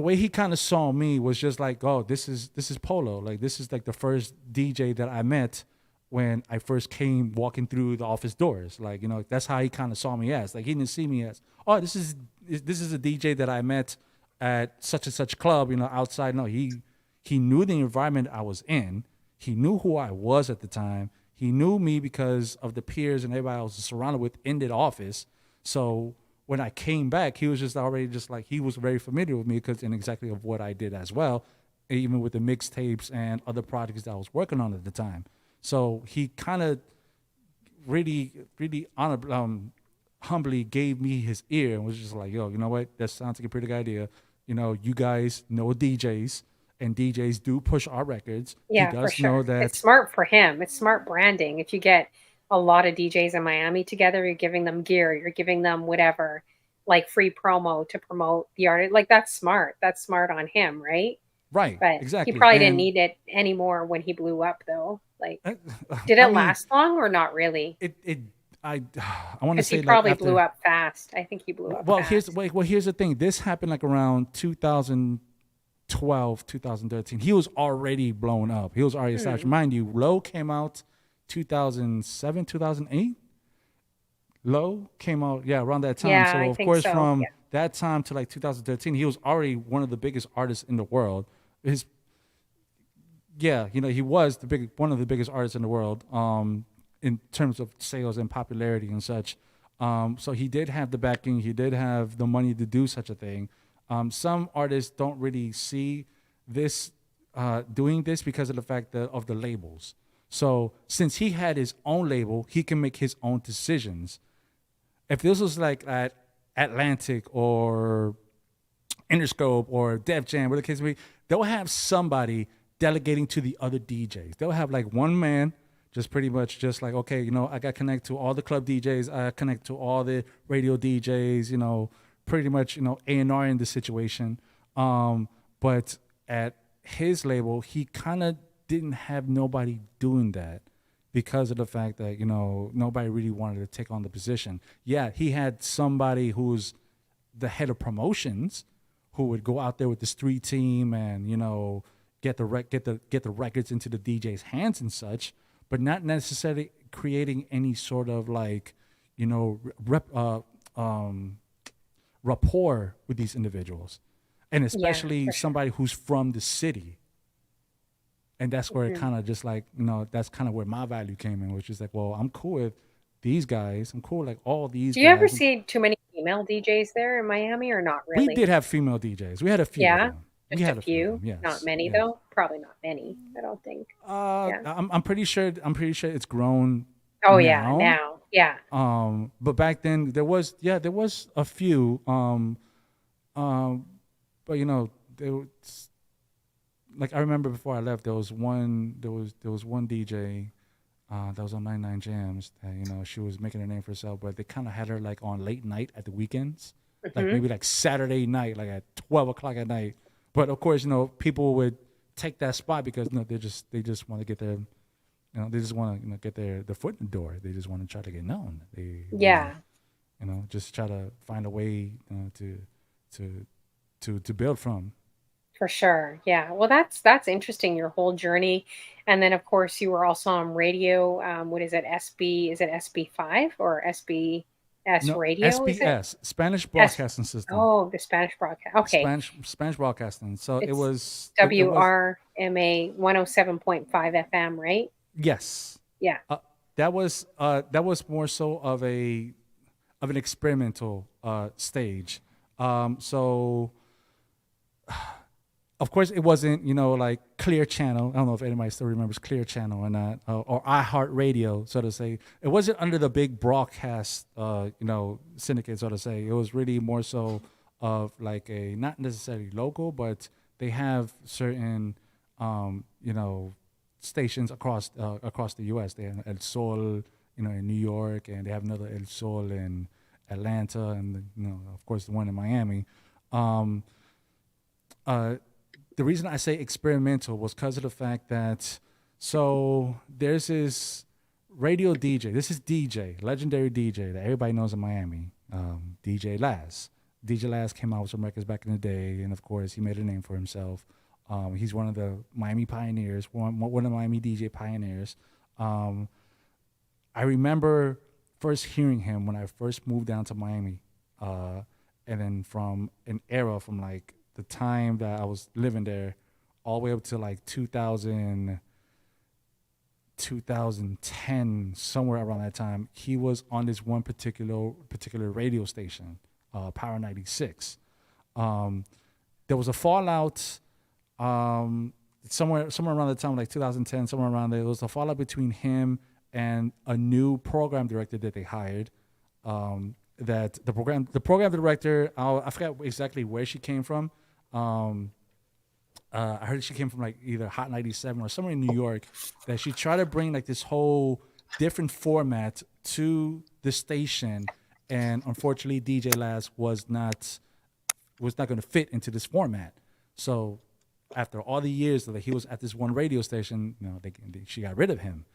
way he kind of saw me was just like, oh, this is Polo. Like, this is like the first DJ that I met when I first came walking through the office doors. Like, that's how he kind of saw me as. Like, he didn't see me as, oh, this is a DJ that I met at such and such club, outside. No, he knew the environment I was in. He knew who I was at the time. He knew me because of the peers and everybody I was surrounded with in the office. So when I came back, he was just already just like, he was very familiar with me and exactly of what I did as well, even with the mixtapes and other projects that I was working on at the time. So he kind of really, really humbly gave me his ear and was just like, yo, you know what? That sounds like a pretty good idea. you guys know DJs, and DJs do push our records. Yeah, He for does know sure. that. It's smart for him. It's smart branding. If you get a lot of DJs in Miami together, you're giving them gear, you're giving them whatever, like free promo to promote the artist. Like that's smart. That's smart on him, right? Right, But he exactly. probably didn't And need it anymore when he blew up, though. Like, I, did I it mean, last long or not really? it I I want to Because he say like probably blew after. up fast. I think he blew up Well, fast. here's the thing. This happened like around 2012, 2013. He was already blown up. He was already established. Mind you, Low came out 2007, 2008. Low came out, yeah, around that time. Yeah, So I of think course, so. from Yeah. that time to like 2013, he was already one of the biggest artists in the world. His Yeah, he was one of the biggest artists in the world, in terms of sales and popularity and such. So he did have the backing, he did have the money to do such a thing. Some artists don't really see this, doing this because of the fact of the labels. So since he had his own label, he can make his own decisions. If this was like at Atlantic or Interscope or Def Jam, whatever the case may be, they'll have somebody delegating to the other DJs. They'll have like one man, just pretty much just like, okay, I got connect to all the club DJs, I connect to all the radio DJs, pretty much, A&R in the situation. But at his label, he kind of didn't have nobody doing that because of the fact that, nobody really wanted to take on the position. Yeah, he had somebody who's the head of promotions who would go out there with the street team and, get the records into the DJ's hands and such, but not necessarily creating any sort of like, rapport with these individuals, and Yeah, especially for sure. somebody who's from the city. And that's where it kind of just like, that's kind of where my value came in, which is like, well, I'm cool with these guys. I'm cool with like all these Do you ever guys. see too many female DJs there in Miami or not We really? did have female DJs. We had a few of Yeah, them. We just a had a few of few, them. not Yes. many Yes. though. Probably not many. I don't think. Yeah. I'm pretty sure. It's grown Oh yeah, now. now. Yeah. But back then there was a few. But there was, like I remember before I left, there was one DJ that was on 99 Jams that she was making a name for herself, but they kind of had her like on late night at the weekends, like maybe like Saturday night, like at 12 o'clock at night. But of course, people would take that spot because they just want to get their they just want to get their foot in the door. They just want to try to get known. They Yeah. just try to find a way to build from. For sure. Yeah. Well, that's interesting, your whole journey. And then of course you were also on radio. What is it? SB, is it SB5 or SBS No, radio, is it? SBS, Spanish Broadcasting System. Oh, the Spanish broadcast. Okay. Spanish Broadcasting. So it It's was WRMA 107.5 FM, right? yes. Yeah. That was more so of an experimental stage. So of course it wasn't like Clear Channel. I don't know if anybody still remembers Clear Channel or not, or Hart Radio, so to say. It wasn't under the big broadcast syndicate, so to say. It was really more so of like a, not necessarily local, but they have certain stations across the U.S. They have El Sol, in New York, and they have another El Sol in Atlanta, and of course the one in Miami. The reason I say experimental was because of the fact that, so there's this radio DJ. This is DJ, legendary DJ that everybody knows in Miami, DJ Laz. DJ Laz came out with some records back in the day, and of course he made a name for himself. He's one of the Miami pioneers, one of the Miami DJ pioneers. I remember first hearing him when I first moved down to Miami, and then from an era from like the time that I was living there all the way up to like 2010, somewhere around that time, he was on this one particular radio station, Power 96. There was a fallout somewhere around the time, like 2010, somewhere around there. There was a fallout between him and a new program director that they hired. That the program director, I forgot exactly where she came from. Um, I heard she came from like either Hot 97 or somewhere in New York. That she tried to bring like this whole different format to the station, and unfortunately, DJ Laz was not going to fit into this format. So after all the years that he was at this one radio station, she got rid of him.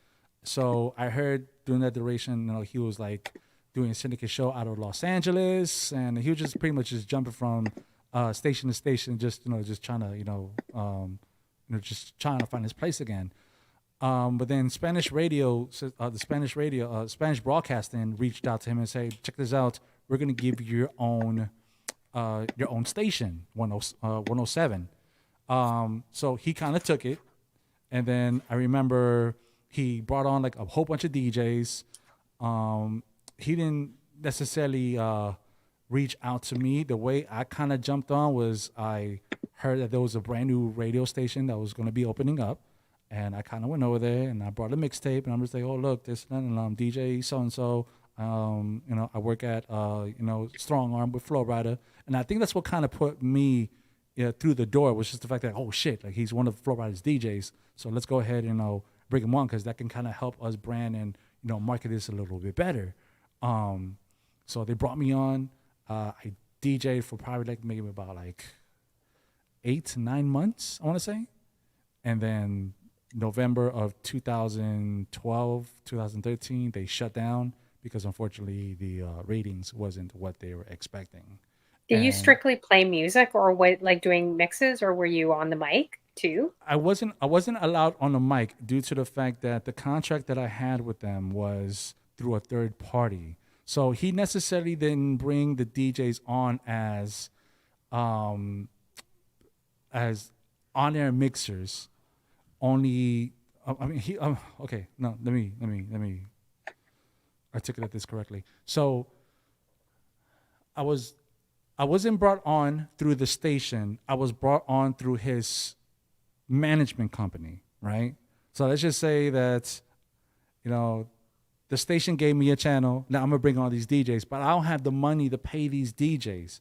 So I heard during that duration, he was like doing a syndicate show out of Los Angeles, and he was just pretty much just jumping from station to station, just just trying to just trying to find his place again. But then Spanish radio, Spanish broadcasting reached out to him and said, "Check this out. We're gonna give you your own station, 107." So he kind of took it, and then I remember he brought on like a whole bunch of DJs. He didn't necessarily reach out to me. The way I kind of jumped on was I heard that there was a brand new radio station that was going to be opening up, and I kind of went over there and I brought a mixtape, and I'm just like, "Oh, look, this and I'm DJ so and so. I work at Strong Arm with Flow Rider," and I think that's what kind of put me through the door, was just the fact that, oh shit, like he's one of Flow Rider's DJs, so let's go ahead and bring him on, because that can kind of help us brand and market this a little bit better. So they brought me on. I DJed for probably like maybe about like 8 to 9 months, I want to say, and then November of 2012, 2013, they shut down because unfortunately the ratings wasn't what they were expecting. Did you strictly play music, or what, like doing mixes, or were you on the mic too? I wasn't allowed on the mic due to the fact that the contract that I had with them was through a third party. So he necessarily didn't bring the DJs on as on-air mixers. Only, I mean, he. Okay, no, let me articulate this correctly. So I wasn't brought on through the station. I was brought on through his management company, right? So let's just say that, the station gave me a channel. Now I'm gonna bring on these DJs, but I don't have the money to pay these DJs,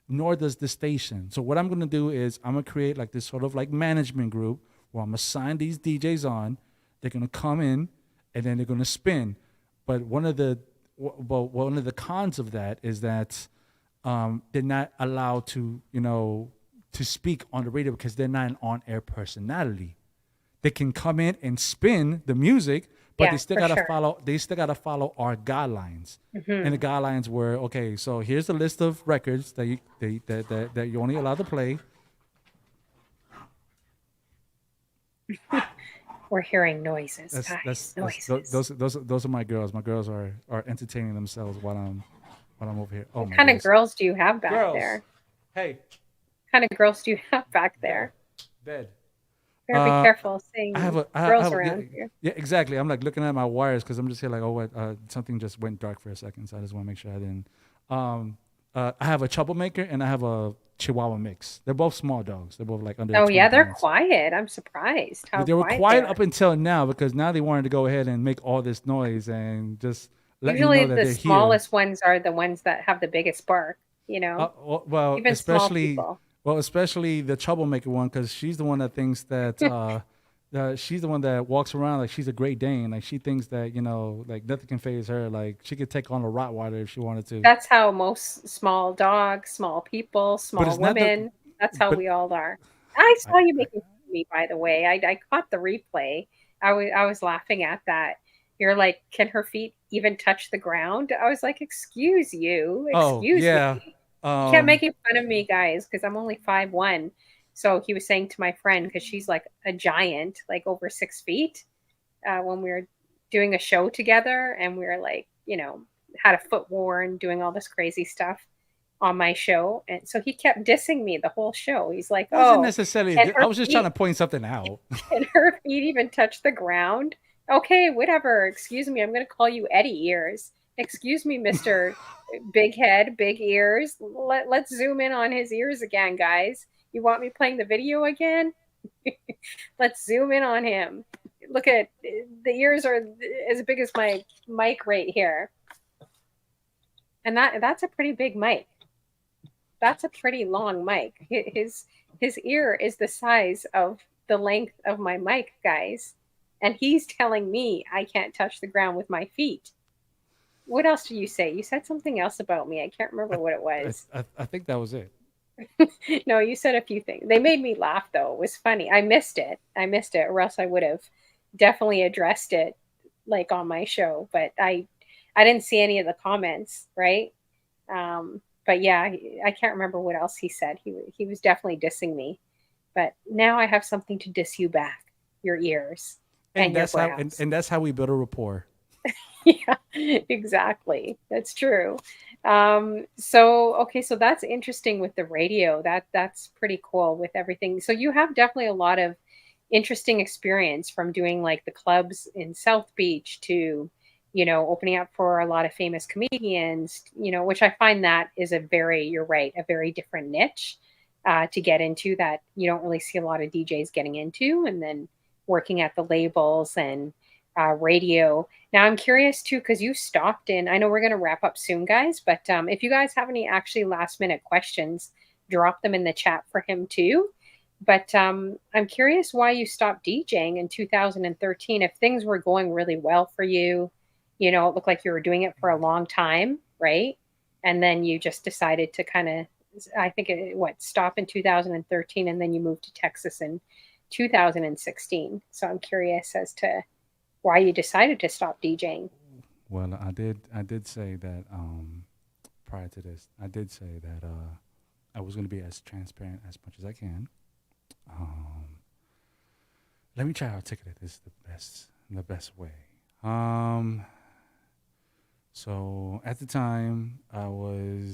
nor does the station. So what I'm gonna do is I'm gonna create like this sort of like management group where I'm gonna sign these DJs on. They're gonna come in and then they're gonna spin. But one of the cons of that is that they're not allowed to, to speak on the radio because they're not an on-air personality. They can come in and spin the music, but they still gotta follow. They still gotta follow our guidelines. Mm-hmm. And the guidelines were, okay, so here's the list of records that you're only allowed to play. We're hearing noises. Those are my girls. My girls are entertaining themselves while I'm over here. Oh, what kind of girls do you have back there? Hey. What kind of girls do you have back there? Bed. Better be careful seeing girls around here. Yeah, exactly. I'm like looking at my wires because I'm just here like, oh, what? Something just went dark for a second, so I just want to make sure I didn't. I have a troublemaker and I have a Chihuahua mix. They're both small dogs. They're both like under. Oh yeah, they're pounds. Quiet. I'm surprised how they were quiet up until now, because now they wanted to go ahead and make all this noise and just let usually you know that the smallest ones are the ones that have the biggest bark. Well, even especially small people. Well, especially the troublemaker one, because she's the one that thinks that she's the one that walks around like she's a Great Dane. Like she thinks that like nothing can faze her. Like she could take on a Rottweiler if she wanted to. That's how most small dogs, small people, small women. That's how we all are. I saw you making fun of me, by the way. I caught the replay. I was laughing at that. You're like, can her feet even touch the ground? I was like, excuse you, excuse me. You can't make fun of me, guys, because I'm only 5'1". So he was saying to my friend, because she's like a giant, like over 6 feet, when we were doing a show together, and we were like, had a foot war and doing all this crazy stuff on my show. And so he kept dissing me the whole show. He's like, wasn't necessarily. I was just trying to point something out. And her feet even touched the ground. Okay, whatever. Excuse me. I'm going to call you Eddie Ears. Excuse me, Mr. Big Head, Big Ears. Let's zoom in on his ears again, guys. You want me playing the video again? Let's zoom in on him. Look at the ears are as big as my mic right here. And that's a pretty big mic. That's a pretty long mic. His ear is the size of the length of my mic, guys. And he's telling me I can't touch the ground with my feet. What else did you say? You said something else about me. I can't remember what it was. I think that was it. No, you said a few things. They made me laugh though. It was funny. I missed it. Or else I would have definitely addressed it like on my show. But I didn't see any of the comments, right? But yeah, I can't remember what else he said. He was definitely dissing me. But now I have something to diss you back. Your ears And and your that's how brows. and that's how we build a rapport. Yeah, exactly. That's true. So okay, so that's interesting with the radio. That's pretty cool with everything. So you have definitely a lot of interesting experience from doing like the clubs in South Beach to, opening up for a lot of famous comedians, which I find that is you're right, a very different niche to get into that you don't really see a lot of DJs getting into, and then working at the labels and radio. Now I'm curious too, because you stopped in. I know we're going to wrap up soon, guys, but if you guys have any actually last minute questions, drop them in the chat for him too. But I'm curious why you stopped DJing in 2013. If things were going really well for you, it looked like you were doing it for a long time, right? And then you just decided to kind of, I think, stop in 2013, and then you moved to Texas in 2016. So I'm curious as to why you decided to stop DJing. Well, I did say that prior to this, I did say that I was going to be as transparent as much as I can. Um, Let me try to articulate this the best way. So at the time, I won't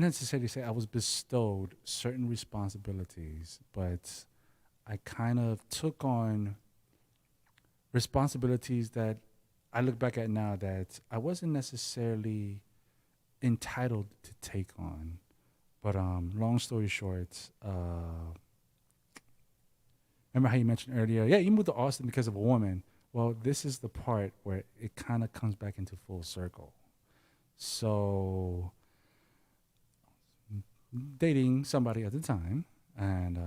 necessarily say I was bestowed certain responsibilities, but I kind of took on responsibilities that I look back at now that I wasn't necessarily entitled to take on. But long story short, remember how you mentioned earlier, yeah, you moved to Austin because of a woman. Well, this is the part where it kind of comes back into full circle. So, dating somebody at the time, and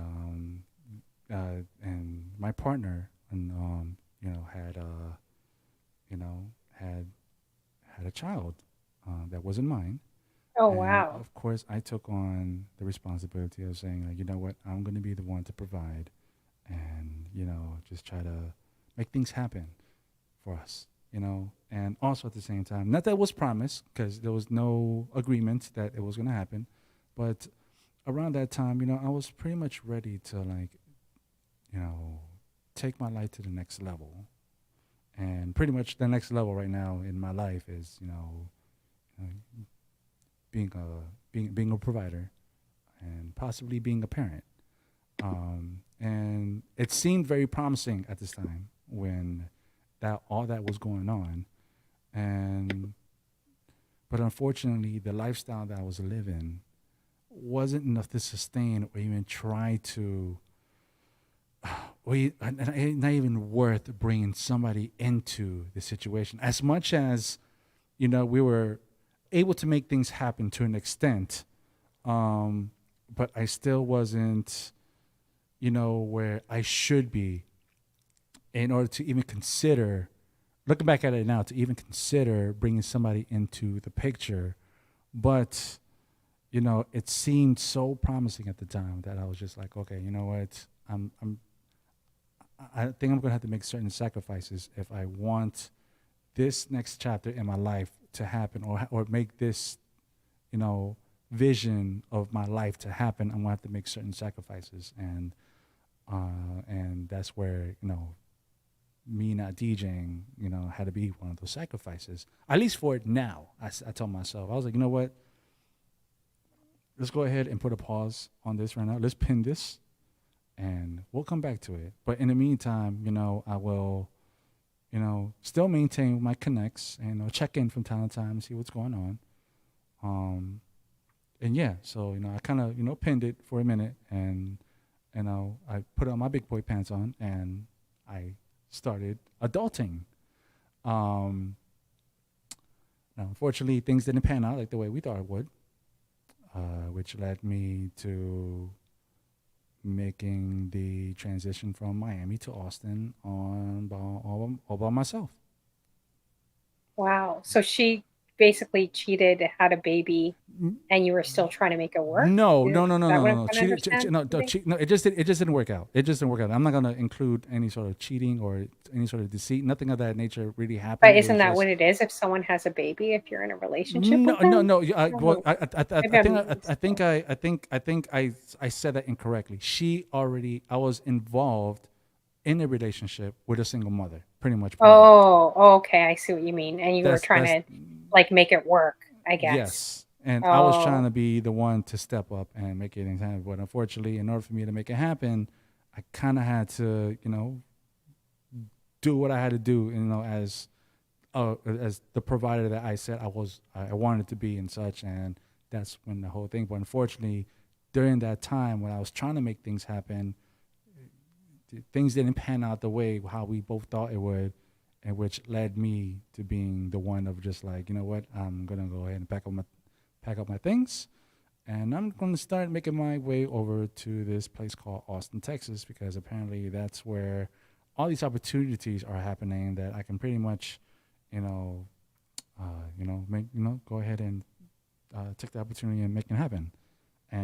my partner, and you know, had had a child that wasn't mine. Oh, And wow. of course, I took on the responsibility of saying, like, you know what, I'm going to be the one to provide and, just try to make things happen for us, And also at the same time, not that it was promised because there was no agreement that it was going to happen, but around that time, I was pretty much ready to, like, you know, take my life to the next level. And pretty much the next level right now in my life is, uh, being a provider and possibly being a parent. And it seemed very promising at this time when that all that was going on, and but unfortunately, the lifestyle that I was living wasn't enough to sustain or even try to, not even worth bringing somebody into the situation. As much as we were able to make things happen to an extent, but I still wasn't, where I should be in order to even consider, looking back at it now, to even consider bringing somebody into the picture. But, it seemed so promising at the time that I was just like, okay, you know what? I think I'm going to have to make certain sacrifices if I want this next chapter in my life to happen, or make this, vision of my life to happen. I'm going to have to make certain sacrifices. And that's where, me not DJing, had to be one of those sacrifices. At least for it now, I told myself, I was like, you know what? Let's go ahead and put a pause on this right now. Let's pin this, and we'll come back to it. But in the meantime, I will, still maintain my connects and check in from time to time and see what's going on. And yeah, so I kind of pinned it for a minute, and I put on my big boy pants on, and I started adulting. Now, unfortunately, things didn't pan out like the way we thought it would, which led me to making the transition from Miami to Austin all by myself. Wow. So she basically cheated, had a baby, and you were still trying to make it work? No, Is no, no, no, that no, what I'm no, no. trying to understand? No, You think? no. It just didn't work out. It just didn't work out. I'm not gonna include any sort of cheating or any sort of deceit. Nothing of that nature really happened. But It isn't was that just what it is if someone has a baby, if you're in a relationship no, with no, them? no. I don't know. Maybe I think, I'm I think I said that incorrectly. I was involved in a relationship with a single mother, pretty much pregnant. Oh, oh, okay, I see what you mean. And you were trying That's to like make it work, I guess. yes. And I was trying Oh, to be the one to step up and make it happen. But unfortunately, in order for me to make it happen, I kind of had to, do what I had to do, as the provider that I said I wanted to be and such. And that's when the whole thing. But unfortunately, during that time when I was trying to make things happen, things didn't pan out the way how we both thought it would, and which led me to being the one of just like, you know what, I'm gonna go ahead and pack up my things, and I'm gonna start making my way over to this place called Austin, Texas, because apparently that's where all these opportunities are happening that I can pretty much, you know, go ahead and take the opportunity and make it happen.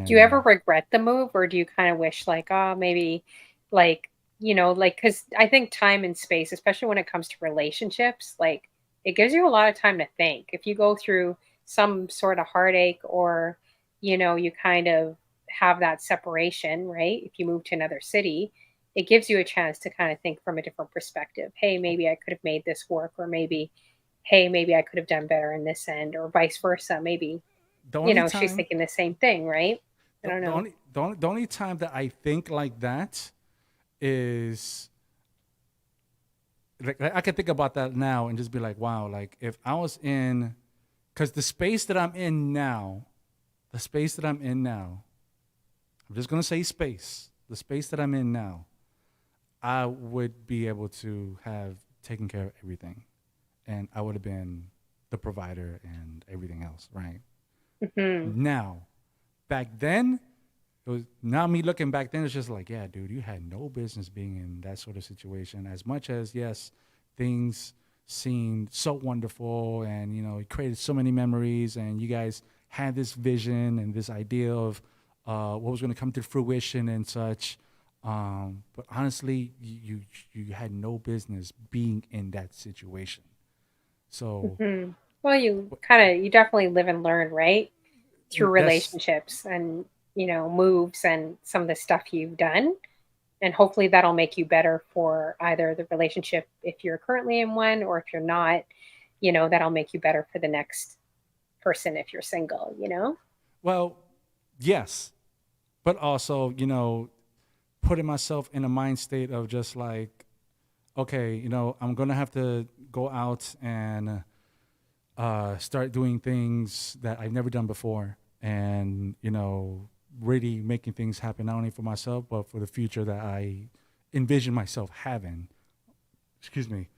do you ever And regret the move, or do you kind of wish like, oh, maybe like, like because I think time and space, especially when it comes to relationships, like it gives you a lot of time to think. If you go through some sort of heartache or, you kind of have that separation, right? If you move to another city, it gives you a chance to kind of think from a different perspective. Hey, maybe I could have made this work, or maybe, hey, maybe I could have done better in this end, or vice versa. Maybe, the only she's time thinking the same thing, right? I don't know. the only time that I think like that is like I can think about that now and just be like, wow, like if I was in, because the space that I'm in now, I'm just gonna say space, the space that I'm in now, I would be able to have taken care of everything, and I would have been the provider and everything else, right? Hmm. Now, back then, it was now me looking back then. It's just like, yeah, dude, you had no business being in that sort of situation. As much as yes, things seemed so wonderful, and it created so many memories, and you guys had this vision and this idea of what was going to come to fruition and such. But honestly, you had no business being in that situation. So Hmm. Well, you definitely live and learn, right? Through that's relationships and, moves and some of the stuff you've done. And hopefully that'll make you better for either the relationship if you're currently in one, or if you're not, that'll make you better for the next person if you're single. well, yes, but also putting myself in a mind state of just like, okay, I'm gonna have to go out and start doing things that I've never done before, and really making things happen not only for myself but for the future that I envision myself having. Excuse me,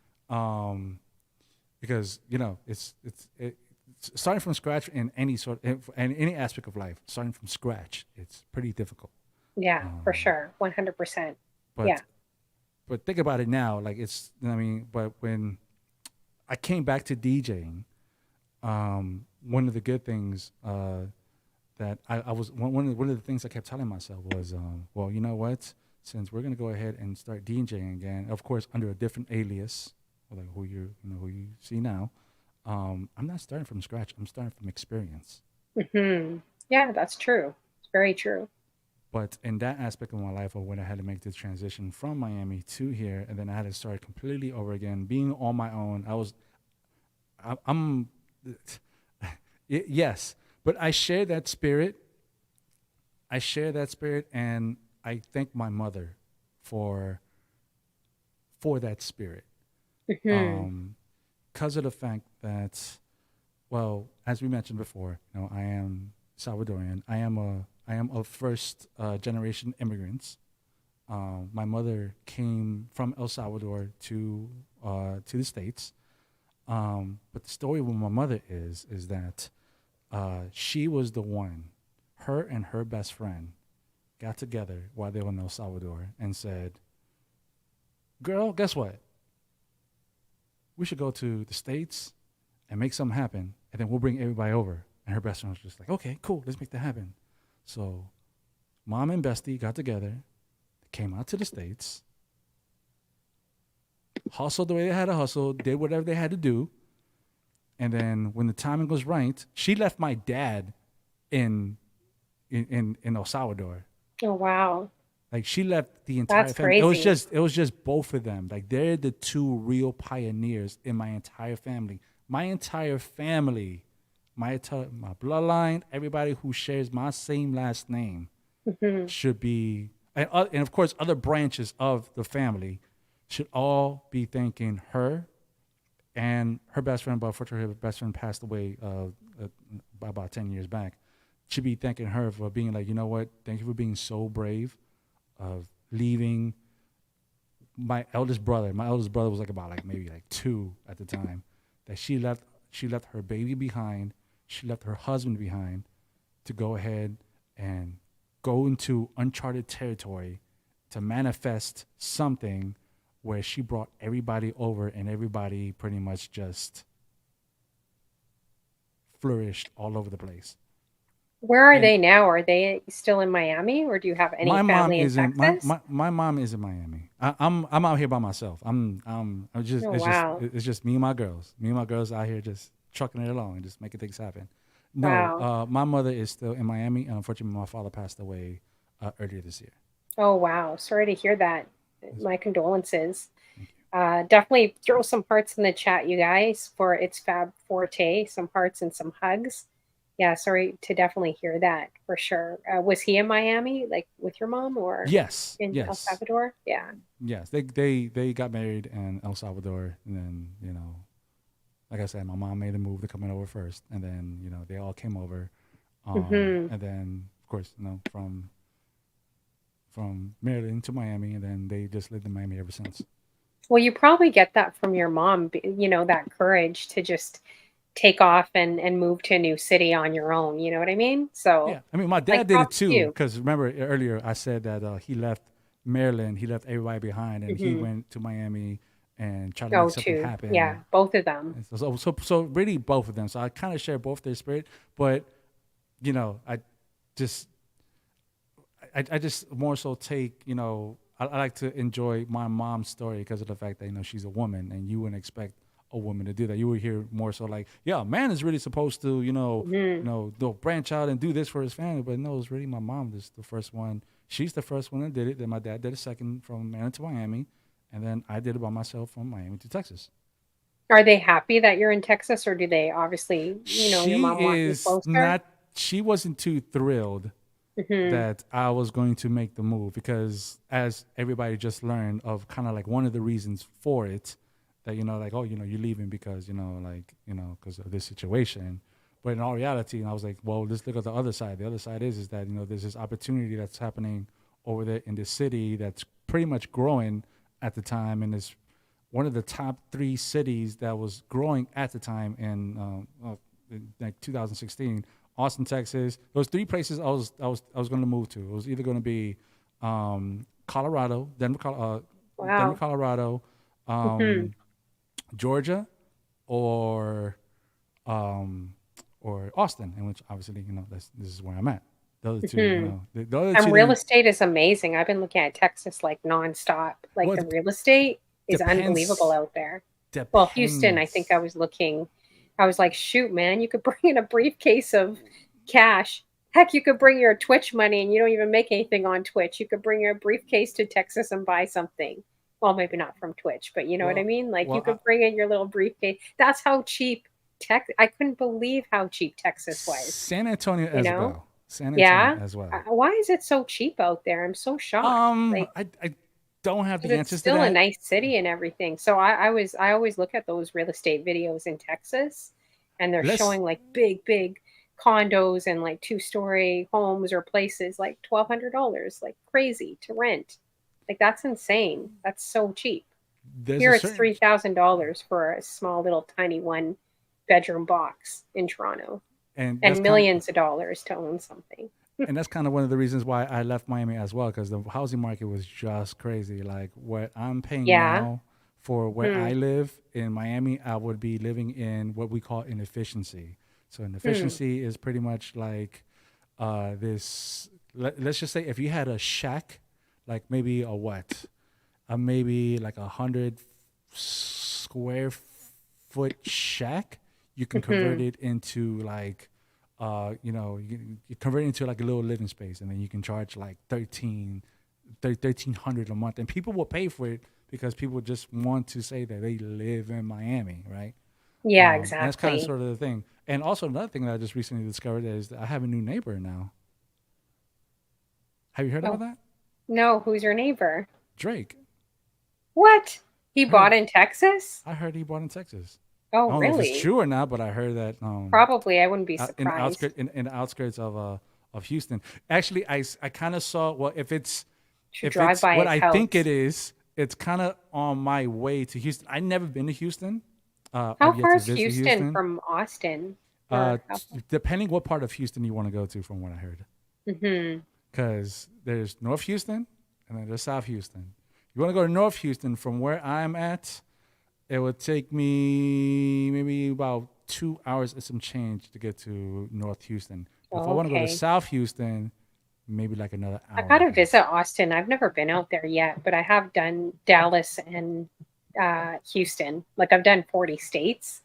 because starting from scratch in in any aspect of life. Starting from scratch, it's pretty difficult. Yeah, for Um, sure. 100%. but Yeah. but think about it now, like I mean, but when I came back to DJing, one of the good things that I was one of the things I kept telling myself was, well, you know what? Since we're gonna go ahead and start DJing again, of course under a different alias, like who you see now, I'm not starting from scratch. I'm starting from experience. Hmm. Yeah, that's true. It's very true. But in that aspect of my life, of when I had to make this transition from Miami to here, and then I had to start completely over again, being on my own, I'm yes, but I share that spirit. And I thank my mother for that spirit. Hmm. Because of the fact that, well, as we mentioned before, I am Salvadorian. I am of first generation immigrants. My mother came from El Salvador to the States. But the story with my mother is that she was the one, her and her best friend got together while they were in El Salvador and said, "Girl, guess what? We should go to the States and make something happen, and then we'll bring everybody over." And her best friend was just like, "Okay, cool, let's make that happen." So, mom and bestie got together, came out to the States, hustled the way they had to hustle, did whatever they had to do, and then when the timing was right, she left my dad in El Salvador. Oh wow. Like she left the entire That's family. crazy. It was just both of them. Like they're the two real pioneers in my entire family. My entire family, my bloodline, everybody who shares my same last name should be, and of course other branches of the family should all be thanking her and her best friend. But unfortunately, her best friend passed away about 10 years back. Should be thanking her for being like, you know what? Thank you for being so brave of leaving my eldest brother. My eldest brother was like about like maybe like 2 at the time. That she left her baby behind. She left her husband behind to go ahead and go into uncharted territory to manifest something where she brought everybody over and everybody pretty much just flourished all over the place. Where are And they now? Are they still in Miami, or do you have any my mom family in is in Texas? my mom is in Miami. I'm out here by myself. I'm just Oh wow. it's just me and my girls. Me and my girls out here just trucking it along and just making things happen. No, Wow. my mother is still in Miami, and unfortunately, my father passed away earlier this year. Oh wow. Sorry to hear that. Yes, My condolences. thank you. Definitely throw some hearts in the chat, you guys, for Itsfabforte. Some hearts and some hugs. Yeah, sorry to definitely hear that for sure. Was he in Miami, like with your mom, or Yes, in El yes, Salvador? Yeah. yes. They got married in El Salvador, and then like I said, my mom made the move to coming over first, and then they all came over, Hmm. and then of course from Maryland to Miami, and then they just lived in Miami ever since. Well, you probably get that from your mom, that courage to just take off and move to a new city on your own. You know what I mean? So, Yeah, I mean, my like, dad did it props to too. you. Because remember earlier I said that he left Maryland, he left everybody behind, and he Hmm. went to Miami and tried to make Oh, something too. Yeah, happen. both of them. And so really both of them. So I kind of share both their spirit, but I just I just more so take I like to enjoy my mom's story because of the fact that she's a woman, and you wouldn't expect a woman to do that. You would hear more so like, yeah, a man is really supposed to Hmm. they'll branch out and do this for his family, but no, it's really my mom that's the first one. She's the first one that did it. Then my dad did a second from Maryland to Miami, and then I did it by myself from Miami to Texas. Are they happy that you're in Texas, or do they obviously, your She mom want you is closer? not. She wasn't too thrilled Hmm. that I was going to make the move because, as everybody just learned, of kind of like one of the reasons for it, that like, oh, you're leaving because because of this situation. But in all reality, and I was like, well, let's look at the other side. The other side is that there's this opportunity that's happening over there in this city that's pretty much growing at the time, and it's one of the top 3 cities that was growing at the time in like 2016. Austin, Texas. Those 3 places I was going to move to. It was either going to be Colorado, Denver, Wow. Colorado, Hmm. um, Georgia, or um, or Austin, in which obviously this is where I'm at. The other two, Hmm. the other And two real didn't. estate is amazing. I've been looking at Texas like nonstop. Like Well, the it real estate is unbelievable depends. out there. Well, Houston, I think Depends. I was looking, I was like, shoot, man, you could bring in a briefcase of cash. Heck, you could bring your Twitch money and you don't even make anything on Twitch. You could bring your briefcase to Texas and buy something. Well, maybe not from Twitch, but you know what I Well, mean? Like you well, I, could bring in your little briefcase. That's how cheap I couldn't believe how cheap Texas was, San Antonio you as know? well. San Antonio Yeah. as well. Why is it so cheap out there? I'm so shocked. Like, I don't have because the it's answers to still a that. nice city and everything. So I always look at those real estate videos in Texas, and they're Let's showing like big condos and like two-story homes or places like $1,200, like crazy to rent. Like that's insane. That's so cheap. there's Here a it's certain $3,000 for a small little tiny one bedroom box in Toronto, and and millions of dollars to own something. that's kind of one of the reasons why I left Miami as well, because the housing market was just crazy. Like what I'm paying Yeah. now for where Hmm. I live in Miami, I would be living in what we call inefficiency. So Hmm. inefficiency is pretty much like let's just say if you had a shack, like maybe a what, maybe like 100 square foot shack, you can convert Hmm. it into like you convert it into like a little living space, and then you can charge like 1300 a month, and people will pay for it because people just want to say that they live in Miami, right? Yeah, And that's kind of exactly. sort of the thing. And also another thing that I just recently discovered is that I have a new neighbor now. Have you heard about Oh, that? no, who's your neighbor? Drake. What? He I heard bought in Texas? I heard he bought in Texas. Oh, I don't know if it's really? true or not, but I heard that Probably. I wouldn't be in the surprised. outskirts in the outskirts of Houston. Actually, I kind of saw, well, Should if drive it's by what his I think it house. is, it's kind of on my way to Houston. I've never been to Houston. How I've yet far to is visit Houston Houston. from Austin? Or how far? Depending what part of Houston you want to go to, from what I heard, Hmm. because there's North Houston and then there's South Houston. You want to go to North Houston from where I'm at, it would take me maybe about 2 hours and some change to get to North Houston. But if I want to go to Okay. South Houston, maybe like another I hour and a gotta half. visit Austin. I've never been out there yet, but I have done Dallas and Houston. Like I've done 40 states,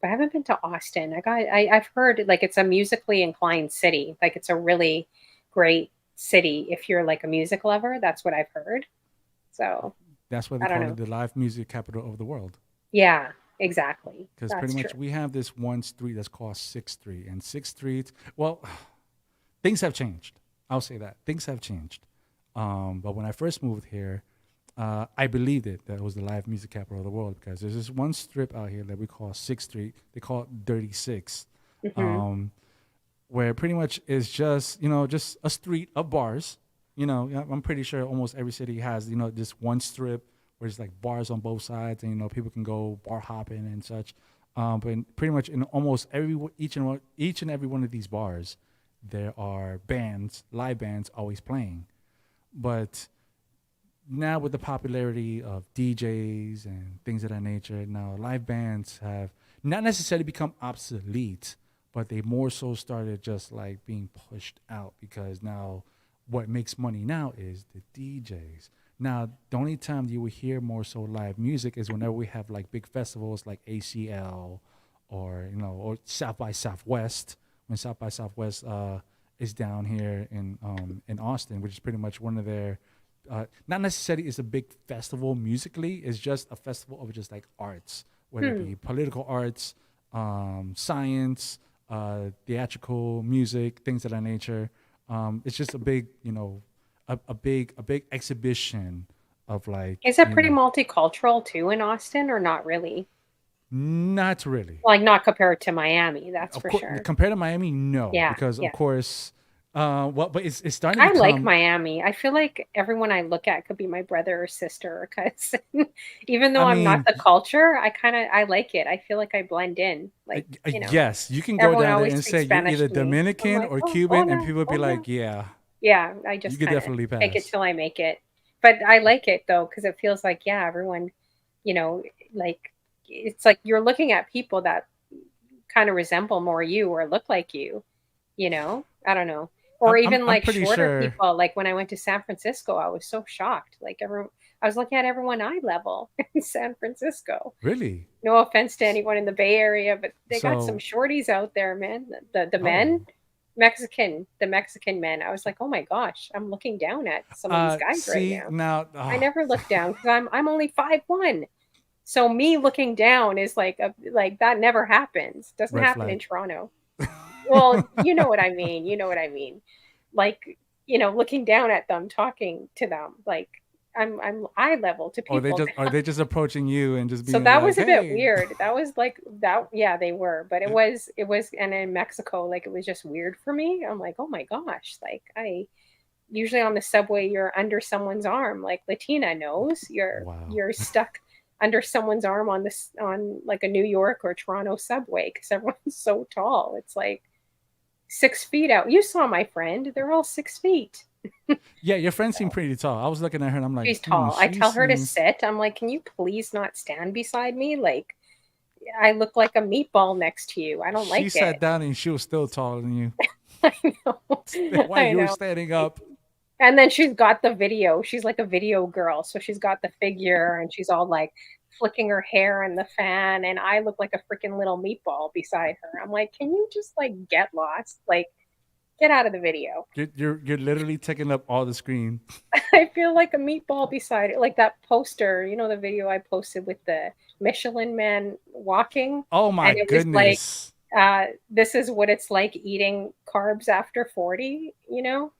but I haven't been to Austin. I've heard like it's a musically inclined city. Like it's a really great city if you're like a music lover. That's what I've heard. So That's why they I don't call it know. the live music capital of the world. Yeah, exactly. Because pretty That's true. much we have this one street that's called Sixth Street, and Sixth Street. Well, things have changed. I'll say that things have changed. But when I first moved here, I believed it that it was the live music capital of the world, because there's this one strip out here that we call Sixth Street. They call it Dirty Six, Hmm. um, where pretty much is just just a street of bars. Yeah, I'm pretty sure almost every city has this one strip where it's like bars on both sides, and people can go bar hopping and such. But pretty much in almost each and every one of these bars, there are live bands always playing. But now with the popularity of DJs and things of that nature, now live bands have not necessarily become obsolete, but they more so started just like being pushed out, because now what makes money now is the DJs. Now, the only time you will hear more so live music is whenever we have like big festivals like ACL, or South by Southwest, when South by Southwest is down here in Austin, which is pretty much one of their not necessarily is a big festival musically. It's just a festival of just like arts, whether it Hmm. be political arts, science, theatrical music, things of that nature. It's just a big, a big exhibition of like, Is it pretty multicultural too in Austin, or not really? not really. Like not compared to Miami, that's Of for course, sure. compared to Miami, no, Yeah, because of yeah. course, but it's starting to I like become. Miami. I feel like everyone I look at could be my brother or sister or cousin. Even though I I'm not mean, the culture, I like it. I feel like I blend in. Like, yes, you can go everyone down there always and say speaks you're Spanish either to me. I'm Dominican like, or oh, Cuban, and hola, people would be hola. like, yeah, Yeah, I you just could kind of definitely fake it pass. till I make it. But I like it though, because it feels like, yeah, everyone, you know, like it's like you're looking at people that kind of resemble more you or look like you. I don't know. Or even I'm like pretty shorter sure. people. Like when I went to San Francisco, I was so shocked. Like I was looking at everyone eye level in San Francisco. Really? No offense to anyone in the Bay Area, but they got some So, shorties out there, man. The oh, men, the Mexican men. I was like, oh my gosh, I'm looking down at some of these guys right see now. now, I never look down because I'm only 5'1". So me looking down is like that never happens. Doesn't red happen flag. in Toronto. Well, you know what I mean. You know what I mean. Like, looking down at them, talking to them, like I'm eye level to Or people. are they just approaching you and just So being that like, was a bit hey, weird. That was like that, yeah, they were, but it was and in Mexico, like it was just weird for me. I'm like, oh my gosh, like I usually on the subway you're under someone's arm, like Latina knows wow. you're stuck under someone's arm on this on like a New York or Toronto subway because everyone's so tall. It's like 6 feet out. You saw my friend; they're all 6 feet. Yeah, your friend seemed pretty tall. I was looking at her and I'm like, She's tall. I she tell her to seems. sit. I'm like, can you please not stand beside me? Like, I look like a meatball next to you. I don't She like sat it. down and she was still taller than you. I know. While I you were know. standing up. And then she's got the video. She's like a video girl. So she's got the figure and she's all like flicking her hair in the fan. And I look like a freaking little meatball beside her. I'm like, can you just like get lost? Like, get out of the video. You're literally taking up all the screen. I feel like a meatball beside it. Like that poster, you know, the video I posted with the Michelin man walking. Oh my And it was like, goodness. this is what it's like eating carbs after 40, you know?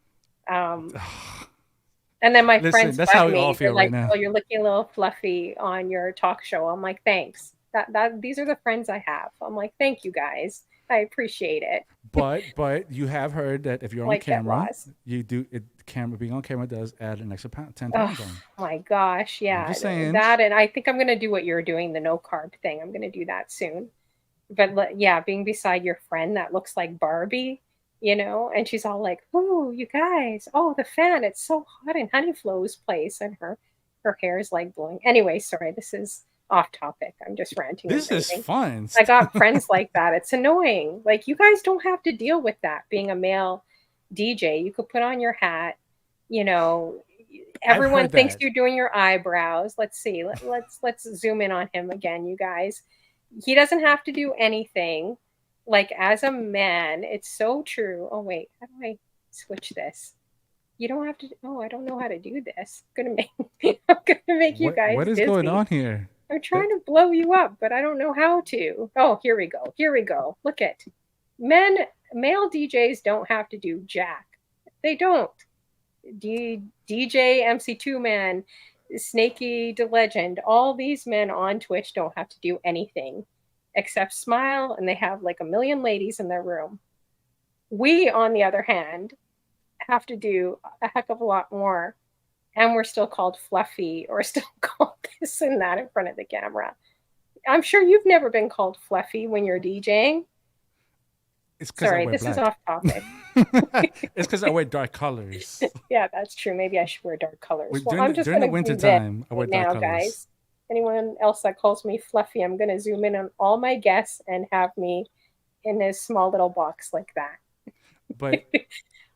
And then my Listen, friends that's bug how we all me. They're feel right like, now. "Oh, you're looking a little fluffy on your talk show." I'm like, "Thanks." That these are the friends I have. I'm like, "Thank you guys. I appreciate it." But you have heard that if you're on Like, get camera, lost. you do it. Camera being on camera does add an extra 10 Oh pounds on. my gosh, I'm yeah, just saying. that, and I think I'm gonna do what you're doing, the no carb thing. I'm gonna do that soon. But yeah, being beside your friend that looks like Barbie, you know, and she's all like, "Ooh, you guys! Oh, the fan! It's so hot in Honeyflow's place," and her hair is like blowing. Anyway, sorry, this is off topic. I'm just ranting and This is raving. fun. I got friends like that. It's annoying. Like, you guys don't have to deal with that being a male DJ. You could put on your hat, you know, I've everyone heard thinks that. you're doing your eyebrows. Let's see. Let's zoom in on him again, you guys. He doesn't have to do anything. Like, as a man, it's so true. Oh wait, how do I switch this? You don't have to. Oh, I don't know how to do this. I'm gonna make I'm gonna make you guys What is going dizzy. on here? I'm trying to blow you up, but I don't know how to. Oh, here we go. Here we go. Look at male DJs don't have to do jack. They don't. DJ MC2 Man, Snaky the Legend, all these men on Twitch don't have to do anything except smile, and they have like a million ladies in their room. We, on the other hand, have to do a heck of a lot more, and we're still called fluffy or still called this and that in front of the camera. I'm sure you've never been called fluffy when you're DJing. It's because I Sorry, wear this black. is off topic. It's because I wear dark colors. Yeah, that's true. Maybe I should wear dark colors. Well, I'm just During the going to winter do this time, I wear right dark now, colors. guys. Anyone else that calls me fluffy, I'm going to zoom in on all my guests and have me in this small little box like that. But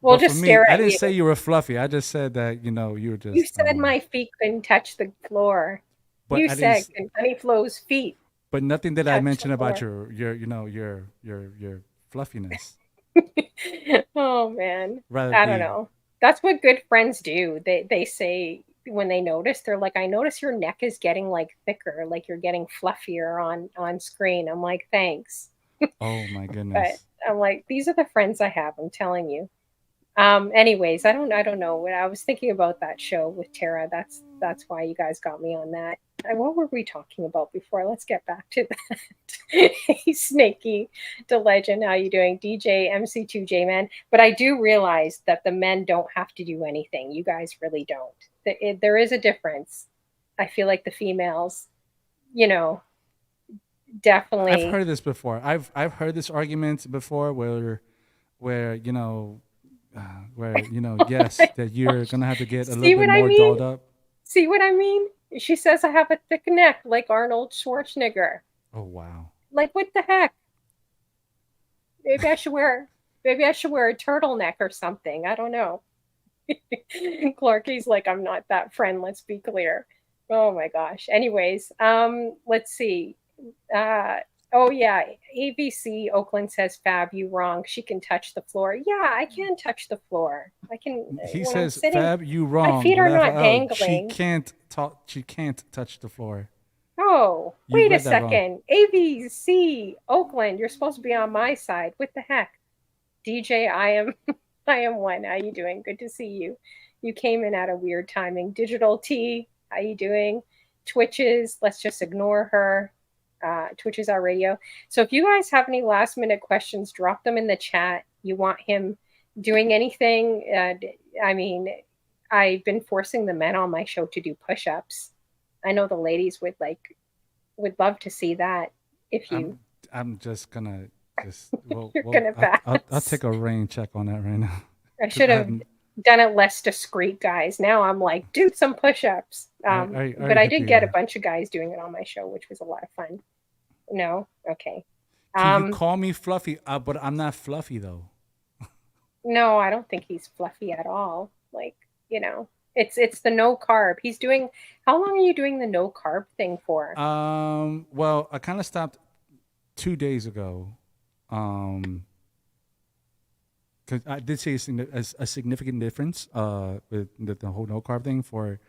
We'll but just for me, stare I at didn't you. say you were fluffy. I just said that you were just. You said my feet couldn't touch the floor. But You I said didn't. can Honey Flow's feet But nothing that I touch the mentioned about floor? your fluffiness. Oh man, Rather I don't be. know. That's what good friends do. They say when they notice, they're like, "I notice your neck is getting like thicker, like you're getting fluffier on screen." I'm like, "Thanks," Oh my but goodness. I'm like, "These are the friends I have." I'm telling you. Anyways, I don't know. When I was thinking about that show with Tara, that's why you guys got me on that. And what were we talking about before? Let's get back to that. Hey, Snaky, the legend, how you doing? DJ MC2J man. But I do realize that the men don't have to do anything. You guys really don't. There is a difference. I feel like the females, you know, I've definitely. heard this before. I've heard this argument before where yes, that you're gonna have to get a See little bit what I more mean? dolled up. See what I mean? She says I have a thick neck like Arnold Schwarzenegger. Oh wow. Like, what the heck? Maybe I should wear a turtleneck or something. I don't know. Clarky's like, I'm not that friend, let's be clear. Oh my gosh. Anyways, let's see. Oh yeah, ABC Oakland says Fab, you wrong. She can touch the floor. Yeah, I can touch the floor. I can He when I'm says, sitting. "Fab, you My wrong." feet are Level not out. dangling. She can't touch the floor. Oh, You wait a read that wrong. second. ABC Oakland, you're supposed to be on my side. What the heck? DJ, I am one. How you doing? Good to see you. You came in at a weird timing. Digital T, how you doing? Twitches, let's just ignore her. Twitches our radio. So if you guys have any last minute questions, drop them in the chat. You want him doing anything? I mean, I've been forcing the men on my show to do push-ups. I know the ladies would love to see that if you I'm just gonna just you're gonna I'll pass. take a rain check on that right now I because should I have haven't. done it less discreet, guys. Now I'm like, do some push-ups. I But already I hit did the. get a bunch of guys doing it on my show, which was a lot of fun. No, okay. Can you Um, call me fluffy? But I'm not fluffy though. no, I don't think he's fluffy at all. Like, you know, it's the no carb. He's doing. How long are you doing the no carb thing for? Well, I kind of stopped 2 days ago. Um, because I did see a significant difference with the whole no carb thing for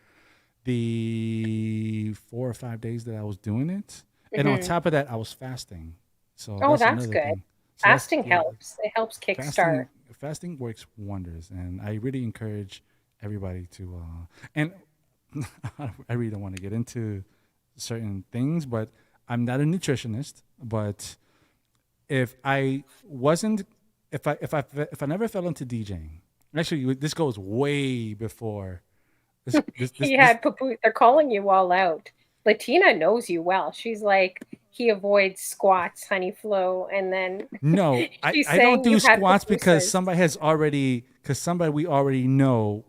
the 4 or 5 days that I was doing it, and on Hmm. top of that, I was fasting. So Oh, that's that's another good. thing. So that's Fasting yeah, helps. It helps kickstart. fasting works wonders, and I really encourage everybody to. And I really don't want to get into certain things, but I'm not a nutritionist. But if I wasn't, if I never fell into DJing, actually, this goes way before He this. had poo. They're calling you all out. Latina knows you well. She's like, he avoids squats, honey flow, and then No, she's I don't saying do you had squats because pupusas. somebody we already know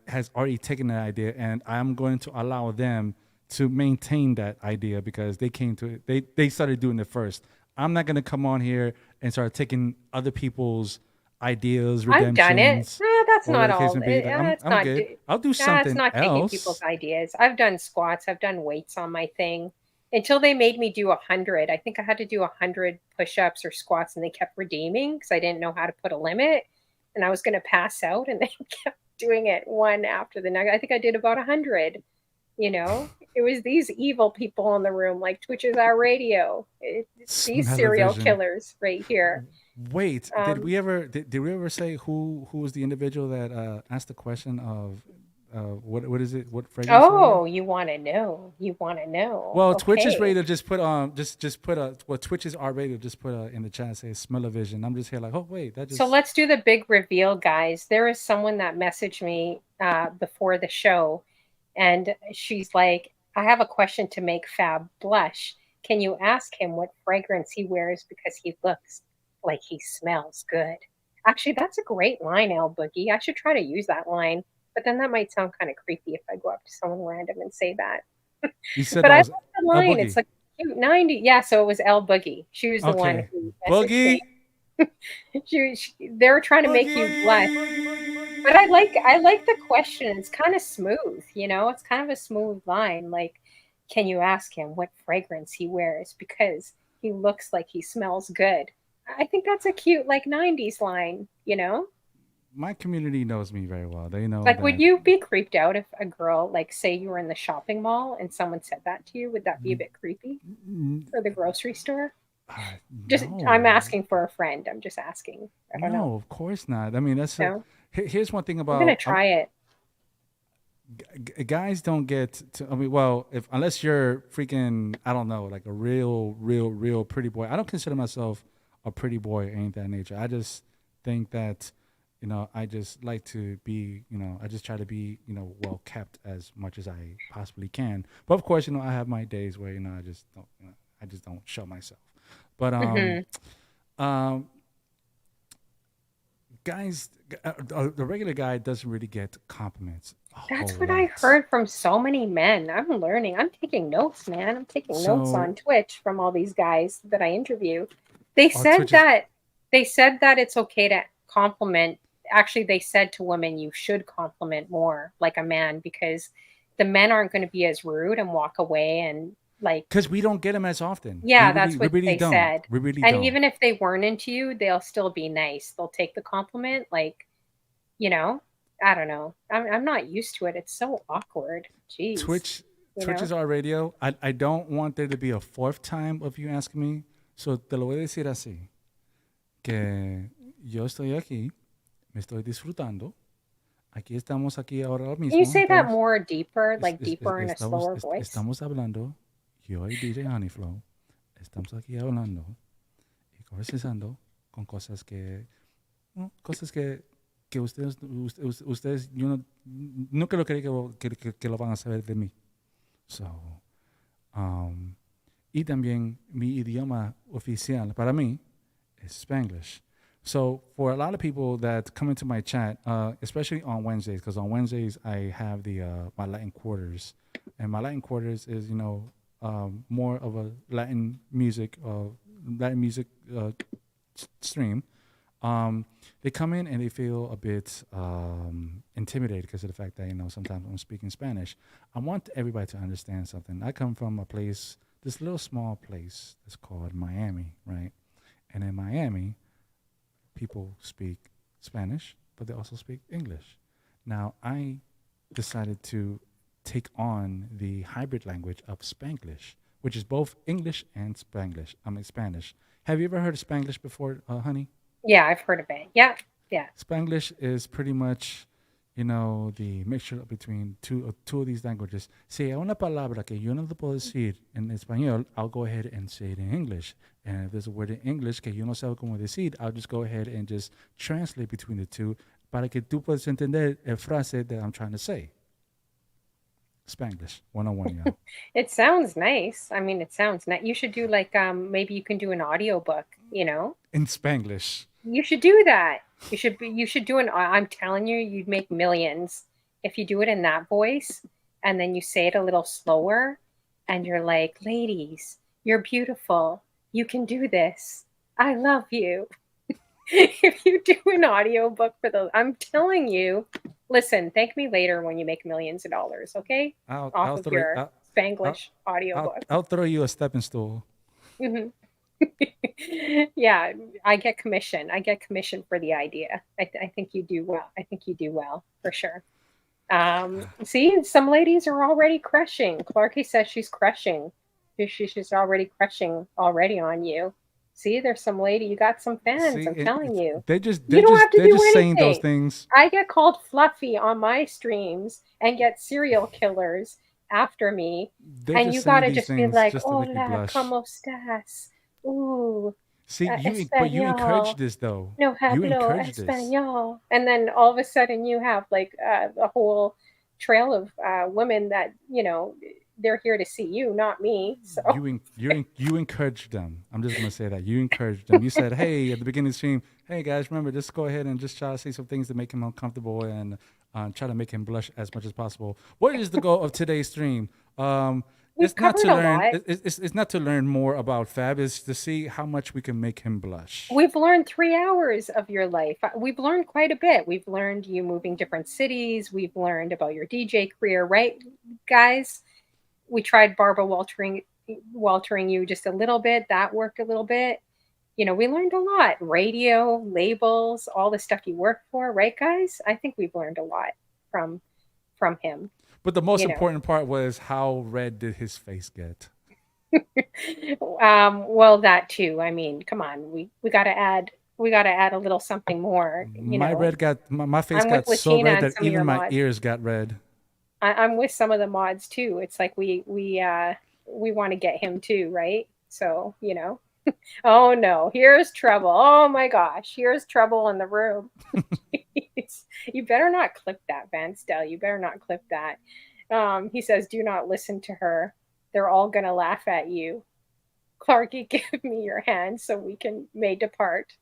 has already taken that idea, and I'm going to allow them to maintain that idea because they came to it. They started doing it first. I'm not going to come on here and start taking other people's ideas, I've done it. redemptions, That's or not whatever the case all. may be. Like It's I'm not. good. I'll do That's something not taking people's else. ideas. I've done squats. I've done weights on my thing until they made me do 100. I think I had to do 100 push-ups or squats, and they kept redeeming because I didn't know how to put a limit, and I was going to pass out, and they kept doing it one after the next. I think I did about 100. You know, it was these evil people in the room, like Twitch is our radio. It's these serial Smell-o-vision. killers right here. Wait, Um, did we ever say who was the individual that asked the question of what is it, what fragrance are you? oh, you want to know? You want to know? Well, Twitch is ready Okay. to just put just put a well Twitches are ready to just put in the chat say smell-o-vision. I'm just here like, oh wait, that So just let's do the big reveal, guys. There is someone that messaged me before the show, and she's like, I have a question to make Fab blush. Can you ask him what fragrance he wears because he looks like he smells good? Actually, that's a great line, El Boogie. I should try to use that line, but then that might sound kind of creepy if I go up to someone random and say that. you said But that I was like the a line. It's boogie. like cute 90. Yeah, so it was El Boogie. She was the one Okay, who messaged me. boogie, They were trying to make you blush. But boogie. I like the question. It's kind of smooth, you know? It's kind of a smooth line. Like, can you ask him what fragrance he wears because he looks like he smells good? I think that's a cute like 90s line, you know? My community knows me very well. They know Like would that. you be creeped out if a girl like say you were in the shopping mall and someone said that to you? Would that be a bit creepy? Or the grocery store? Just I'm No, asking for a friend. I'm just asking. I don't know. no, of course not. I mean, that's a. No. Here's one thing I'm gonna about try it. guys don't get to. I mean, well, if unless you're freaking, I don't know, like a real pretty boy. I don't consider myself a pretty boy or anything of that nature. I just think that, I just like to be, I just try to be, well kept as much as I possibly can. But of course, I have my days where, I just don't, I just don't show myself. But Hmm. um, guys, the regular guy doesn't really get compliments a That's whole what I lot. heard from so many men. I'm learning. I'm taking notes, man. I'm taking notes on So Twitch from all these guys that I interview. They our said Twitch is that they said that it's okay to compliment. Actually, they said to women you should compliment more like a man because the men aren't going to be as rude and walk away and like because we don't get them as often. yeah, that's We what really they don't. said. We really And don't. even if they weren't into you, they'll still be nice. They'll take the compliment like you know, I don't know. I'm not used to it. It's so awkward. Jeez. Twitch, You Twitch know? is our radio. I don't want there to be a fourth time of you asking me. So te lo voy a decir así, que yo estoy aquí, me estoy disfrutando. Aquí estamos aquí ahora Can you mismo. say that Entonces, more deeper, like deeper in a slower voice? estamos hablando, yo y DJ Honeyflow, estamos aquí hablando y conversando con cosas que, cosas que ustedes yo no, nunca lo creí que lo van a saber de mí. So, um, y también mi idioma oficial para mí is Spanglish. So for a lot of people that come into my chat, especially on Wednesdays, because on Wednesdays I have the my Latin quarters, and my Latin quarters is more of a Latin music stream. Um, they come in and they feel a bit intimidated because of the fact that sometimes I'm speaking Spanish. I want everybody to understand something. I come from a place, this little small place that's called Miami, right? And in Miami, people speak Spanish, but they also speak English. Now, I decided to take on the hybrid language of Spanglish, which is both English and Spanglish. I mean, Spanish. Have you ever heard of Spanglish before, honey? Yeah, I've heard of it. Yeah, yeah. Spanglish is pretty much, the mixture between two of these languages. Si hay una palabra que yo no te puedo decir en español, I'll go ahead and say it in English. And if there's a word in English que yo no sé cómo decir, I'll just go ahead and just translate between the two para que tú puedas entender el frase that I'm trying to say. Spanglish 101, y'all. It sounds nice. I mean, it sounds nice. You should do like maybe you can do an audiobook, In Spanglish. You should do that. You should do I'm telling you, you'd make millions if you do it in that voice and then you say it a little slower and you're like, "Ladies, you're beautiful. You can do this. I love you." If you do an audiobook for those, I'm telling you, listen, thank me later when you make millions of dollars, okay? Off of your Spanglish audiobook. I'll throw you a stepping stool. Mm-hmm. Yeah, I get commission. I get commission for the idea. I think you do well. I think you do well for sure. See, some ladies are already crushing. Clarky says she's crushing. She's already crushing already on you. See, there's some lady. You got some fans. See, I'm telling you. They're You don't have to do just saying those anything. things. I get called Fluffy on my streams and get serial killers after me. They're And just you saying gotta these just be things like, just to make me "Hola, blush." ¿cómo estás? Ooh, See, but you español. encourage this though. No You hablo encourage this. español." And then all of a sudden you have like a whole trail of women that, they're here to see you, not me. So You encourage them. I'm just gonna say that you encouraged them. You said, "Hey," at the beginning of the stream, "Hey guys, remember, just go ahead and just try to say some things to make him uncomfortable and try to make him blush as much as possible." What is the goal of today's stream? It's not to learn. It's not to learn more about Fab. It's to see how much we can make him blush. We've learned 3 hours of your life. We've learned quite a bit. We've learned you moving different cities. We've learned about your DJ career, right, guys? We tried Barbara Waltering you just a little bit. That worked a little bit. We learned a lot. Radio, labels, all the stuff you work for, right, guys? I think we've learned a lot from him. But the most important part was, how red did his face get? Well, that too. I mean, come on, we gotta add a little something more. My face got so red that even my ears got red. I'm with some of the mods too. It's like we want to get him too, right? So Oh no, here's trouble. Oh my gosh, here's trouble in the room. You better not clip that, Van Stel. You better not clip that. He says, "Do not listen to her. They're all gonna laugh at you." Clarky, give me your hand so we may depart.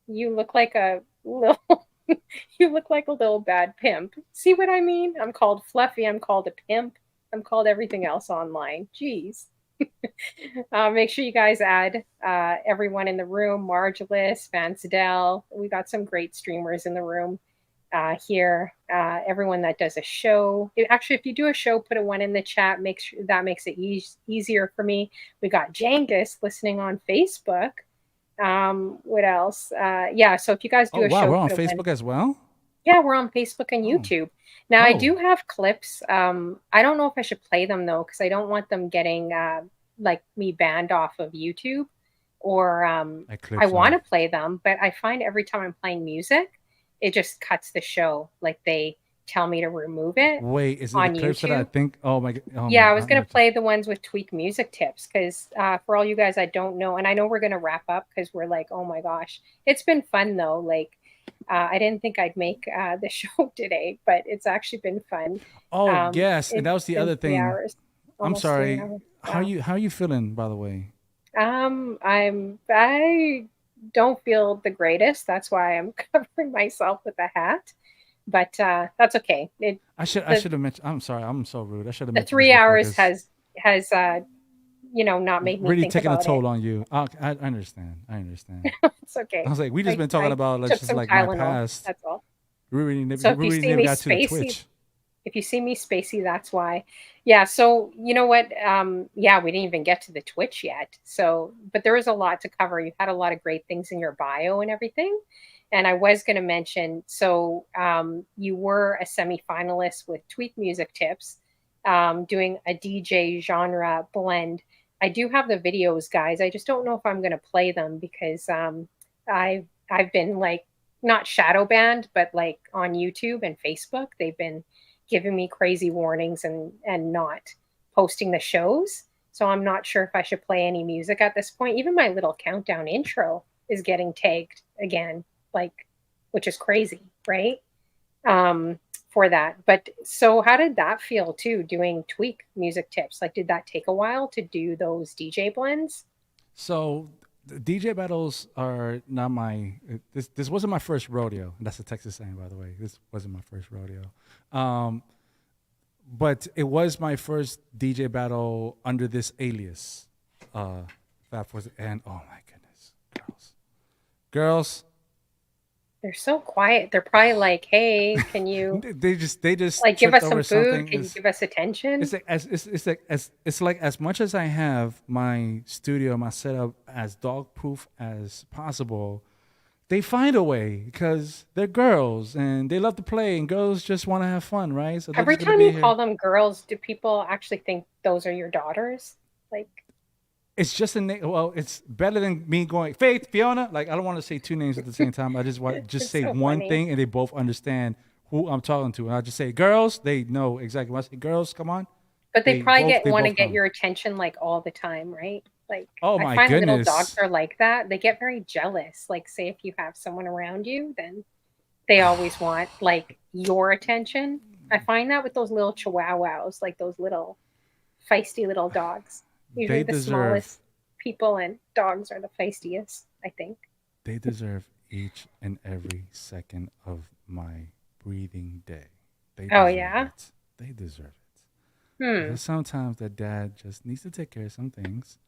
You look like a little you look like a little bad pimp. See what I mean? I'm called Fluffy. I'm called a pimp. I'm called everything else online. Jeez. Make sure you guys add everyone in the room. Margelis, Van Sidel. We got some great streamers in the room here. Everyone that does a show. Actually, if you do a show, put a 1 in the chat. That makes it easier for me. We got Jangus listening on Facebook. What else? Yeah, so if you guys do a show, we're on Facebook as well? Yeah, we're on Facebook and YouTube. Now, I do have clips. I don't know if I should play them, though, because I don't want them getting, like, me banned off of YouTube. Or I want to play them, but I find every time I'm playing music, it just cuts the show. Like, they tell me to remove it. Wait, is it on the clips YouTube? That I think? Oh, my God. Yeah, I was going to play the ones with Tweak Music Tips, because for all you guys I don't know, and I know we're going to wrap up because we're like, oh, my gosh. It's been fun, though. Like, I didn't think I'd make the show today, but it's actually been fun. Oh, yes. And that was the other thing. I'm almost 3 sorry. hours. How Wow. you how you feeling, by the way? I don't feel the greatest. That's why I'm covering myself with a hat. But that's okay. I The should have mentioned. I'm sorry. I'm so rude. I should have the mentioned this 3 before hours because has not made me really think taking a about it. toll on you. I understand. I understand. It's okay. I was like, we just I been talking I about like took just some like my Tylenol. past. That's all. We So really never got to the Twitch. if you see me spacey, that's why. Yeah, so you know what? Yeah, we didn't even get to the Twitch yet. So, but there is a lot to cover. You had a lot of great things in your bio and everything. And I was going to mention, so you were a semi-finalist with Tweak Music Tips, doing a DJ genre blend. I do have the videos, guys. I just don't know if I'm going to play them because I've been like not shadow banned, but like on YouTube and Facebook, they've been giving me crazy warnings and not posting the shows. So I'm not sure if I should play any music at this point. Even my little countdown intro is getting tagged again, like which is crazy, right? Um, for that. But so how did that feel too, doing Tweak Music Tips? Like did that take a while to do those DJ blends? So the DJ battles are not my. This wasn't my first rodeo. And that's a Texas saying, by the way. This wasn't my first rodeo. Um, but it was my first DJ battle under this alias. Itsfabforte, and oh my goodness, girls, They're so quiet. They're probably like, hey, can you they just like give tripped us some over food? something. Can you give us attention? It's like as much as I have my studio, my setup as dog proof as possible, they find a way because they're girls and they love to play and girls just want to have fun, right? So they're Every just gonna time be you here. call them girls, do people actually think those are your daughters? Like, It's just a name. Well, it's better than me going Faith, Fiona. Like I don't want to say two names at the same time. I just want just it's say so one funny. thing and they both understand who I'm talking to. And I just say girls, they know exactly. When I say girls, come on, But they they probably both they want to both get know. your attention like all the time, right? Like, Oh I my find little dogs goodness. are like that. They get very jealous. Like, say if you have someone around you, then they always want like your attention. I find that with those little chihuahuas, like those little feisty little dogs. Usually They the deserve smallest people and dogs are the feistiest, I think. they deserve each and every second of my breathing day. They Oh deserve yeah. it. They deserve it. Hmm. Because sometimes that dad just needs to take care of some things.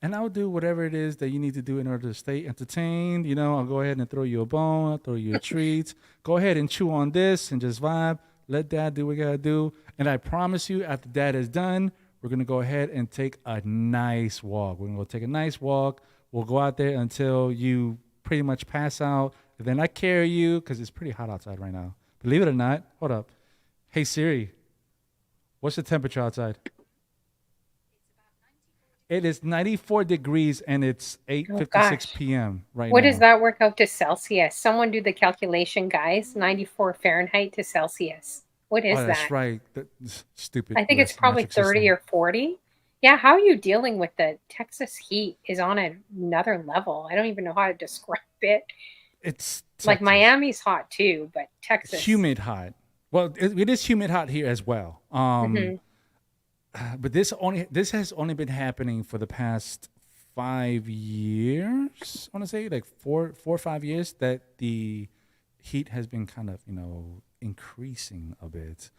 And I'll do whatever it is that you need to do in order to stay entertained. You know, I'll go ahead and throw you a bone, I'll throw you a treat. Go ahead and chew on this and just vibe. Let dad do what you gotta do. And I promise you, after dad is done, we're gonna go ahead and take a nice walk. We're gonna go take a nice walk. We'll go out there until you pretty much pass out. And then I carry you because it's pretty hot outside right now. Believe it or not, hold up. Hey Siri, what's the temperature outside? It is 94 degrees and it's Oh 8:56 gosh. p.m. right What does now. that work out to Celsius? Someone do the calculation, guys. 94 Fahrenheit to Celsius. What is Oh, that's that? right. Stupid I think it's US probably metric 30 system. or 40. Yeah, how are you dealing with the Texas heat is on another level. I don't even know how to describe it. It's Like Texas. Miami's hot too, but Texas. Humid hot. Well, it is humid hot here as well. Hmm. But this has only been happening for the past 5 years. I want to say like 4 or 5 years that the heat has been kind of increasing a bit.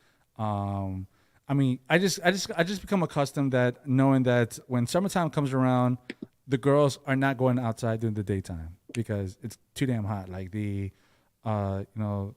I mean, I just become accustomed that knowing that when summertime comes around, the girls are not going outside during the daytime because it's too damn hot. Like uh, you know,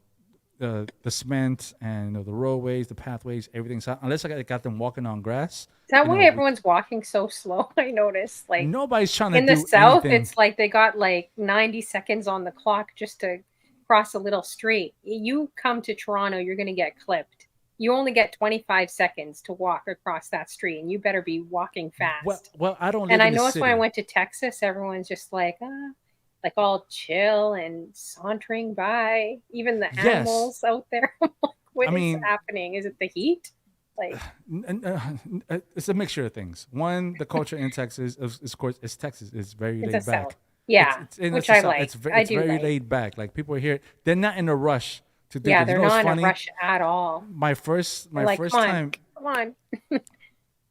the cement and the roadways, the pathways, everything. So unless I got them walking on grass, Is that you why know, we, everyone's walking so slow? I noticed. Like nobody's trying to in the do South, anything. it's like they got like 90 seconds on the clock just to cross a little street. You come to Toronto, you're going to get clipped. You only get 25 seconds to walk across that street, and you better be walking Well, fast. well, I don't And live I in the noticed when I city. went to Texas, everyone's just like all chill and sauntering by. Even the Yes, animals out there. I'm like, I what is mean, happening? Is it the heat? Like, it's a mixture of things. One, the culture in Texas, of course, is Texas. It's very it's a laid South. back. Yeah, It's which the I South. like. I It's do very like. laid back. Like people are here, they're not in a rush to do Yeah, things. You they're know what's not in a funny? rush at all. My first They're my like, first time come on.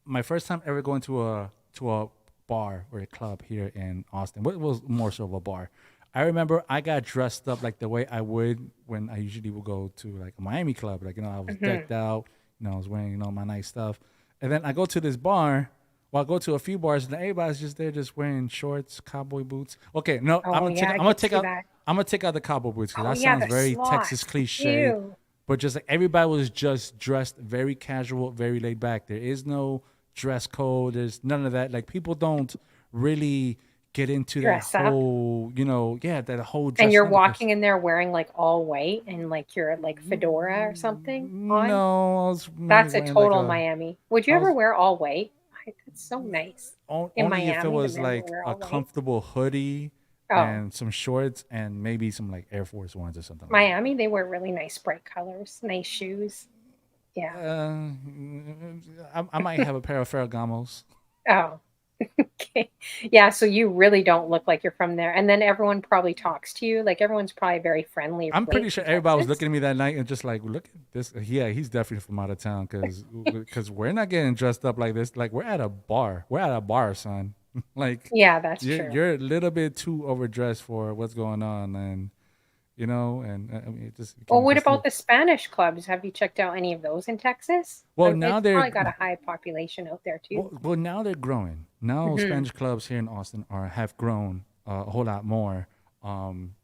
my first time ever going to a bar or a club here in Austin. What was more so of a bar? I remember I got dressed up like the way I would when I usually would go to like a Miami club. Like, I was decked out, I was wearing, my nice stuff. And then I go to this bar. Well, I go to a few bars and everybody's just there, just wearing shorts, cowboy boots. Okay, no, Oh yeah, I could see that. I'm gonna take out the cowboy boots because Oh that yeah, sounds the very Texas slots. cliche. Ew. But just like everybody was just dressed very casual, very laid back. There is no dress code. There's none of that. Like people don't really get into that Dress up. whole, that whole And dress you're up because walking in there wearing like all white and like your like fedora or something on. no, I was mainly That's a wearing like total a Miami. Would you I ever was wear all white? That's so nice. In only if it Miami, the was men will like wear a all white. comfortable hoodie Oh, and some shorts and maybe some like Air Force Ones or something like that. Miami, they wear really nice bright colors, nice shoes. Yeah. Uh, I might have a pair of Ferragamos. Oh, okay. Yeah, so you really don't look like you're from there. And then everyone probably talks to you. Like everyone's probably very friendly, I'm right, pretty sure in everybody was Texas? looking at me that night and just like, look at this. Yeah, he's definitely from out of town because we're not getting dressed up like this. Like we're at a bar. We're at a bar, son. Like Yeah, that's true. you're a little bit too overdressed for what's going on, and and I mean, it just Well, became what just about the Spanish clubs? Have you checked out any of those in Texas? well now It's they're probably got a high population out there too. well now they're growing. Now Hmm. Spanish clubs here in Austin have grown a whole lot more. Um,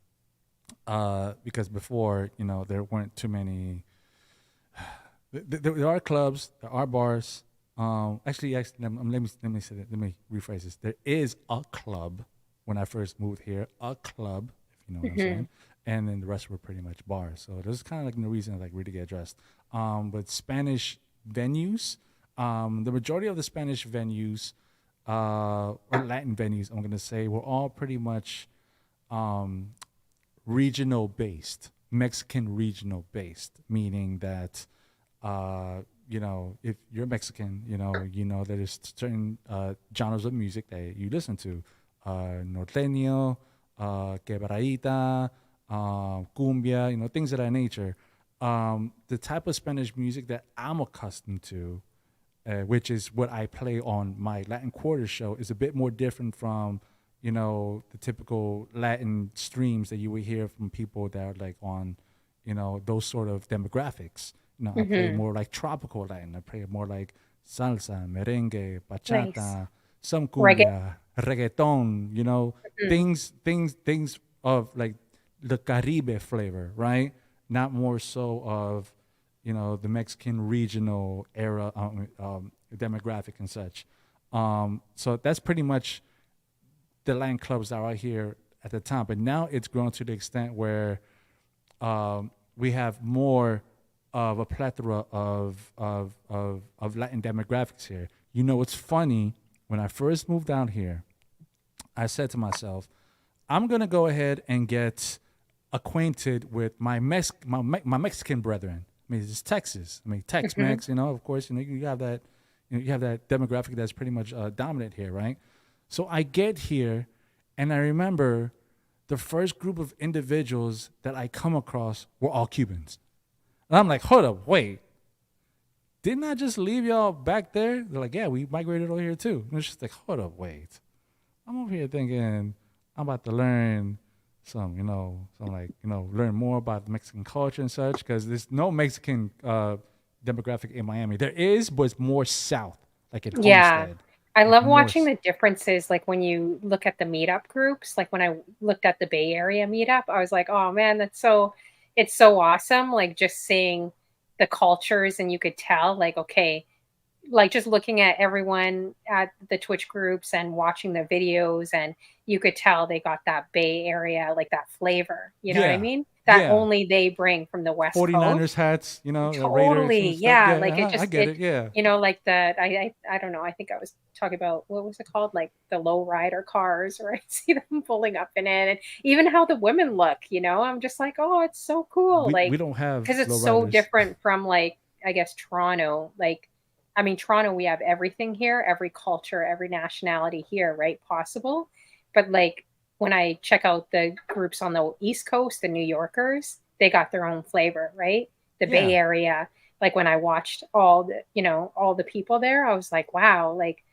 because before there weren't too many. There are clubs, there are bars. Actually, let me say that. Let me rephrase this. There is a club when I first moved here, a club, if you know what I'm Hmm. saying, and then the rest were pretty much bars. So there's kind of like no reason to like really get dressed. But Spanish venues, the majority of the Spanish venues, or Latin venues, I'm gonna say, were all pretty much um, regional based, Mexican regional based, meaning that if you're Mexican, that there's certain genres of music that you listen to, norteño, quebradita, cumbia, things of that nature. The type of Spanish music that I'm accustomed to, which is what I play on my Latin Quarter show, is a bit more different from, the typical Latin streams that you would hear from people that are like on, those sort of demographics. I play Hmm. more like tropical Latin. I play more like salsa, merengue, Nice. bachata, some Reggae. cumbia, reggaeton, Mhm. things of like the Caribe flavor, right? Not more so of, the Mexican regional era demographic and such. So that's pretty much the Latin clubs that are here at the time. But now it's grown to the extent where we have more of a plethora of Latin demographics here. It's funny. When I first moved down here, I said to myself, I'm gonna go ahead and get acquainted with my Mexican brethren. I mean, it's Texas. I mean, Mhm. Tex-Mex. Of course, you have that. You have that demographic that's pretty much dominant here, right? So I get here, and I remember the first group of individuals that I come across were all Cubans. And I'm like, hold up, wait. Didn't I just leave y'all back there? They're like, yeah, we migrated over here too. And it's just like, hold up, wait. I'm over here thinking I'm about to learn learn more about Mexican culture and such, because there's no Mexican demographic in Miami. There is, but it's more south, like in Yeah. Homestead, I like love more. watching the differences, like, when you look at the meetup groups, like, when I looked at the Bay Area meetup, I was like, "Oh, man, it's so awesome," like, just seeing the cultures, and you could tell, like, okay, like, just looking at everyone at the Twitch groups and watching the videos, and you could tell they got that Bay Area, like, that flavor, you know what I Yeah, mean? That yeah. only they bring from the West Coast. 49ers hats, the Raiders Totally, and stuff. yeah, like, Yeah, I get it. Yeah. like, I don't know, I think I was talking about, what was it called? Like, the low rider cars, or I see them pulling up in it, and even how the women look, I'm just like, "Oh, it's so cool," We like, don't have because it's so lowriders. different from, like, I guess, Toronto, like, I mean, Toronto, we have everything here, every culture, every nationality here, right, possible, but, like, when I check out the groups on the East Coast, the New Yorkers, they got their own flavor, right? The Bay Yeah. Area, Like when I watched all the, all the people there, I was like, wow, like,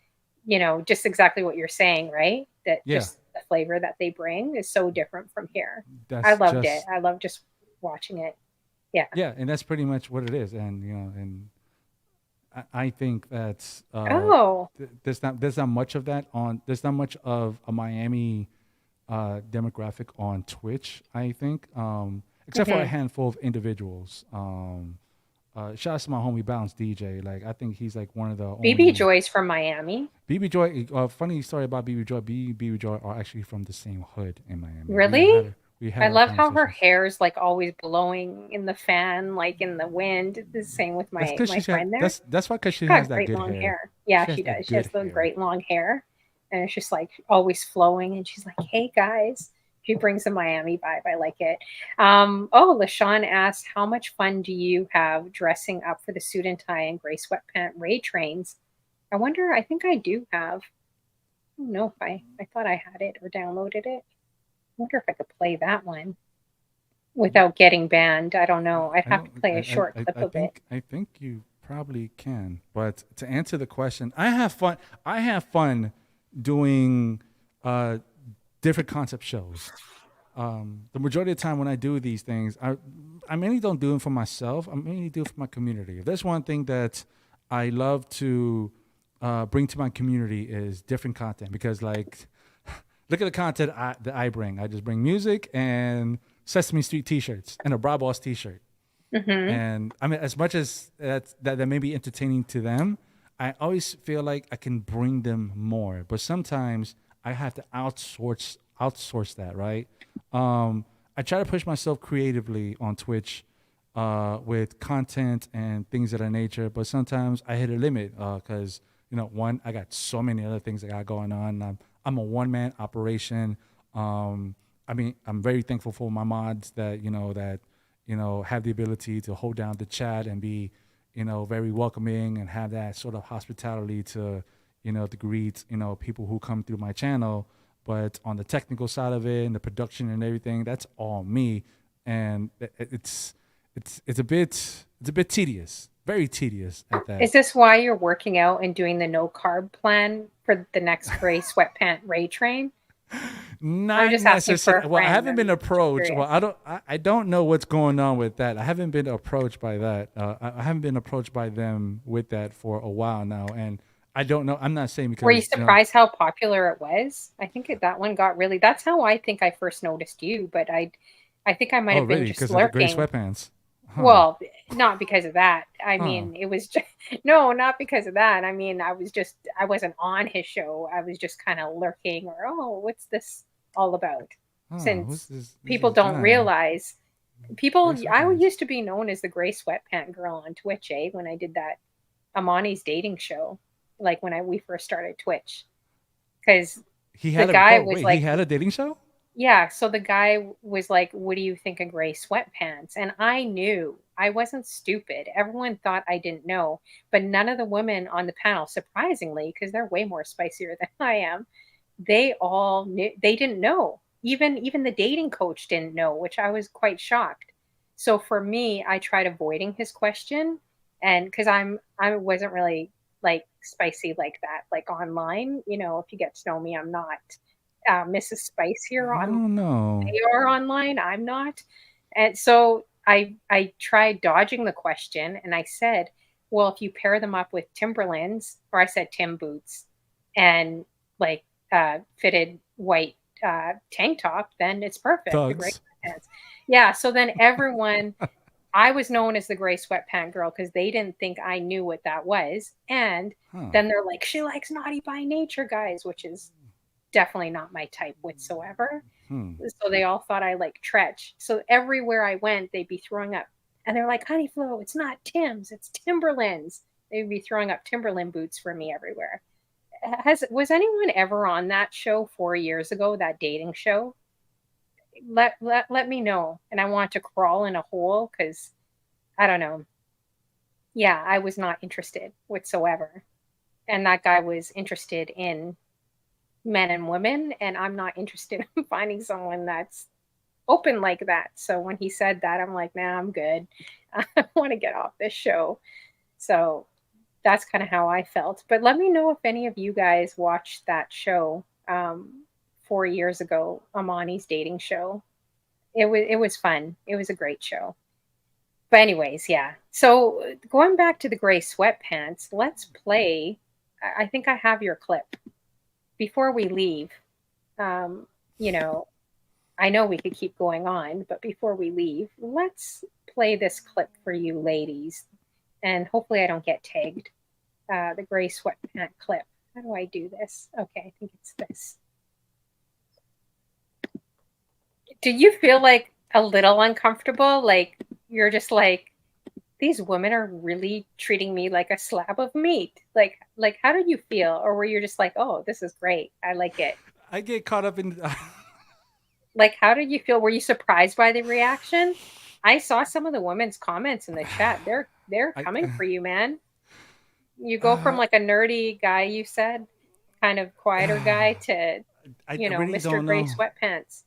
just exactly what you're saying, right? That Yeah, just the flavor that they bring is so different from here. I that's loved it. just I love just watching it. Yeah. yeah, and that's pretty much what it is. And and I think that's Oh, there's not much of that on there's not much of a Miami demographic on Twitch. I think, except for a hmm. handful of individuals. Shout out to my homie Bounce DJ. Like I think he's like one of the BB only Joy's from Miami. BB Joy. Funny story about BB Joy. BB Joy are actually from the same hood in Miami. Really? We I had our love how her conversations. hair's like always blowing in the fan, like in the wind. The same with That's my because my she's had friend there. that's why because She's she has got that great good long hair. hair. Yeah, She has she that does. She has good the hair. great long hair, and it's just like always flowing. And she's like, "Hey guys," she brings a Miami vibe. I like it. Oh, LaShawn asked, "How much fun do you have dressing up for the suit and tie and gray sweatpant Ray trains?" I wonder. I think I do have. I don't know if I thought I had it or downloaded it. I wonder if I could play that one without getting banned. I don't know. I'd I have to don't. play a short clip of it. I think you probably can. But to answer the question, I have fun. I have fun doing uh, different concept shows. The majority of the time when I do these things, I mainly don't do them for myself. I mainly do it for my community. If there's one thing that I love to bring to my community is different content because like look at the content that I bring. I just bring music and Sesame Street T-shirts and a Bra Boss T-shirt. Hmm. And I mean, as much as that may be entertaining to them, I always feel like I can bring them more. But sometimes I have to outsource that, right? I try to push myself creatively on Twitch with content and things of that nature. But sometimes I hit a limit because one, I got so many other things I got going on. I'm a one man operation. I mean, I'm very thankful for my mods that have the ability to hold down the chat and be very welcoming and have that sort of hospitality to greet people who come through my channel. But on the technical side of it and the production and everything, that's all me, and it's a bit tedious, very tedious at that. Is this why you're working out and doing the no carb plan for the next gray sweatpant Ray train? I'm Not just asking for necessarily. a Well, I friend. haven't been I'm just approached. Well, curious. I don't know what's going on with that. I haven't been approached by that. I haven't been approached by them with that for a while now, and I don't know. I'm not saying Were you because surprised how popular it was? I think that one got really. That's how I think I first noticed you, but I think I might Oh, have been really? just Because of the gray lurking. sweatpants? Huh? Well, not because of that. I Huh? mean, it was just, no, not because of that. I mean, I wasn't on his show. I was just kind of lurking or, oh, what's this all about? Huh? Who's Since this? This people is don't guy. realize, Gray I sweatpants. used to be known as the gray sweatpant girl on Twitch, when I did that Amani's dating show, like when we first started Twitch, because He the had a guy was wait. He like, had a dating show. yeah, so the guy was like, "What do you think of gray sweatpants?" And I knew. I wasn't stupid. Everyone thought I didn't know, but none of the women on the panel, surprisingly, because they're way more spicier than I am, they all knew. They didn't know. Even the dating coach didn't know, which I was quite shocked. So for me, I tried avoiding his question, and because I wasn't really like spicy like that, like online. If you get to know me, I'm not Mrs. Spice here I on don't know. they are online. I'm not. And so I tried dodging the question and I said, well, if you pair them up with Timberlands, or I said Tim boots and like fitted white tank top, then it's perfect. The gray Thugs. pants. Yeah. So then I was known as the gray sweatpant girl because they didn't think I knew what that was. And Huh? then they're like, she likes naughty by nature guys, which is definitely not my type whatsoever. Hmm. So they all thought I like Tretch. So everywhere I went, they'd be throwing up. And they're like, Honey Flo, it's not Tim's, it's Timberlands. They'd be throwing up Timberland boots for me everywhere. Was anyone ever on that show 4 years ago, that dating show? Let me know. And I want to crawl in a hole because I don't know. Yeah, I was not interested whatsoever. And that guy was interested in men and women, and I'm not interested in finding someone that's open like that. So when he said that, I'm like, nah, I'm good. I want to get off this show. So that's kind of how I felt. But let me know if any of you guys watched that show 4 years ago, Amani's dating show. It was fun. It was a great show. But anyways, yeah. So going back to the gray sweatpants, let's play. I think I have your clip before we leave. Um, you know, I know we could keep going on, but before we leave, let's play this clip for you ladies. And hopefully I don't get tagged. The gray sweatpant clip. How do I do this? Okay, I think it's this. Do you feel like a little uncomfortable? Like you're just like, these women are really treating me like a slab of meat. Like how did you feel? Or were you just like, oh, this is great. I like it. I get caught up in. Like, how did you feel? Were you surprised by the reaction? I saw some of the women's comments in the chat. They're coming for you, man. You go from like a nerdy guy, you said, kind of quieter guy to, really Mr. Gray Sweatpants.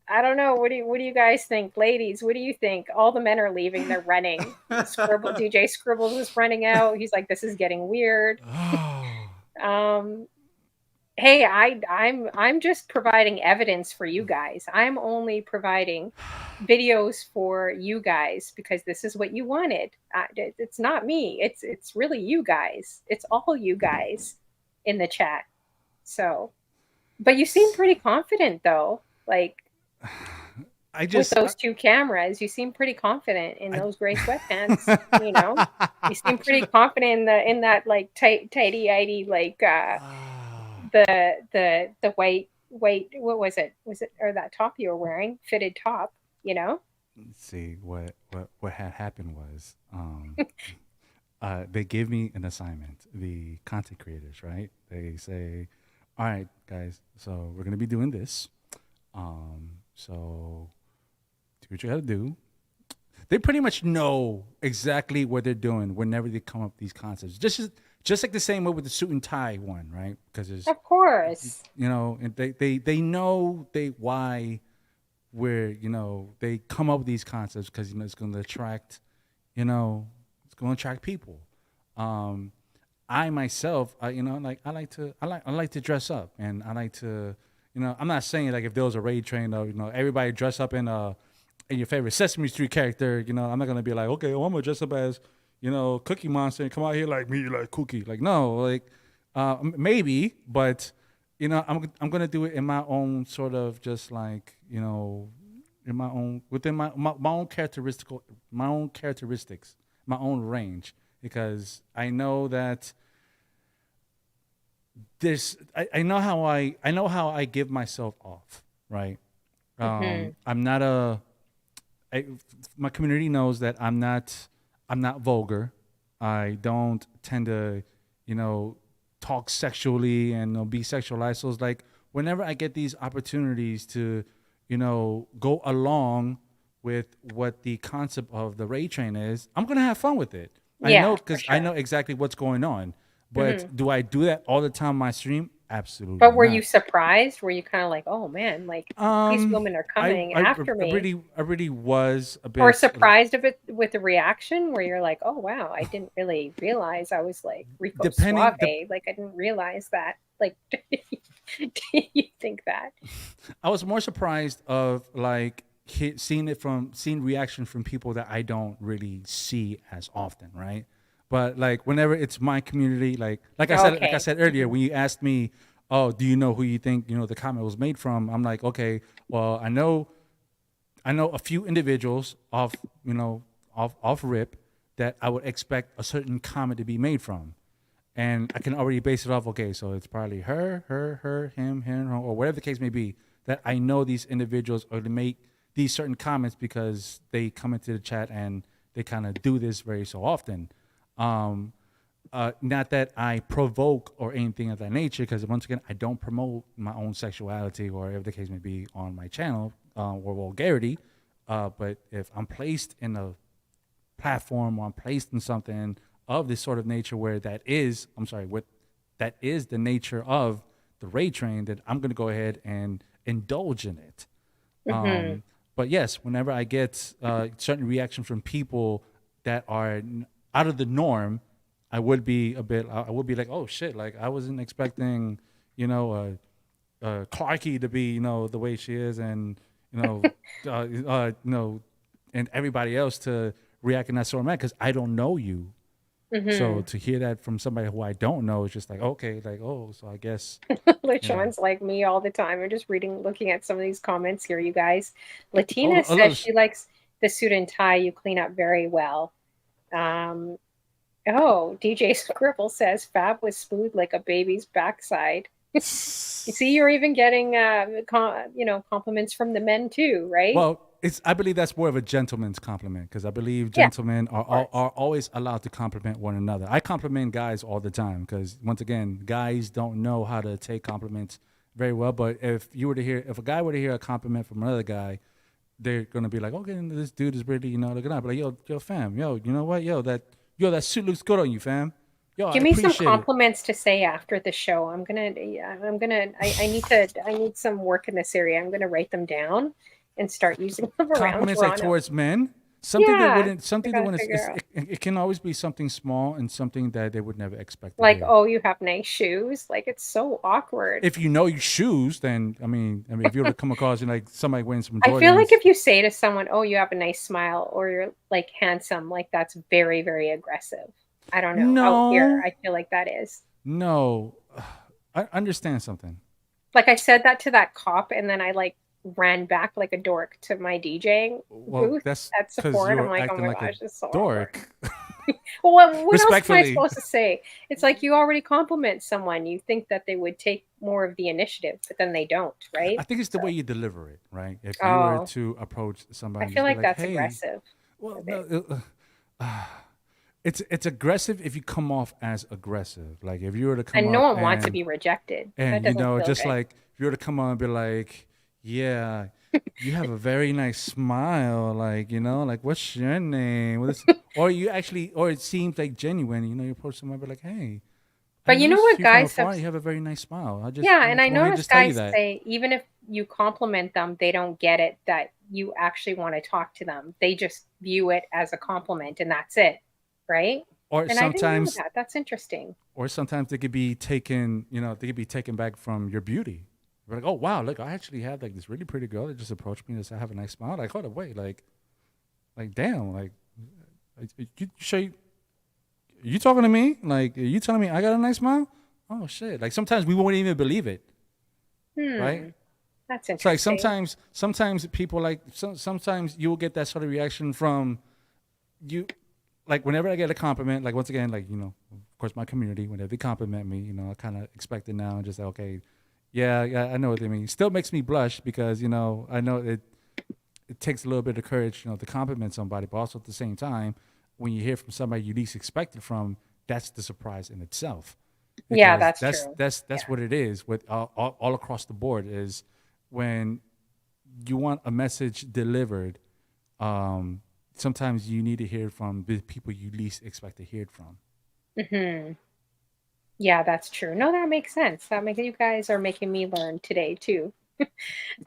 I don't know. What do you guys think, ladies? What do you think? All the men are leaving. They're running. DJ Scribbles is running out. He's like, this is getting weird. Hey, I'm just providing evidence for you guys. I'm only providing videos for you guys because this is what you wanted. It's not me. It's really you guys. It's all you guys in the chat. So, but you seem pretty confident though. Like with those two cameras, you seem pretty confident in those gray sweatpants. You seem pretty confident in that like tighty-whitey like the white what was it or that top you were wearing, fitted top. Let's see what had happened was they give me an assignment, the content creators, right? They say, all right guys, so we're gonna be doing this, so do what you gotta do. They pretty much know exactly what they're doing whenever they come up with these concepts. Just like the same way with the suit and tie one, right? Because it's, of course, and they know why they come up with these concepts because it's going to attract, people. I myself, I like to dress up, and I like to, I'm not saying like if there was a raid train of everybody dress up in your favorite Sesame Street character, I'm not gonna be like, okay, well, I'm gonna dress up as Cookie Monster and come out here like me, like Cookie. Like, no, like maybe, but I'm gonna do it in my own sort of just like in my own within my own characteristics, my own range, because I know that I know how I give myself off, right? I'm not my community knows that I'm not vulgar. I don't tend to, talk sexually and be sexualized. So it's like whenever I get these opportunities to, go along with what the concept of the raid train is, I'm gonna have fun with it. Yeah, I know because sure. I know exactly what's going on. But do I do that all the time on my stream? Absolutely. But were not. you surprised? Were you kind of like, oh man, like these women are coming after me? I really was a bit. Or surprised of it with the reaction where you're like, oh wow, I didn't really realize I was like Rico Suave. Like I didn't realize that. Like, do you think that? I was more surprised of like seeing reaction from people that I don't really see as often, right? But like whenever it's my community, like I said earlier, when you asked me, oh, do you know who you think the comment was made from? I'm like, okay, well, I know a few individuals off rip that I would expect a certain comment to be made from, and I can already base it off. Okay, so it's probably her, him, or whatever the case may be. That I know these individuals are to make these certain comments because they come into the chat and they kind of do this very so often. Not that I provoke or anything of that nature, because once again, I don't promote my own sexuality or whatever the case may be on my channel or vulgarity. But if I'm placed in a platform or I'm placed in something of this sort of nature where that is the nature of the Ray Train, then I'm gonna go ahead and indulge in it. Hmm. But yes, whenever I get certain reactions from people that are out of the norm, I would be a bit. I would be like, oh shit! Like I wasn't expecting, you know, Clarky to be, the way she is, and you know, and everybody else to react in that sort of manner because I don't know you. So Hmm. to hear that from somebody who I don't know is just like, okay, like, oh, so I guess, you know, LaShawn's like me all the time. I'm just looking at some of these comments here, you guys. Latina oh, a says little. she likes the suit and tie. You clean up very well. Um, oh, DJ Scribble says Fab was smooth like a baby's backside. You see, you're even getting, compliments from the men too, right? Well, I believe that's more of a gentleman's compliment because I believe Yeah, gentlemen of course. are always allowed to compliment one another. I compliment guys all the time because once again, guys don't know how to take compliments very well. But if a guy were to hear a compliment from another guy, they're gonna be like, okay, this dude is really, looking out. But like, yo, fam, yo, you know what, that suit looks good on you, fam. Yo, I Give me some appreciate it. compliments to say after the show. I need some work in this area. I'm gonna write them down and start using them around Compliments like Toronto. towards men, Yeah, I something that gotta when figure out. it can always be something small and something that they would never expect to Like, hear. oh, you have nice shoes. Like, it's so awkward. If you know your shoes, then I mean, if you were to come across and like somebody wearing some I feel like Jordans, if you say to someone, "Oh, you have a nice smile," or "You're like handsome," like that's very, very aggressive. I don't know. Out here, no, I feel like that is. no, I understand something. Like I said that to that cop, and then I like ran back like a dork to my DJing Well, booth that's at because Sephora. And I'm you're like, oh acting my like a gosh, this is so awkward. dork. Well, what else am I Respectfully, supposed to say? It's like you already compliment someone. You think that they would take more of the initiative, but then they don't, right? I think it's the So, way you deliver it, right? If you were oh, to approach I somebody and feel just be like like, that's "Hey," aggressive a well, bit. no, it's aggressive if you come off as aggressive. Like if you were to come And no up one wants to be rejected. That and doesn't feel just good. like if you were to come on and be like, yeah, you have a very nice smile, like like what's your name? Or you actually, or it seems like genuine. You approach someone and be like, hey, I But you know noticed what you from guys have afar. You have a very nice smile. I just Yeah, and I want me to notice just tell you guys that. say even if you compliment them, they don't get it that you actually want to talk to them. They just view it as a compliment and that's it, right? Or And I didn't know sometimes, that. That's interesting. they could be taken, they could be taken back from your beauty. They're like, oh wow, look, I actually had like this really pretty girl that just approached me and said, I have a nice smile. Like, hold up, wait, like damn, like, you sure you talking to me? Like, are you telling me I got a nice smile? Oh shit! Like sometimes we won't even believe it, right? Hmm, that's It's like interesting. sometimes people like sometimes you will get that sort of reaction from you. Like whenever I get a compliment, like once again, like of course my community, whenever they compliment me, I kind of expect it now and just like, okay, yeah, I know what they mean. Still makes me blush because I know it takes a little bit of courage, to compliment somebody, but also at the same time, when you hear from somebody you least expect it from, that's the surprise in itself, Yeah, because that's true. that's Yeah. what it is with all across the board is when you want a message delivered. Um, Sometimes you need to hear from the people you least expect to hear it from. Hmm. Yeah, that's true. No, that makes sense. That makes You guys are making me learn today too.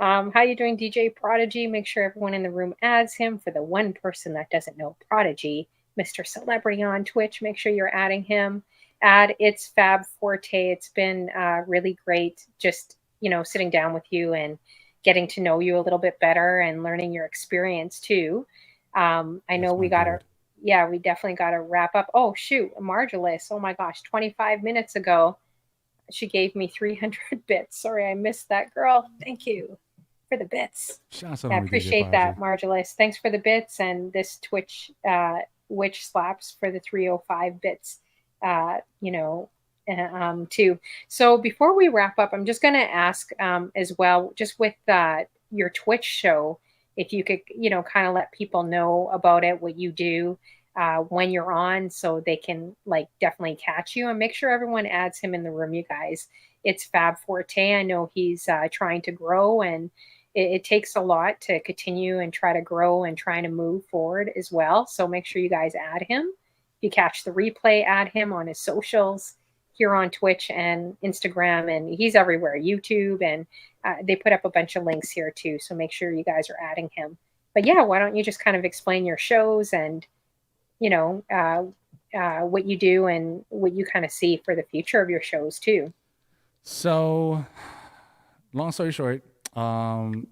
How you doing, DJ Prodigy? Make sure everyone in the room adds him. For the one person that doesn't know Prodigy, Mr. Celebrity on Twitch, make sure you're adding him. Add Itsfabforte. It's been really great just, sitting down with you and getting to know you a little bit better and learning your experience too. I know That's my we got to, dude. yeah, we definitely got to wrap up. Oh, shoot, Margulis. Oh my gosh, 25 minutes ago she gave me 300 bits. Sorry, I missed that, girl. Thank you for the bits. Shout out to Yeah, homie DJ appreciate that, Prodigy. Margulis. Thanks for the bits and this Twitch witch slaps for the 305 bits. You know, too. So before we wrap up, I'm just going to ask as well, just with your Twitch show, if you could, kind of let people know about it, what you do, when you're on, so they can like definitely catch you, and make sure everyone adds him in the room, you guys. It's Fab Forte. I know he's trying to grow, and it takes a lot to continue and try to grow and trying to move forward as well. So make sure you guys add him. If you catch the replay, add him on his socials. here on Twitch and Instagram, and he's everywhere, YouTube, and they put up a bunch of links here too. So make sure you guys are adding him. But yeah, why don't you just kind of explain your shows and you know what you do and what you kind of see for the future of your shows too. So, long story short, I've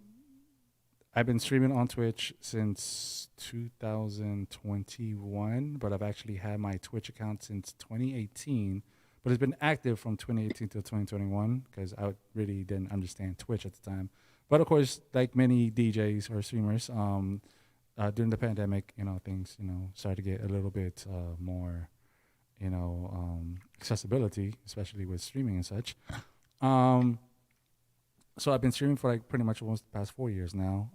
been streaming on Twitch since 2021, but I've actually had my Twitch account since 2018. But it's been active from 2018 to 2021 because I really didn't understand Twitch at the time. But of course, like many DJs or streamers, during the pandemic, things, started to get a little bit more, accessibility, especially with streaming and such. So I've been streaming for like pretty much almost the past 4 years now.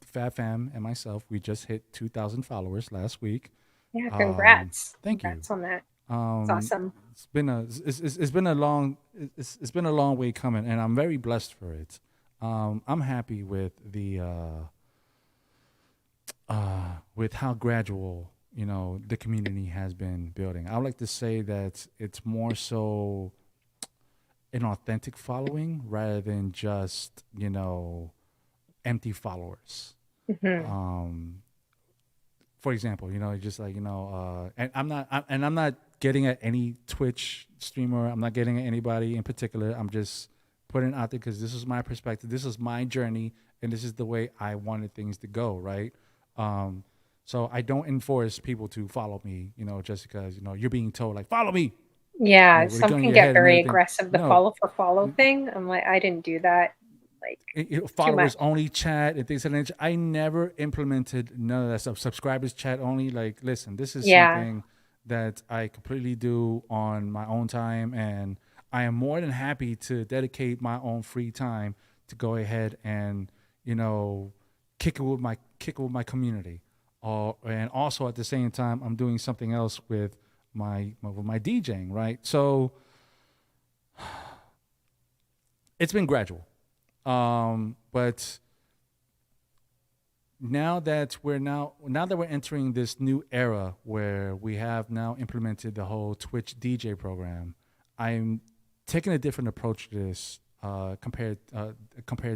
Fab Fam and myself, we just hit 2,000 followers last week. Yeah, congrats. Thank congrats you. on that. It's awesome. It's been a long way coming, and I'm very blessed for it. I'm happy with with how gradual the community has been building. I would like to say that it's more so an authentic following rather than just empty followers. For example, just like and I'm not getting at any Twitch streamer. I'm not getting at anybody in particular. I'm just putting it out there because this is my perspective. This is my journey, and this is the way I wanted things to go. Right. So I don't enforce people to follow me. Just because you're being told like follow me. Yeah, some can get very aggressive. The No. follow for follow thing. I'm like, I didn't do that. Like followers only chat and things like that. I never implemented none of that stuff. Subscribers chat only. Like, listen, this is something that I completely do on my own time, and I am more than happy to dedicate my own free time to go ahead and kick it with my community. And also at the same time, I'm doing something else with my DJing, right? So it's been gradual. But now that we're entering this new era where we have now implemented the whole Twitch DJ program, I'm taking a different approach to this compared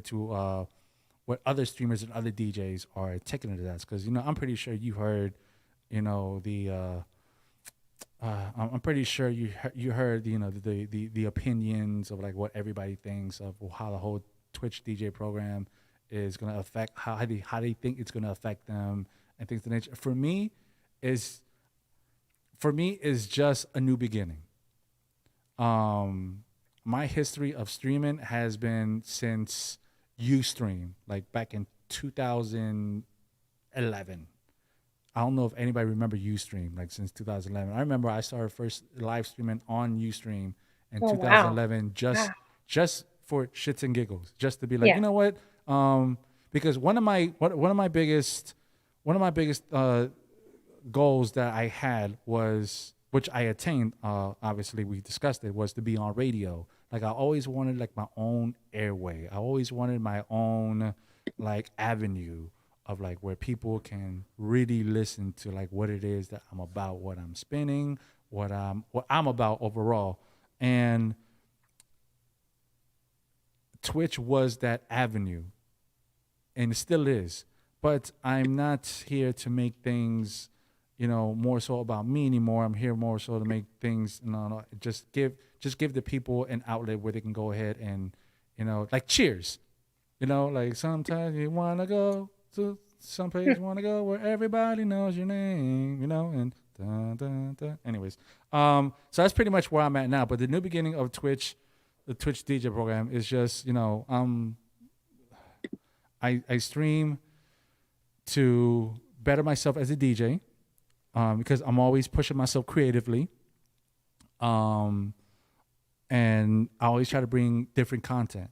to what other streamers and other DJs are taking it as. Because I'm pretty sure you heard I'm pretty sure you heard the opinions of like what everybody thinks of how the whole Twitch DJ program is going to affect how they think it's going to affect them and things of that nature. For me is just a new beginning. My history of streaming has been since Ustream, like back in 2011. I don't know if anybody remember Ustream, like since 2011. I remember I started first live streaming on Ustream in 2011, just for shits and giggles, just to be like, you know what? Because one of my biggest goals that I had was, which I attained, obviously we discussed it, was to be on radio. Like I always wanted like my own airway. I always wanted my own like avenue of like where people can really listen to like what it is that I'm about, what I'm spinning, what I'm about overall. And Twitch was that avenue, and it still is. But I'm not here to make things, more so about me anymore. I'm here more so to make things, just give the people an outlet where they can go ahead and, like Cheers, like sometimes you wanna go to some place, want to go where everybody knows your name, and dun, dun, dun. Anyways, so that's pretty much where I'm at now. But the new beginning of Twitch, the Twitch DJ program is just, I stream to better myself as a DJ, because I'm always pushing myself creatively, and I always try to bring different content,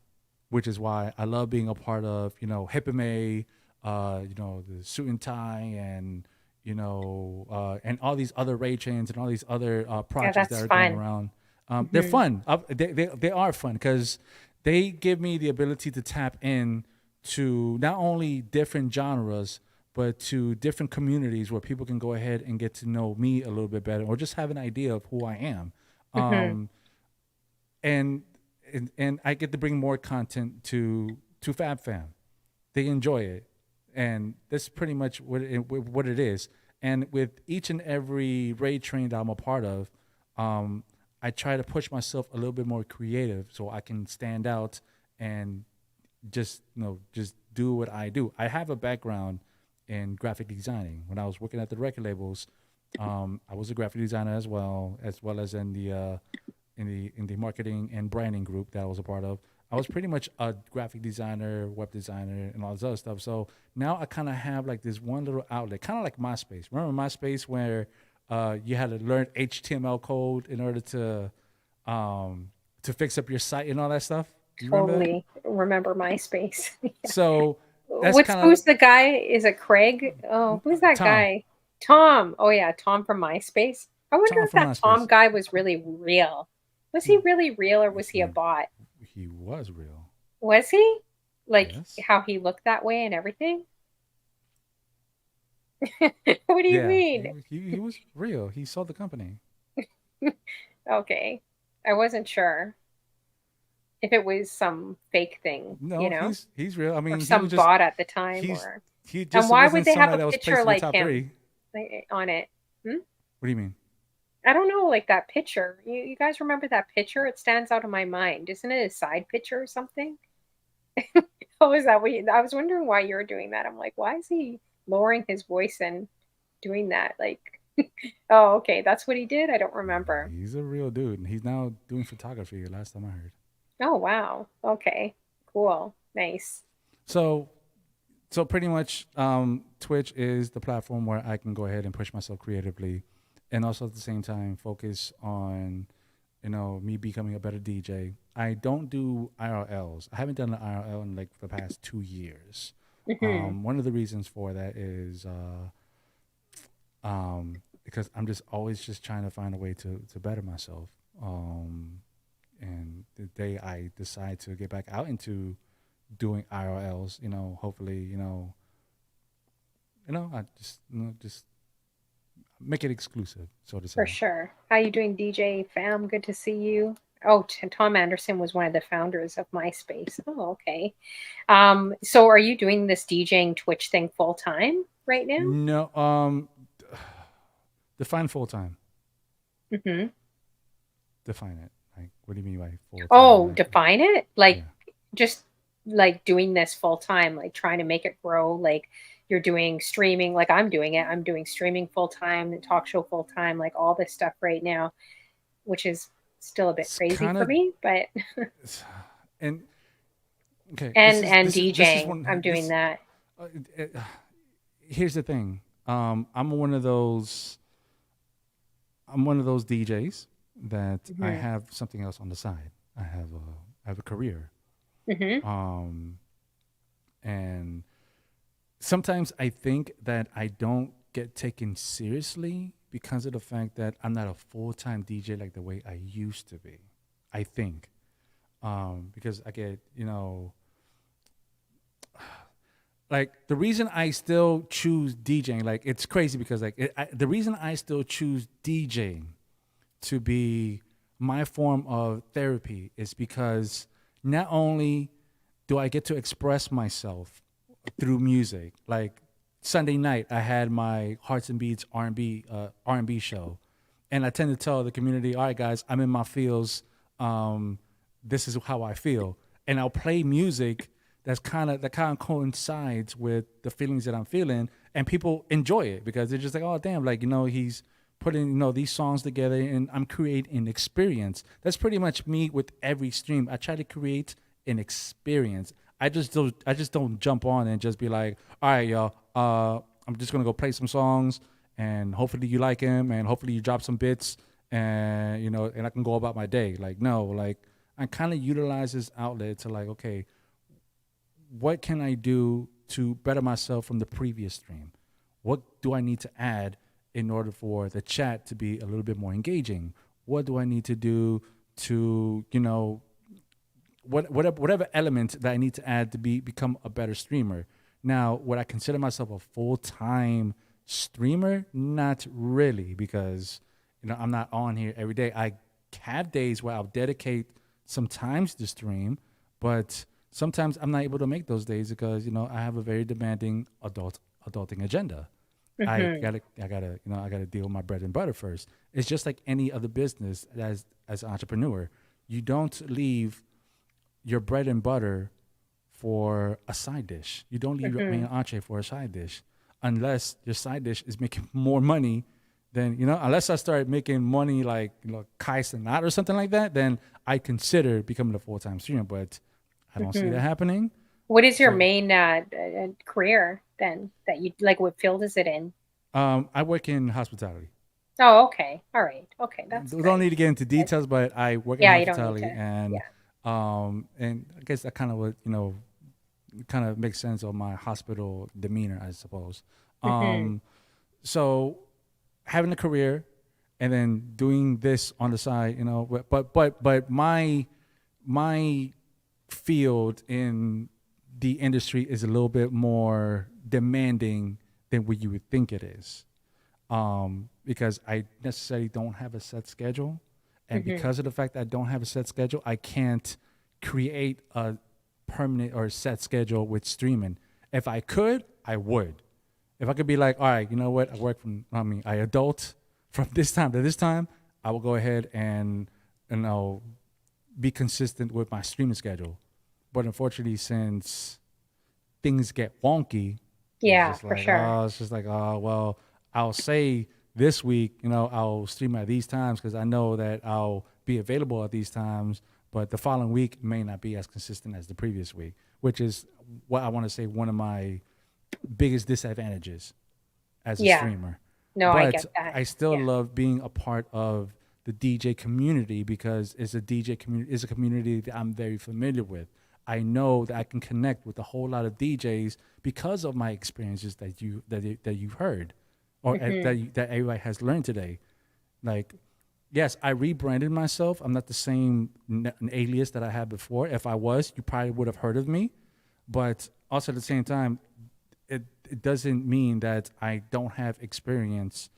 which is why I love being a part of, Hippame, the suit and tie, and and all these other raid chains and all these other projects that are going around. They're fun. They are fun because they give me the ability to tap in to not only different genres, but to different communities where people can go ahead and get to know me a little bit better, or just have an idea of who I am. Mhm. And and I get to bring more content to Fab Fam. They enjoy it, and that's pretty much what it is. And with each and every raid train that I'm a part of, um, I try to push myself a little bit more creative so I can stand out and just do what I do. I have a background in graphic designing. When I was working at the record labels, I was a graphic designer as well as in the marketing and branding group that I was a part of. I was pretty much a graphic designer, web designer, and all this other stuff. So now I kind of have like this one little outlet, kind of like MySpace. Remember MySpace where you had to learn HTML code in order to fix up your site and all that stuff? You remember that? Totally remember MySpace. So that's kind of Who's the guy? Is it Craig? Oh, who's that Tom. guy? Tom. Oh yeah, Tom from MySpace. I wonder Tom if from that Tom MySpace. guy was really real. Was he really real or was he a He bot? he was real. Was he? Like Yes. how he looked that way and everything? What do you Yeah. mean? He was real. He sold the company. Okay. I wasn't sure if it was some fake thing, No, he's real. I or mean, he was some just bot at the time, he's or he and just why would wasn't they have somebody a that was picture placed in the like top him three. on it? Hmm? What do you mean? I don't know, like that picture. You guys remember that picture? It stands out of my mind. Isn't it a side picture or something? Oh, is that what I was wondering why you're doing that. I'm like, why is he lowering his voice and doing that? Like, oh, okay, that's what he did. I don't remember. He's a real dude, and he's now doing photography. Last time I heard. Oh, wow. Okay, cool, nice. So so pretty much, Twitch is the platform where I can go ahead and push myself creatively, and also at the same time focus on me becoming a better DJ. I don't do IRLs. I haven't done an IRL in like the past 2 years. Hmm. One of the reasons for that is because I'm just always just trying to find a way to better myself. And the day I decide to get back out into doing IRLs, hopefully, I just make it exclusive, so to For say. sure. How you doing, DJ Fam? Good to see you. Oh, Tom Anderson was one of the founders of MySpace. Oh, okay. So are you doing this DJing Twitch thing full time right now? No, define full time. Hmm. Define it. Like, what do you mean by full time? Oh, Like, define it. Like yeah. just like doing this full time, like trying to make it grow. Like you're doing streaming, like I'm doing it. I'm doing streaming full time, the talk show full time, like all this stuff right now, which is still a bit It's crazy kind for of, me, but and okay, and this is DJing, I'm one doing this. that. Uh, uh, Here's the thing. I'm one of those. I'm one of those DJs that I Hmm. have something else on the side. I have a career. Hmm. Um, and sometimes I think that I don't get taken seriously because of the fact that I'm not a full time DJ like the way I used to be. I think because I get like the reason I still choose DJing, like it's crazy because like the reason I still choose DJing to be my form of therapy is because not only do I get to express myself through music, like Sunday night I had my Hearts and Beats R&B show, and I tend to tell the community, all right guys, I'm in my feels. Um, this is how I feel, and I'll play music that kind of coincides with the feelings that I'm feeling, and people enjoy it because they're just like, oh damn, like he's putting these songs together, and I'm creating an experience. That's pretty much me with every stream. I try to create an experience. I just don't jump on and just be like, all right, y'all, I'm just gonna go play some songs, and hopefully you like them, and hopefully you drop some bits, and and I can go about my day. Like no, like I kind of utilize this outlet to like, okay, what can I do to better myself from the previous stream? What do I need to add in order for the chat to be a little bit more engaging? What do I need to do to, whatever element that I need to add to become a better streamer? Now, would I consider myself a full-time streamer? Not really, because I'm not on here every day. I have days where I'll dedicate some times to stream, but sometimes I'm not able to make those days because I have a very demanding adulting agenda. Hmm. I gotta I gotta deal with my bread and butter first. It's just like any other business as an entrepreneur. You don't leave your bread and butter for a side dish. You don't leave your Hmm. main entree for a side dish unless your side dish is making more money than unless I start making money like Kai Cenat or something like that, then I consider becoming a full-time streamer, but I don't see Hmm. that happening. What is your So main career then that you like? What field is it in? I work in hospitality. Oh, okay. All right. Okay, that's We don't great. need to get into Good. details, but I work in Yeah, you don't need hospitality, to. Yeah. and I guess that kind of would kind of makes sense of my hospital demeanor, I suppose. Hmm. Um, so having a career and then doing this on the side, but my field in the industry is a little bit more demanding than what you would think it is, because I necessarily don't have a set schedule. And Hmm. because of the fact that I don't have a set schedule, I can't create a permanent or set schedule with streaming. If I could, I would. If I could be like, all right, you know what? I adult from this time to this time, I will go ahead and, be consistent with my streaming schedule. But unfortunately, since things get wonky, Yeah, for sure. it's just like, oh, well, I'll say this week, I'll stream at these times because I know that I'll be available at these times, but the following week may not be as consistent as the previous week, which is what I want to say one of my biggest disadvantages as a Yeah. streamer. No, I But get that. I still Yeah. love being a part of the DJ community because it's a community that I'm very familiar with. I know that I can connect with a whole lot of DJs because of my experiences that you've heard, or Hmm. that everybody has learned today. Like, yes, I rebranded myself. I'm not the same an alias that I had before. If I was, you probably would have heard of me. But also at the same time, it doesn't mean that I don't have experience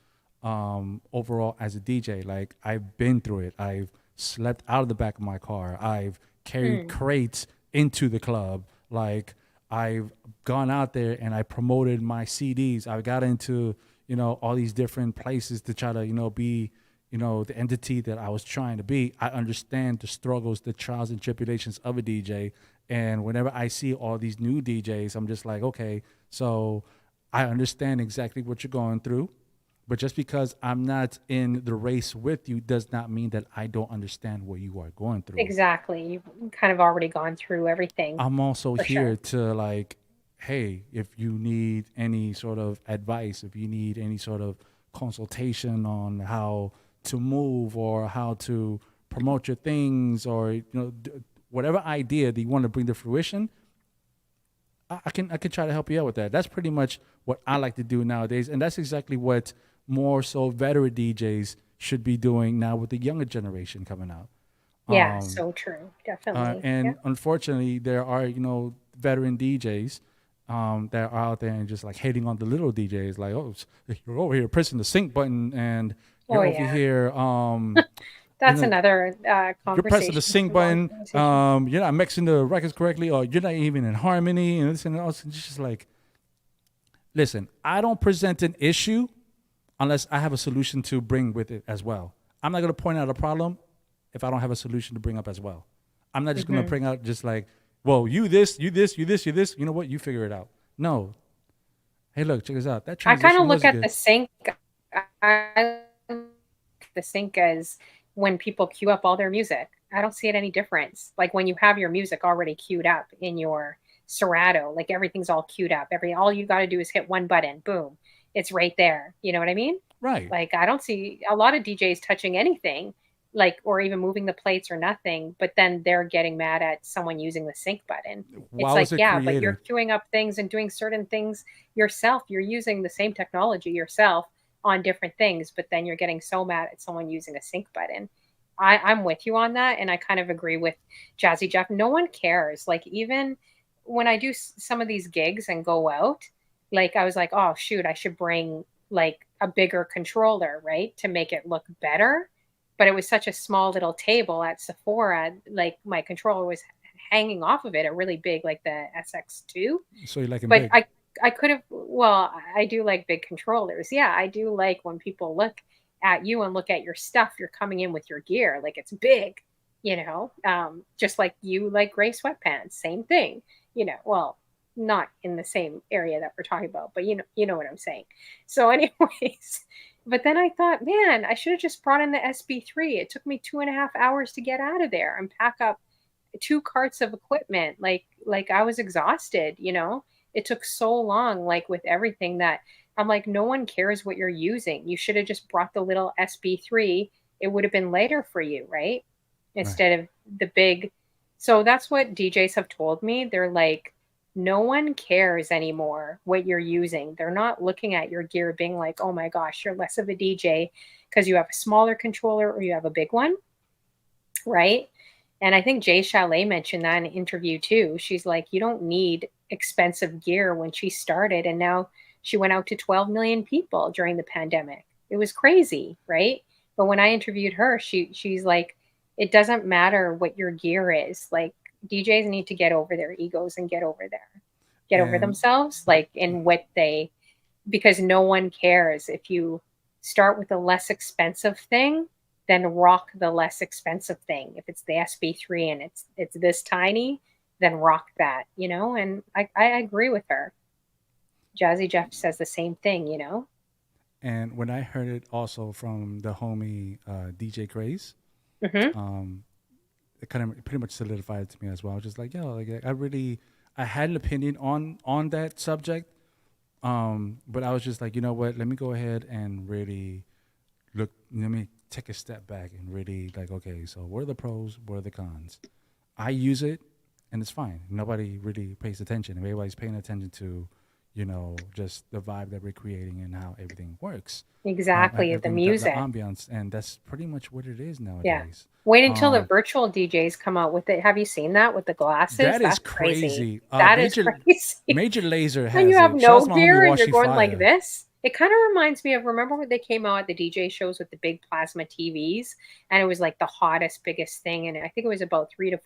overall as a DJ. Like, I've been through it. I've slept out of the back of my car. I've carried Mm. crates into the club. Like, I've gone out there and I promoted my CDs. I got into all these different places to try to be the entity that I was trying to be. I understand the struggles, the trials and tribulations of a DJ. And whenever I see all these new DJs, I'm just like, okay, so I understand exactly what you're going through. But just because I'm not in the race with you does not mean that I don't understand what you are going through. Exactly. You've kind of already gone through everything I'm also for here sure. to, like, hey, if you need any sort of advice, if you need any sort of consultation on how to move or how to promote your things, or whatever idea that you want to bring to fruition, I can try to help you out with that. That's pretty much what I like to do nowadays, and that's exactly what more so veteran DJs should be doing now with the younger generation coming out. Yeah, Um, so true. Definitely. Yeah. and unfortunately, there are veteran DJs that are out there and just like hating on the little DJs, like, oh, you're over here pressing the sync button, and Oh you're over yeah. here, you That's know, another you're pressing the conversation. sync A long button, conversation. you're not mixing the records correctly, or you're not even in harmony, and this and else. It's just like, listen, I don't present an issue unless I have a solution to bring with it as well. I'm not going to point out a problem if I don't have a solution to bring up as well. I'm not just going to Hmm. bring out just like, well, you this, you this, you this, you this. You know what? You figure it out. No. Hey, look, check this out. That I kind transition of look was at good. the sync. I look at the sync as when people queue up all their music. I don't see it any difference. Like when you have your music already queued up in your Serato, like everything's all queued up. All you got to do is hit one button, boom, it's right there. You know what I mean? Right. Like I don't see a lot of DJs touching anything, like or even moving the plates or nothing, but then they're getting mad at someone using the sync button. It's While like, as a yeah, but you're creator, queuing up things and doing certain things yourself. You're using the same technology yourself on different things, but then you're getting so mad at someone using a sync button. I'm with you on that, and I kind of agree with Jazzy Jeff. No one cares. Like even when I do some of these gigs and go out, like I was like, oh shoot, I should bring like a bigger controller, right, to make it look better. but it was such a small little table at Sephora. Like my controller was hanging off of it, a really big, like the SX2. So you like him But big. I could have. Well, I do like big controllers. Yeah, I do like when people look at you and look at your stuff. You're coming in with your gear, like it's big. Just like you like gray sweatpants, same thing. Well, not in the same area that we're talking about, but you know what I'm saying. So, anyways, but then I thought, man, I should have just brought in the SB3. It took me 2.5 hours to get out of there and pack up 2 carts of equipment. Like I was exhausted. It took so long, like with everything, that I'm like, no one cares what you're using. You should have just brought the little SB3. It would have been later for you, right? Right. Instead of the big. So that's what DJs have told me. They're like, no one cares anymore what you're using. They're not looking at your gear being like, oh my gosh, you're less of a DJ because you have a smaller controller or you have a big one, right? And I think Jay Chalet mentioned that in an interview too. She's like, you don't need expensive gear when she started. And now she went out to 12 million people during the pandemic. It was crazy, right? But when I interviewed her, she's like, it doesn't matter what your gear is. Like DJs need to get over their egos and get over And themselves, like in what they, because no one cares. If you start with a less expensive thing, then rock the less expensive thing. If it's the SB3 and it's this tiny, then rock that. And I agree with her. Jazzy Jeff says the same thing. and when I heard it also from the homie DJ Craze, Hmm. um, it kind of pretty much solidified it to me as well. Just like, yo, like I had an opinion on that subject, but I was just like, you know what? Let me go ahead and really look. Let me take a step back and really like, okay, so what are the pros? What are the cons? I use it, and it's fine. Nobody really pays attention. Everybody's paying attention to, just the vibe that we're creating and how everything works. Exactly. The Everything, the music. ambiance, and that's pretty much what it is Yeah. nowadays. Wait until the Um, virtual DJs come out with it. Have you seen that with the glasses? that is That's crazy. crazy. That is crazy. Major Laser When you has have it. Shouts no to my homie gear and you're Washi going like Fire. this. It kind of reminds me of, remember when they came out at the DJ shows with the big plasma TVs, and it was like the hottest, biggest thing, and I think it was about $3,000 to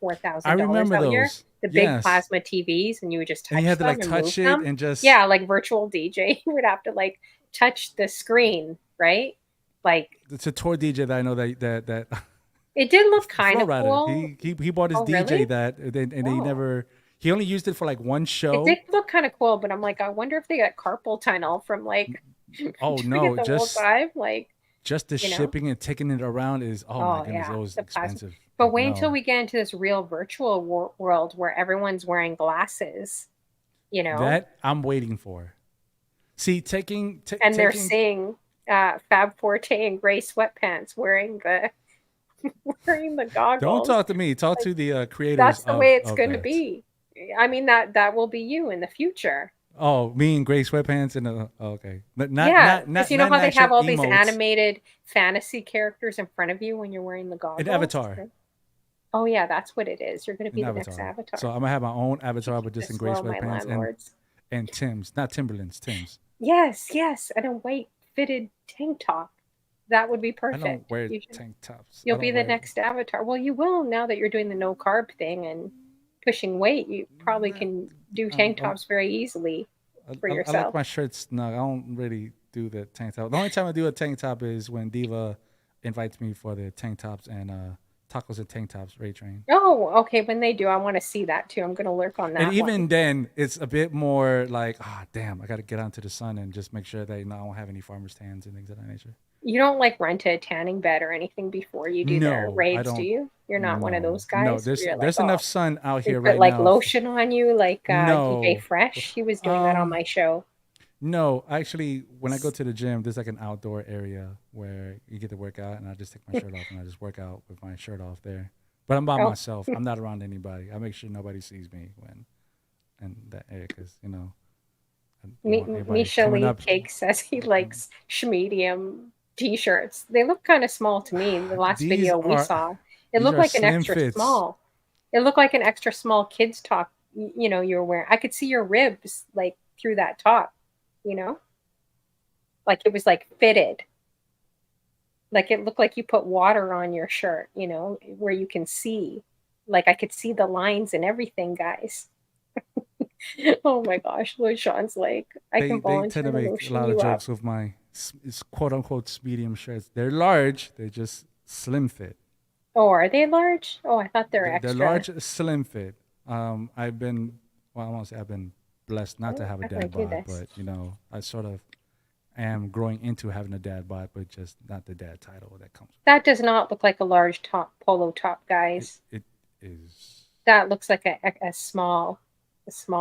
I $4,000 remember out here. those. The big Yes, plasma TVs, and you would just and you touch had to like them and move touch it them. and just. Yeah, like virtual DJ, you would have to like touch the screen, right? Like It's a tour DJ that I know that it did look kind Flow of Rider. cool. He bought his Oh, DJ really? that, and he Oh. never. He only used it for like one It did show. look kind of cool, but I'm like, I wonder if they got carpal tunnel from like Oh doing it no, the whole time. Like, just the you know? shipping and taking it around is, oh my Oh goodness, it yeah, was the plasma. expensive. But Like wait until no, we get into this real virtual world where everyone's wearing glasses, you know, that I'm waiting for. See, and they're taking. seeing Fab Forte in gray sweatpants wearing the wearing the Don't goggles. talk to me. Talk Like, to the creators that's the way it's of going to that. be. I mean, that will be you in the future. Oh, me in gray sweatpants and okay, but Yeah, because you know not how an they actual have all these emotes. animated fantasy characters in front of you when you're wearing the An goggles. avatar. Oh yeah, that's what it is. You're going to An be the next avatar. So avatar. I'm gonna have my own avatar, but just in Just gray slow my sweatpants landlords. and Tim's, not Timberlands, Tim's. Yes, and a white fitted tank top. That would be I don't perfect. wear You should. tank tops. I You'll be don't the wear. next avatar. Well, you will now that you're doing the no carb thing and pushing weight. You probably can do tank I'm, tops very easily for I like yourself. my shirts snug. I don't really do the tank top. The only time I do a tank top is when Diva invites me for the tank tops and tacos and tank tops Ray Train. Oh, okay. When they do, I want to see that too. I'm going to lurk on And that even one. then, it's a bit more like, damn, I got to get onto the sun and just make sure that I don't have any farmers tans and things of that nature. You don't like rent a tanning bed or anything before you do the No, I raids, do don't. you? You're not one of No, those no. guys where you're like, There's oh, enough sun out they here put right like now. lotion on you, like DJ No, Fresh. He was doing that on my show. no. Actually, when I go to the gym, there's like an outdoor area where you get to work out, and I just take my shirt off and I just work out with my shirt off there. But I'm by Oh, myself. I'm not around anybody. I make sure nobody sees me when in that area because I don't want anybody Misha coming Lee up. Cake says he likes medium t-shirts. They look kind of small to me in the last These video we are saw. It these looked are like an slim extra fits. small. It looked like an extra small kids top, you were wearing. I could see your ribs like through that top, you know? Like it was like fitted. Like it looked like you put water on your shirt, where you can see. Like I could see the lines and everything, guys. Oh my gosh, LaShawn's like, I can They tend volunteer to to make a lotion lot of you up. jokes with my it's quote unquote medium shirts. They're large. They're just slim fit. Oh, are they large? Oh, I thought they're They're extra. large, slim fit. I've been, well, I won't say I've been blessed not to Oh, have a how do I dad do bod, this? but I sort of am growing into having a dad bod, but just not the dad title that comes That does not look like a large top polo top, with guys. it. It is. That looks like a small. I see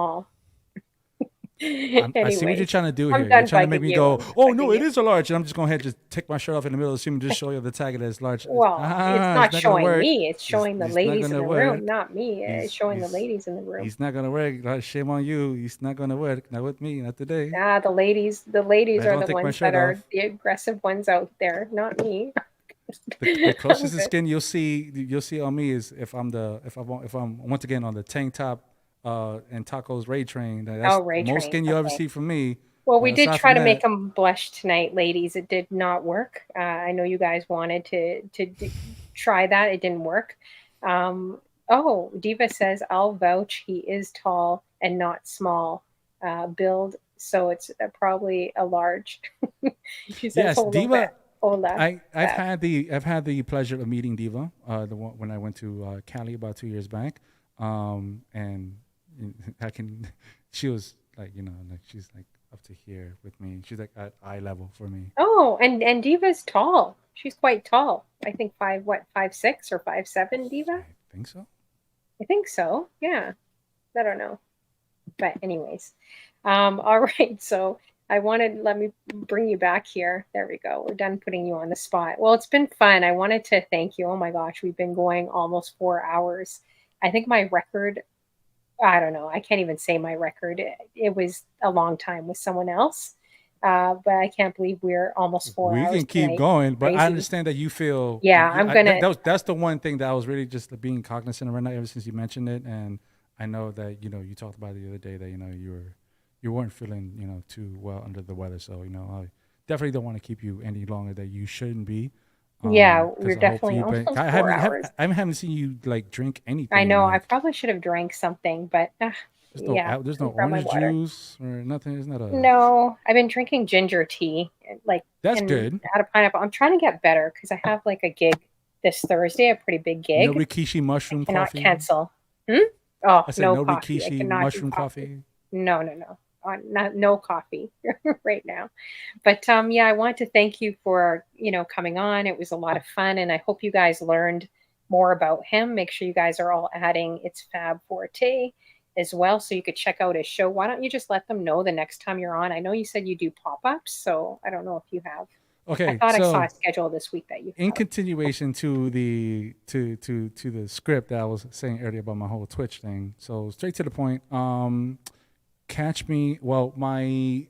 what you're Anyways, trying to do I'm here. You're done trying to make bugging me you. go, I'm done oh no, bugging it you. is a large, and I'm just going ahead and just take my shirt off in the middle, assume just show you the tag it as large. Well, it's not It's not gonna showing work. me. It's showing the It's not ladies in gonna the room, work. not me. It's showing the ladies in the room. He's not gonna work. Shame on you. He's not gonna work. Not with me. Not today. Ah, the ladies I are don't the take my ones that shirt are off. the aggressive ones out there, not me. The I'm closest to good. skin you'll see on me is if I'm once again on the tank top and tacos Ray train. That's Oh, the Ray most Train. skin you'll ever Okay. see from me. Well, we did Aside try from to make that, them blush tonight, ladies. It did not work. I know you guys wanted to try that. It didn't work. Oh, Diva says I'll vouch. He is tall and not small build, so it's probably a large. She says yes, Diva. hola, Fab. I've had the pleasure of meeting Diva the one when I went to Cali about 2 years back, and I can she was like like she's like up to here with me. She's like at eye level for me. Oh, and Diva's tall. She's quite tall. I think 5'6" or 5'7", Diva. I think so. I think so. Yeah. I don't know. But anyways, all right. So let me bring you back here. There we go. We're done putting you on the spot. Well, it's been fun. I wanted to thank you. Oh my gosh, we've been going almost 4 hours. I think my record, I don't know. I can't even say my record. It was a long time with someone else. But I can't believe we're almost four We hours can keep tonight. going, but I Crazy. understand that you feel. Yeah, I'm gonna. That's the one thing that I was really just being cognizant of right now ever since you mentioned it, and I know that you talked about it the other day that you weren't feeling too well under the weather, so I definitely don't want to keep you any longer that you shouldn't be. Yeah, we're Because I hope definitely you've been. almost 4 hours. I haven't seen you like drink I anything know. I like. probably should have drank something, but yeah, There's let no me grab my orange water. juice or nothing. It's not a. No, I've been drinking ginger tea, like, That's and good. out of pineapple. I'm trying to get better because I have like a gig this Thursday, a pretty big No gig. Rikishi I mushroom cannot coffee. cancel. Hmm? Oh, I said no no coffee. I Rikishi cannot do mushroom coffee. coffee. No, no, no. No coffee right now. But yeah, I want to thank you for coming on. It was a lot of fun, and I hope you guys learned more about him. Make sure you guys are all adding Itsfabforte as well, so you could check out his show. Why don't you just let them know the next time you're on? I know you said you do pop-ups, so I don't know if you have. I Okay, thought I saw a so schedule this week that you in have. continuation to the script that I was saying earlier about my whole Twitch thing. So straight to the point. Catch me. Well, my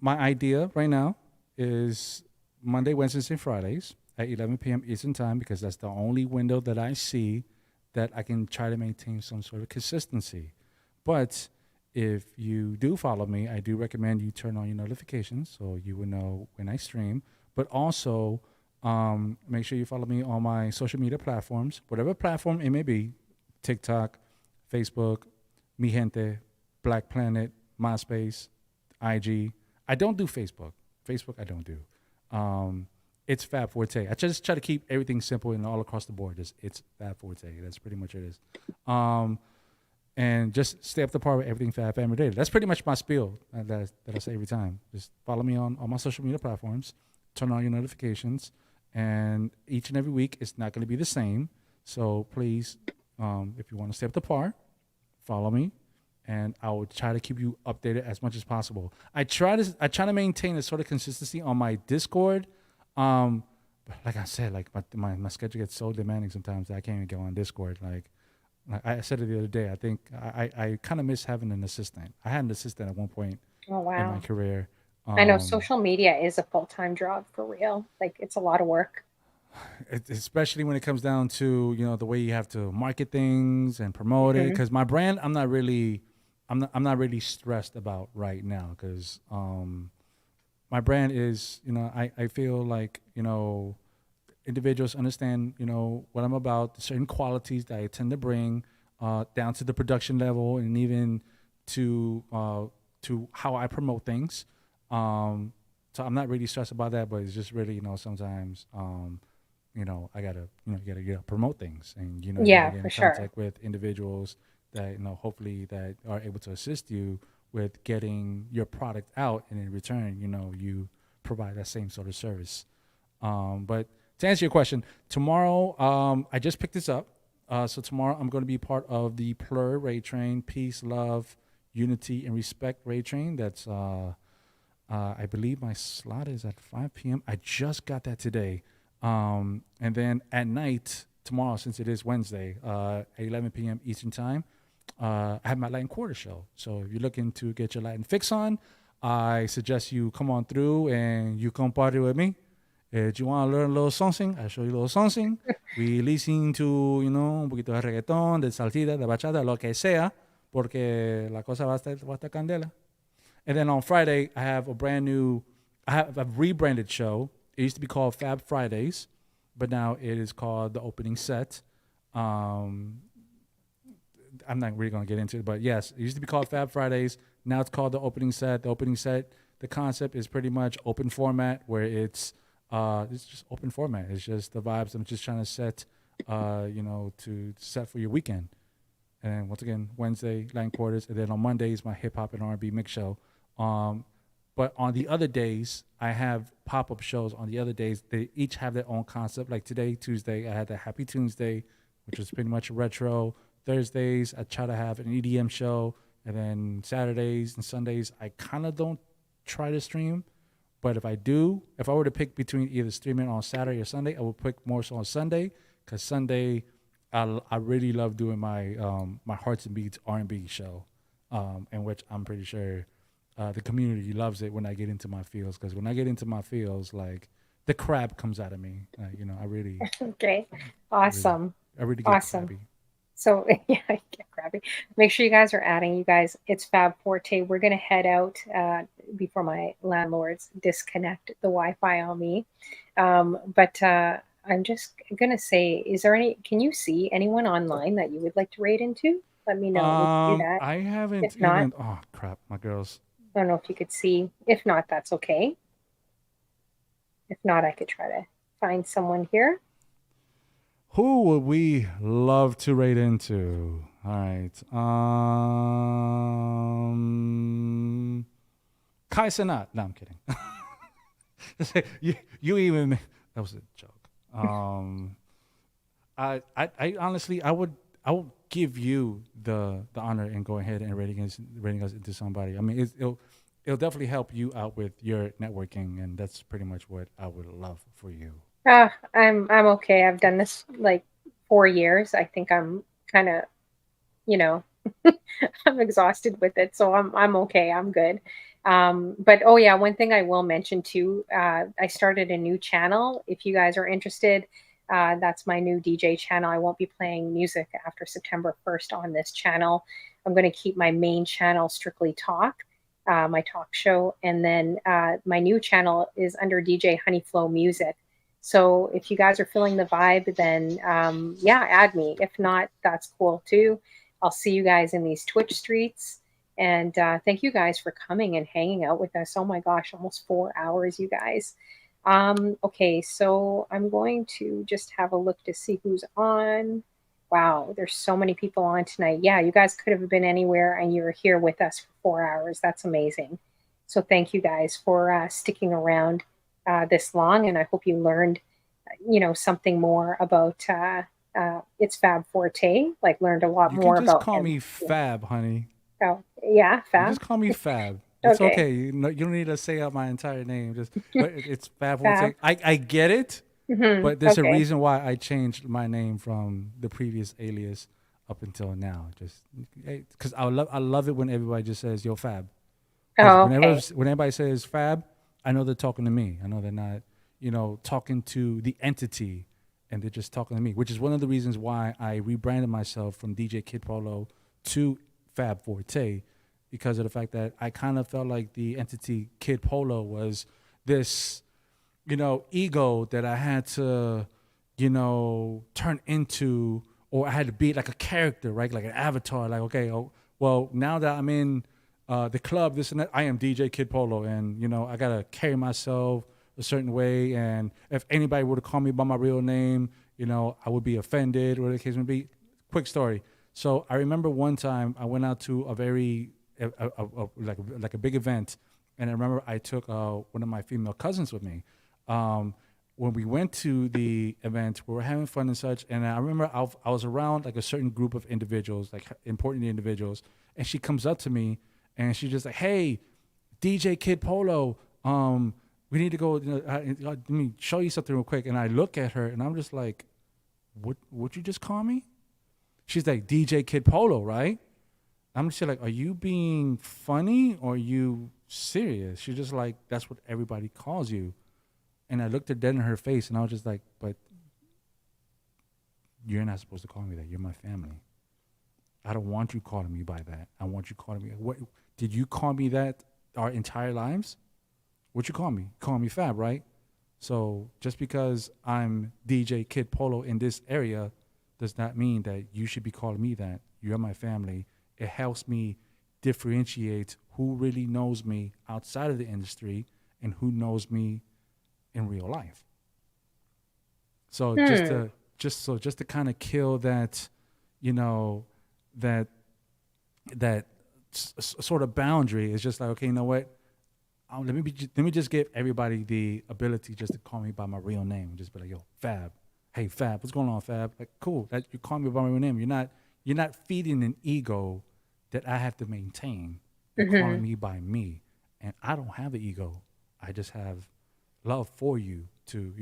idea right now is Monday, Wednesdays, and Fridays at 11 p.m. Eastern time because that's the only window that I see that I can try to maintain some sort of consistency. But if you do follow me, I do recommend you turn on your notifications so you will know when I stream. But also, make sure you follow me on my social media platforms, whatever platform it may be, TikTok, Facebook, Mi Gente, Black Planet, MySpace, IG. I don't do Facebook. Facebook I don't do. It's Fab Forte. I just try to keep everything simple and all across the board. It's Fab Forte. That's pretty much it is. And just stay up to par with everything Fab Family Related. That's pretty much my spiel that I say every time. Just follow me on all my social media platforms, turn on your notifications, and each and every week it's not going to be the same. So please, if you want to stay up to par, follow me, and I will try to keep you updated as much as possible. I try to maintain a sort of consistency on my Discord. But like I said, like my schedule gets so demanding sometimes that I can't even go on Discord. Like I said it the other day, I think I kind of miss having an assistant. I had an assistant at one point Oh in my wow. career. I know social media is a full-time job for real. Like it's a lot of work. Especially when it comes down to the way you have to market things and promote it. Hmm. Because my brand, I'm not really stressed about right now. Because my brand is I feel like individuals understand, what I'm about, certain qualities that I tend to bring down to the production level, and even to how I promote things. So I'm not really stressed about that, but it's just really, sometimes, I gotta, you gotta promote things, and you Yeah, gotta get for in sure. contact with individuals that, hopefully that are able to assist you with getting your product out, and in return, you provide that same sort of service. But to answer your question, tomorrow, I just picked this up. So tomorrow I'm going to be part of the Plur Raid Train, Peace, Love, Unity, and Respect Raid Train. That's, I believe my slot is at 5 p.m. I just got that today. And then at night, tomorrow, since it is Wednesday, at 11 p.m. Eastern Time, I have my Latin Quarter show. So if you're looking to get your Latin fix on, I suggest you come on through and you come party with me. If you want to learn a little something, I show you a little something. We listen to, un poquito de reggaetón, de salsita, de bachata, lo que sea, porque la cosa va a estar candela. And then on Friday, I have I have a rebranded show. It used to be called Fab Fridays, but now it is called The Opening Set. I'm not really going to get into it, but yes, it used to be called Fab Fridays. Now it's called The Opening Set. The Opening Set, the concept is pretty much open format, where it's just open format. It's just the vibes I'm just trying to set, to set for your weekend. And once again, Wednesday, Latin Quarters, and then on Mondays, my hip hop and R&B mix show. But on the other days, I have pop-up shows. On the other days, they each have their own concept. Like today, Tuesday, I had the Happy Tuesday, which was pretty much retro. Thursdays, I try to have an EDM show. And then Saturdays and Sundays, I kind of don't try to stream. But if I were to pick between either streaming on Saturday or Sunday, I would pick more so on Sunday, because Sunday, I really love doing my my Hearts and Beats R&B show, in which I'm pretty sure the community loves it when I get into my feels. Because when I get into my feels, like the crab comes out of me. I really, Okay. Awesome. I really get Awesome. crabby. So yeah, I get crabby. Make sure you guys are adding. You guys, it's Fab Forte. We're gonna head out before my landlords disconnect the Wi-Fi on me. But I'm just gonna say, is there any? Can you see anyone online that you would like to raid into? Let me know. We can do that. I haven't If not, even. Oh crap, my girls. I don't know if you could see. If not, that's okay. If not, I could try to find someone here. Who would we love to raid into? All right. Kai Sanat. No, I'm kidding. you even that was a joke. I honestly I would give you the honor and go ahead and rating us into somebody. I mean, it'll definitely help you out with your networking, and that's pretty much what I would love for you. I'm okay. I've done this like 4 years. I think I'm kind of, you know, I'm exhausted with it, so I'm okay. I'm good. But oh yeah, one thing I will mention too. I started a new channel. If you guys are interested, that's my new DJ channel. I won't be playing music after September 1st on this channel. I'm going to keep my main channel strictly talk, my talk show, and then my new channel is under DJ Honeyflow Music. So if you guys are feeling the vibe, then yeah, add me. If not, that's cool too. I'll see you guys in these Twitch streets. And thank you guys for coming and hanging out with us. Oh my gosh, almost 4 hours, you guys. Okay, so I'm going to just have a look to see who's on. Wow, there's so many people on tonight. Yeah, you guys could have been anywhere and you're here with us for 4 hours. That's amazing. So thank you guys for sticking around this long, and I hope you learned, something more about Itsfabforte. Like learned a lot You more can just about call him. me Fab, honey. Oh yeah, You Fab. just call me Fab. It's Okay. okay. You don't need to say out my entire name. Just it's Fab. Fab. I get it, Hmm. but there's a Okay. reason why I changed my name from the previous alias up until now. Just because I love it when everybody just says "Yo, Fab." 'Cause Oh, whenever okay. when anybody says Fab, I know they're talking to me. I know they're not, talking to the entity, and they're just talking to me. Which is one of the reasons why I rebranded myself from DJ Kid Polo to Fab Forte, because of the fact that I kind of felt like the entity Kid Polo was this, ego that I had to turn into, or I had to be like a character, right? Like an avatar. Like, okay, well, now that I'm in the club, this and that, I am DJ Kid Polo, and I gotta carry myself a certain way. And if anybody were to call me by my real name, I would be offended, or the case may be. Quick story. So I remember one time I went out to a very like a big event, and I remember I took one of my female cousins with me. When we went to the event, we were having fun and such. And I remember I was around like a certain group of individuals, like important individuals. And she comes up to me and she's just like, "Hey, DJ Kid Polo, we need to go, let me show you something real quick." And I look at her and I'm just like, what you just call me? She's like, "DJ Kid Polo, right?" I'm just like, "Are you being funny or are you serious?" She's just like, "That's what everybody calls you." And I looked her dead in her face, and I was just like, "But you're not supposed to call me that. You're my family. I don't want you calling me by that. I want you calling me, what did you call me that our entire lives? What you call me? Call me Fab, right? So just because I'm DJ Kid Polo in this area does not mean that you should be calling me that. You're my family. It helps me differentiate who really knows me outside of the industry and who knows me in real life." So just to kind of kill that, that sort of boundary, is just like, okay, you know what? Let me just give everybody the ability just to call me by my real name and just be like, "Yo, Fab. Hey, Fab, what's going on, Fab?" Like, cool. That you call me by my real name. You're not feeding an ego that I have to maintain. You're calling me by me, and I don't have an ego. I just have love for you to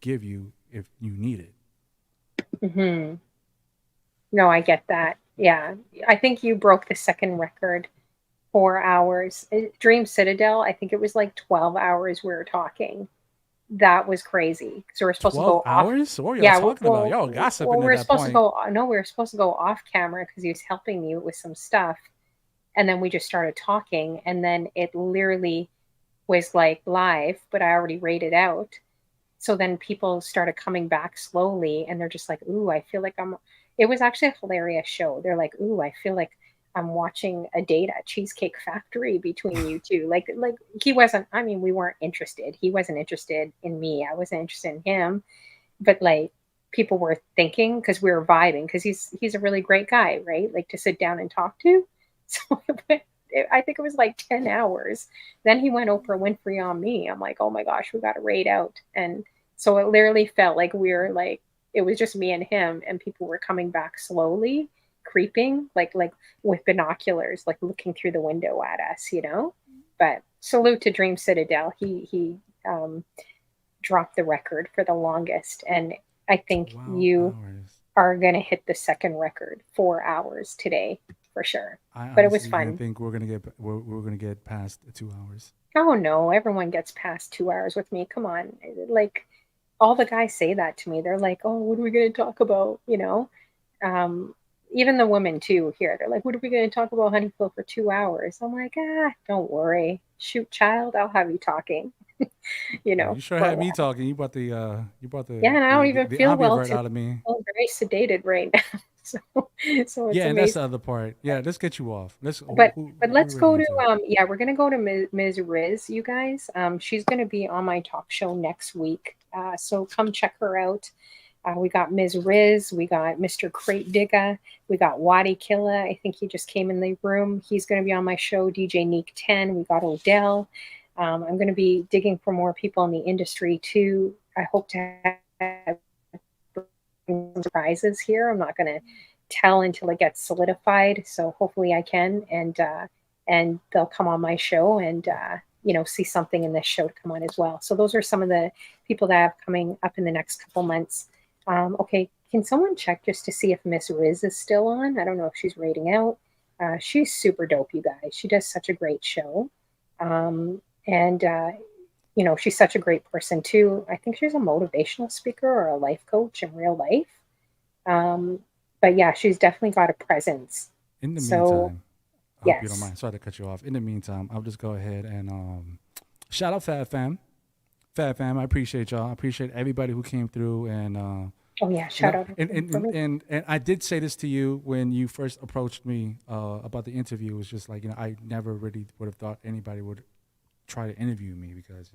give you if you need it. No, I get that. Yeah. I think you broke the second record, 4 hours. Dream Citadel, I think it was like 12 hours we were talking. That was crazy. So we're supposed to 12 go off. hours? What are y'all Yeah, talking about? Y'all gossiping we at were that supposed to point. go. No, we were supposed to go off camera because he was helping me with some stuff, and then we just started talking, and then it literally was like live, but I already rated out. So then people started coming back slowly, and they're just like, "Ooh, I feel like I'm." It was actually a hilarious show. They're like, "Ooh, I feel like I'm watching a date at Cheesecake Factory between you two." Like he wasn't. I mean, we weren't interested. He wasn't interested in me. I wasn't interested in him. But like people were thinking because we were vibing because he's a really great guy, right? Like to sit down and talk to. So I think it was like 10 hours. Then he went Oprah Winfrey on me. I'm like, "Oh my gosh, we got to rate out." And so it literally felt like we were like, it was just me and him, and people were coming back slowly, creeping, like with binoculars, like looking through the window at us. But salute to Dream Citadel. He dropped the record for the longest, and I think 12 you hours. are gonna hit the second record, 4 hours today for sure. I But it was honestly didn't fun. think we're gonna get past 2 hours. Oh no, everyone gets past 2 hours with me. Come on. Like all the guys say that to me. They're like, "Oh, what are we going to talk about?" Um, even the women too here. They're like, "What are we going to talk about, Honeyfield, for 2 hours?" I'm like, don't worry. Shoot, child, I'll have you talking, Well, you sure for a had me while. talking. You brought Yeah, and I don't even the feel well ambivert today. out of me. I feel very sedated right now. So it's Yeah, and that's amazing. the other part. Yeah, let's get you off. Let's But who are we let's go running to into? yeah, we're gonna go to Ms. Riz, you guys. She's gonna be on my talk show next week. So come check her out. We got Ms. Riz, we got Mr. Crate Digger, we got Wadi Killa. I think he just came in the room. He's gonna be on my show, DJ Neek 10. We got Odell. I'm gonna be digging for more people in the industry too. I hope to have some surprises here. I'm not gonna tell until it gets solidified. So hopefully I can, and they'll come on my show and see something in this show to come on as well. So those are some of the people that I have coming up in the next couple months. Okay, can someone check just to see if Miss Riz is still on? I don't know if she's rating out. She's super dope, you guys. She does such a great show, and she's such a great person too. I think she's a motivational speaker or a life coach in real life. Um, but yeah, she's definitely got a presence. In the So meantime, I hope you don't yes. mind. Sorry to cut you off. In the meantime, I'll just go ahead and shout out Fab Fam. Fat fam, I appreciate y'all. I appreciate everybody who came through and Oh yeah, shout out for me. and I did say this to you when you first approached me about the interview. It was just like, I never really would have thought anybody would try to interview me because,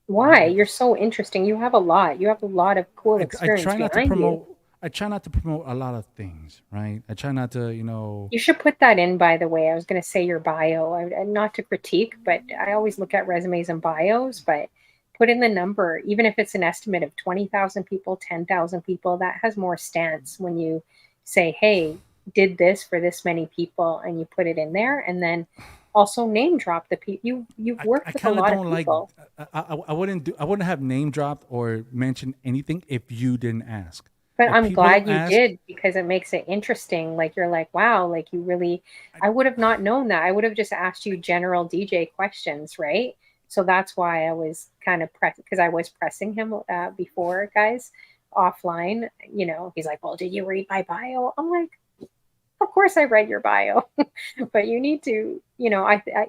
Why? You're so interesting. You have a lot. You have a lot of cool I experience try not to behind you. promote. I try not to promote a lot of things, right? I try not to, You should put that in, by the way. I was going to say your bio. Not to critique, but I always look at resumes and bios, but put in the number, even if it's an estimate of 20,000 people, 10,000 people, that has more stance when you say, hey, did this for this many people, and you put it in there. And then also name drop the people. You've I worked with a kind of lot of don't like. people. I wouldn't have name dropped or mentioned anything if you didn't ask. But If I'm people don't glad you ask, did because it makes it interesting. Like you're like, wow, like you really, I would have not known that. I would have just asked you general DJ questions, right? So that's why I was kind of pressing because I was pressing him before, guys, offline. He's like, well, did you read my bio? I'm like, of course I read your bio, but you need to,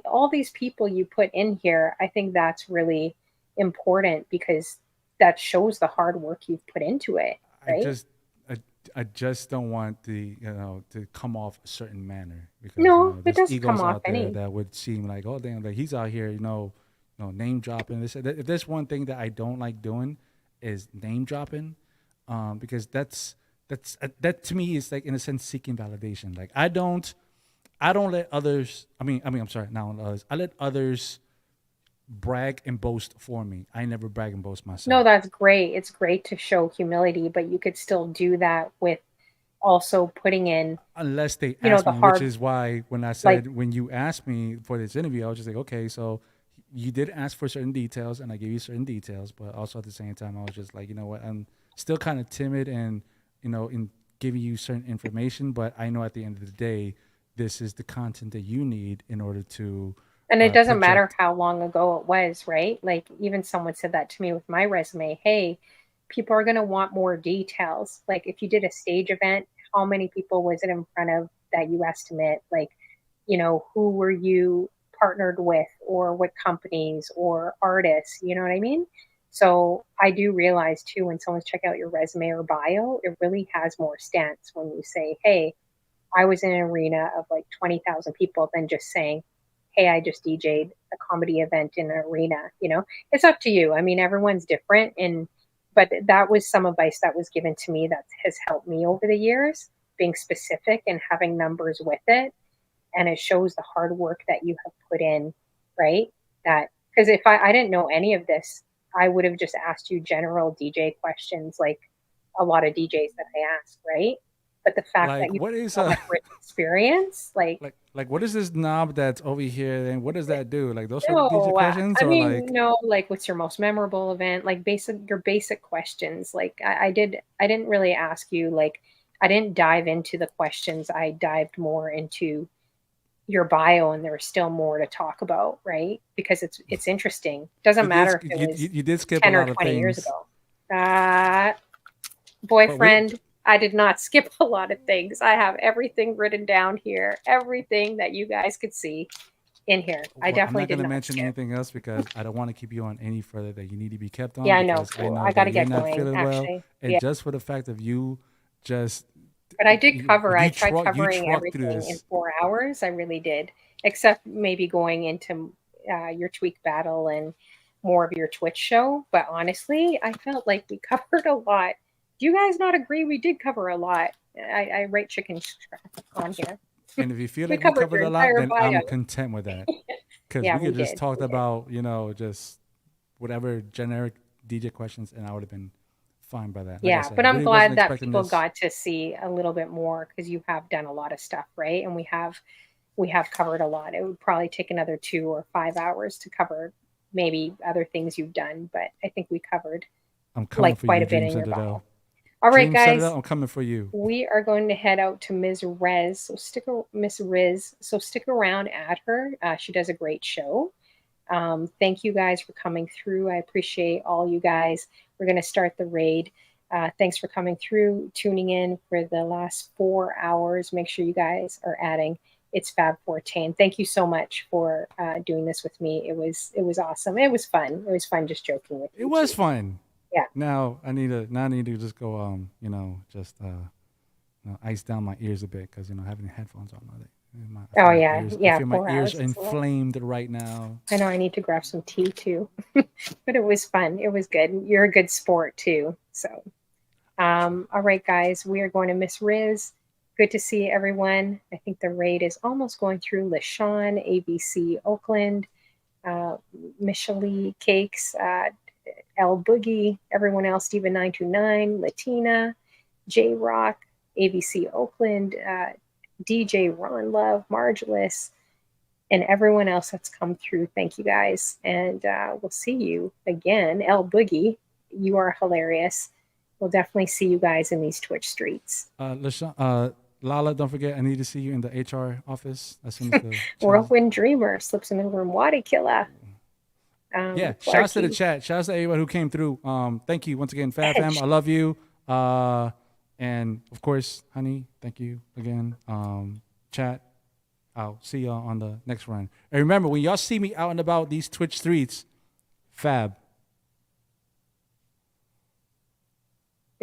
all these people you put in here, I think that's really important because that shows the hard work you've put into it, I right? just I, I just don't want to come off a certain manner because No, it there's doesn't come egos off out there any. that would seem like, oh damn, like he's out here name dropping this. If there's one thing that I don't like doing is name dropping, because that to me is like in a sense seeking validation. Like I don't let others. I mean I'm sorry, not others. I let others brag and boast for me. I never brag and boast No, myself. that's great. It's great to show humility, but you could still do that with also putting in, Unless they ask the me, which hard, is why when I like, said when you asked me for this interview, I was just like, okay, so you did ask for certain details, and I gave you certain details, but also at the same time, I was just like, you know what, I'm still kind of timid, and in giving you certain information, but I know at the end of the day, this is the content that you need in order to and it doesn't matter project. how long ago it was, right? Like, even someone said that to me with my resume. Hey, people are going to want more details. Like, if you did a stage event, how many people was it in front of that you estimate? Like, who were you partnered with, or what companies or artists? You know what I mean? So I do realize too, when someone's check out your resume or bio, it really has more stance when you say, hey, I was in an arena of like 20,000 people than just saying, hey, I just DJ'd a comedy event in an arena. It's up to you. I mean, everyone's different. But that was some advice that was given to me that has helped me over the years, being specific and having numbers with it. And it shows the hard work that you have put in, right? That, because if I didn't know any of this, I would have just asked you general DJ questions like a lot of DJs that I ask, right? But the fact that Like you what is have so much rich experience, like, like what is this knob that's over here, and what does that do? Like those are the DJ no, questions, I or mean, like no, like what's your most memorable event? Like your basic questions. Like I didn't really ask you, like, I didn't dive into the questions. I dived more into your bio, and there's still more to talk about, right? Because it's interesting. Doesn't matter if it was you did skip a 10 or lot of 20 years things, ago. but we don't. Boyfriend, I did not skip a lot of things. I have everything written down here, everything that you guys could see in here. I Well, I'm definitely not did going to not mention skip. anything else because I don't want to keep you on any further that you need to be kept on Yeah, I know. because I Cool. know I got that to you're get not going, feeling well, actually. and Yeah. just for the fact of you, just But I did cover, I tried you covering truck through everything in this. 4 hours. I really did, except maybe going into your tweak battle and more of your Twitch show. But honestly, I felt like we covered a lot. Do you guys not agree? We did cover a lot. I rate chicken scratch on here. And if you feel We like we covered covered your a lot, entire then bio. I'm content with that because Yeah, we we could just did. talked We did. about just whatever generic DJ questions, and I would have been fine by that. Like I Yeah, said, but I I'm really wasn't glad that expecting people this. got to see a little bit more because you have done a lot of stuff, right? And we have covered a lot. It would probably take another 2 or 5 hours to cover maybe other things you've done, but I think we covered I'm coming like for quite you, a bit Dream in your Citadel. bio. All right, Dream Citadel, guys, I'm coming for you. we are going to head out to Miss Riz. So stick around at her. She does a great show. Thank you guys for coming through. I appreciate all you guys. We're going to start the raid. Thanks for coming through, tuning in for the last 4 hours. Make sure you guys are adding Itsfabforte. And thank you so much for doing this with me. It was awesome. It was fun. It was fun just joking with It you was too. fun. Yeah. Now I need to just go just ice down my ears a bit because having headphones on I feel Oh my yeah, ears I yeah. feel my 4 hours ears is a lot. inflamed right now. I know I need to grab some tea too, but it was fun. It was good. You're a good sport too. So, all right, guys, we are going to Miss Riz. Good to see everyone. I think the raid is almost going through. LaShawn, ABC Oakland, uh, Michelle Cakes, L Boogie, everyone else, Steven 929, Latina, J Rock, ABC Oakland, DJ Ron Love, Margeless, and everyone else that's come through. Thank you guys. And we'll see you again. L Boogie, you are hilarious. We'll definitely see you guys in these Twitch streets. Lala, don't forget, I need to see you in the HR office as soon as the chat. Whirlwind Dreamer slips in the room. Water Killer. Yeah, shouts to the Clarky. chat. Shouts to everyone who came through. Thank you once again, Fab Fam. I love you. And of course, honey, thank you again. Chat, I'll see y'all on the next run. And remember, when y'all see me out and about these Twitch streets, Fab.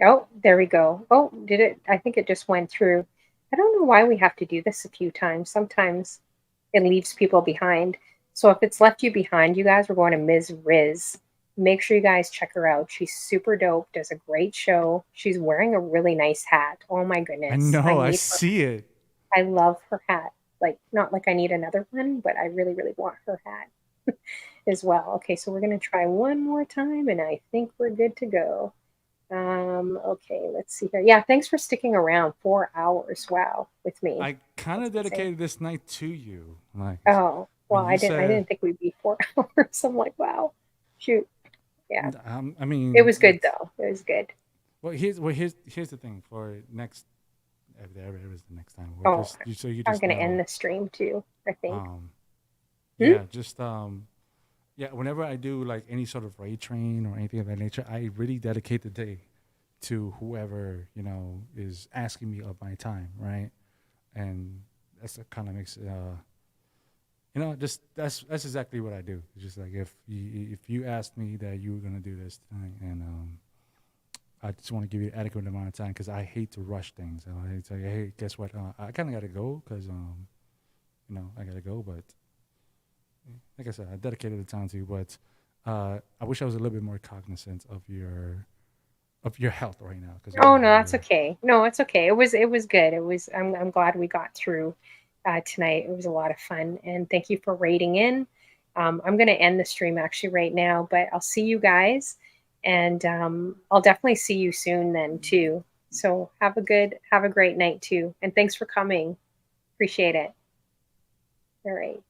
Oh, there we go. Oh, did it? I think it just went through. I don't know why we have to do this a few times. Sometimes it leaves people behind. So if it's left you behind, you guys, we're going to Ms. Riz. Make sure you guys check her out. She's super dope, does a great show. She's wearing a really nice hat. Oh my I goodness. know, I need her. see it. I love her hat. Like, not like I need another one, but I really, really want her hat as well. Okay, so we're going to try one more time, and I think we're good to go. Okay, let's see here. Yeah, thanks for sticking around 4 hours. Wow, with me. I kind of That's insane. dedicated this night to you. Like, Oh, well, when I you didn't think we'd be 4 hours. I'm like, wow, shoot. Yeah, I mean, it was good though. It was good. Well, here's the thing for next. There is the next time. Oh, So you I'm just gonna know. end the stream too, I think. Yeah, just yeah. Whenever I do like any sort of raid train or anything of that nature, I really dedicate the day to whoever is asking me of my time, right? And that's kind of makes just that's exactly what I do. It's just like if you asked me that you were gonna do this tonight, and I just want to give you an adequate amount of time because I hate to rush things. I hate to say, hey, guess what? I kind of got to go because I got to go. But like I said, I dedicated the time to you. But I wish I was a little bit more cognizant of your health right now. Oh no, that's okay. No, it's okay. It was good. It was. I'm glad we got through tonight. It was a lot of fun, and thank you for raiding in. I'm going to end the stream actually right now, but I'll see you guys, and I'll definitely see you soon then too. So have a great night too, and thanks for coming. Appreciate it. All right.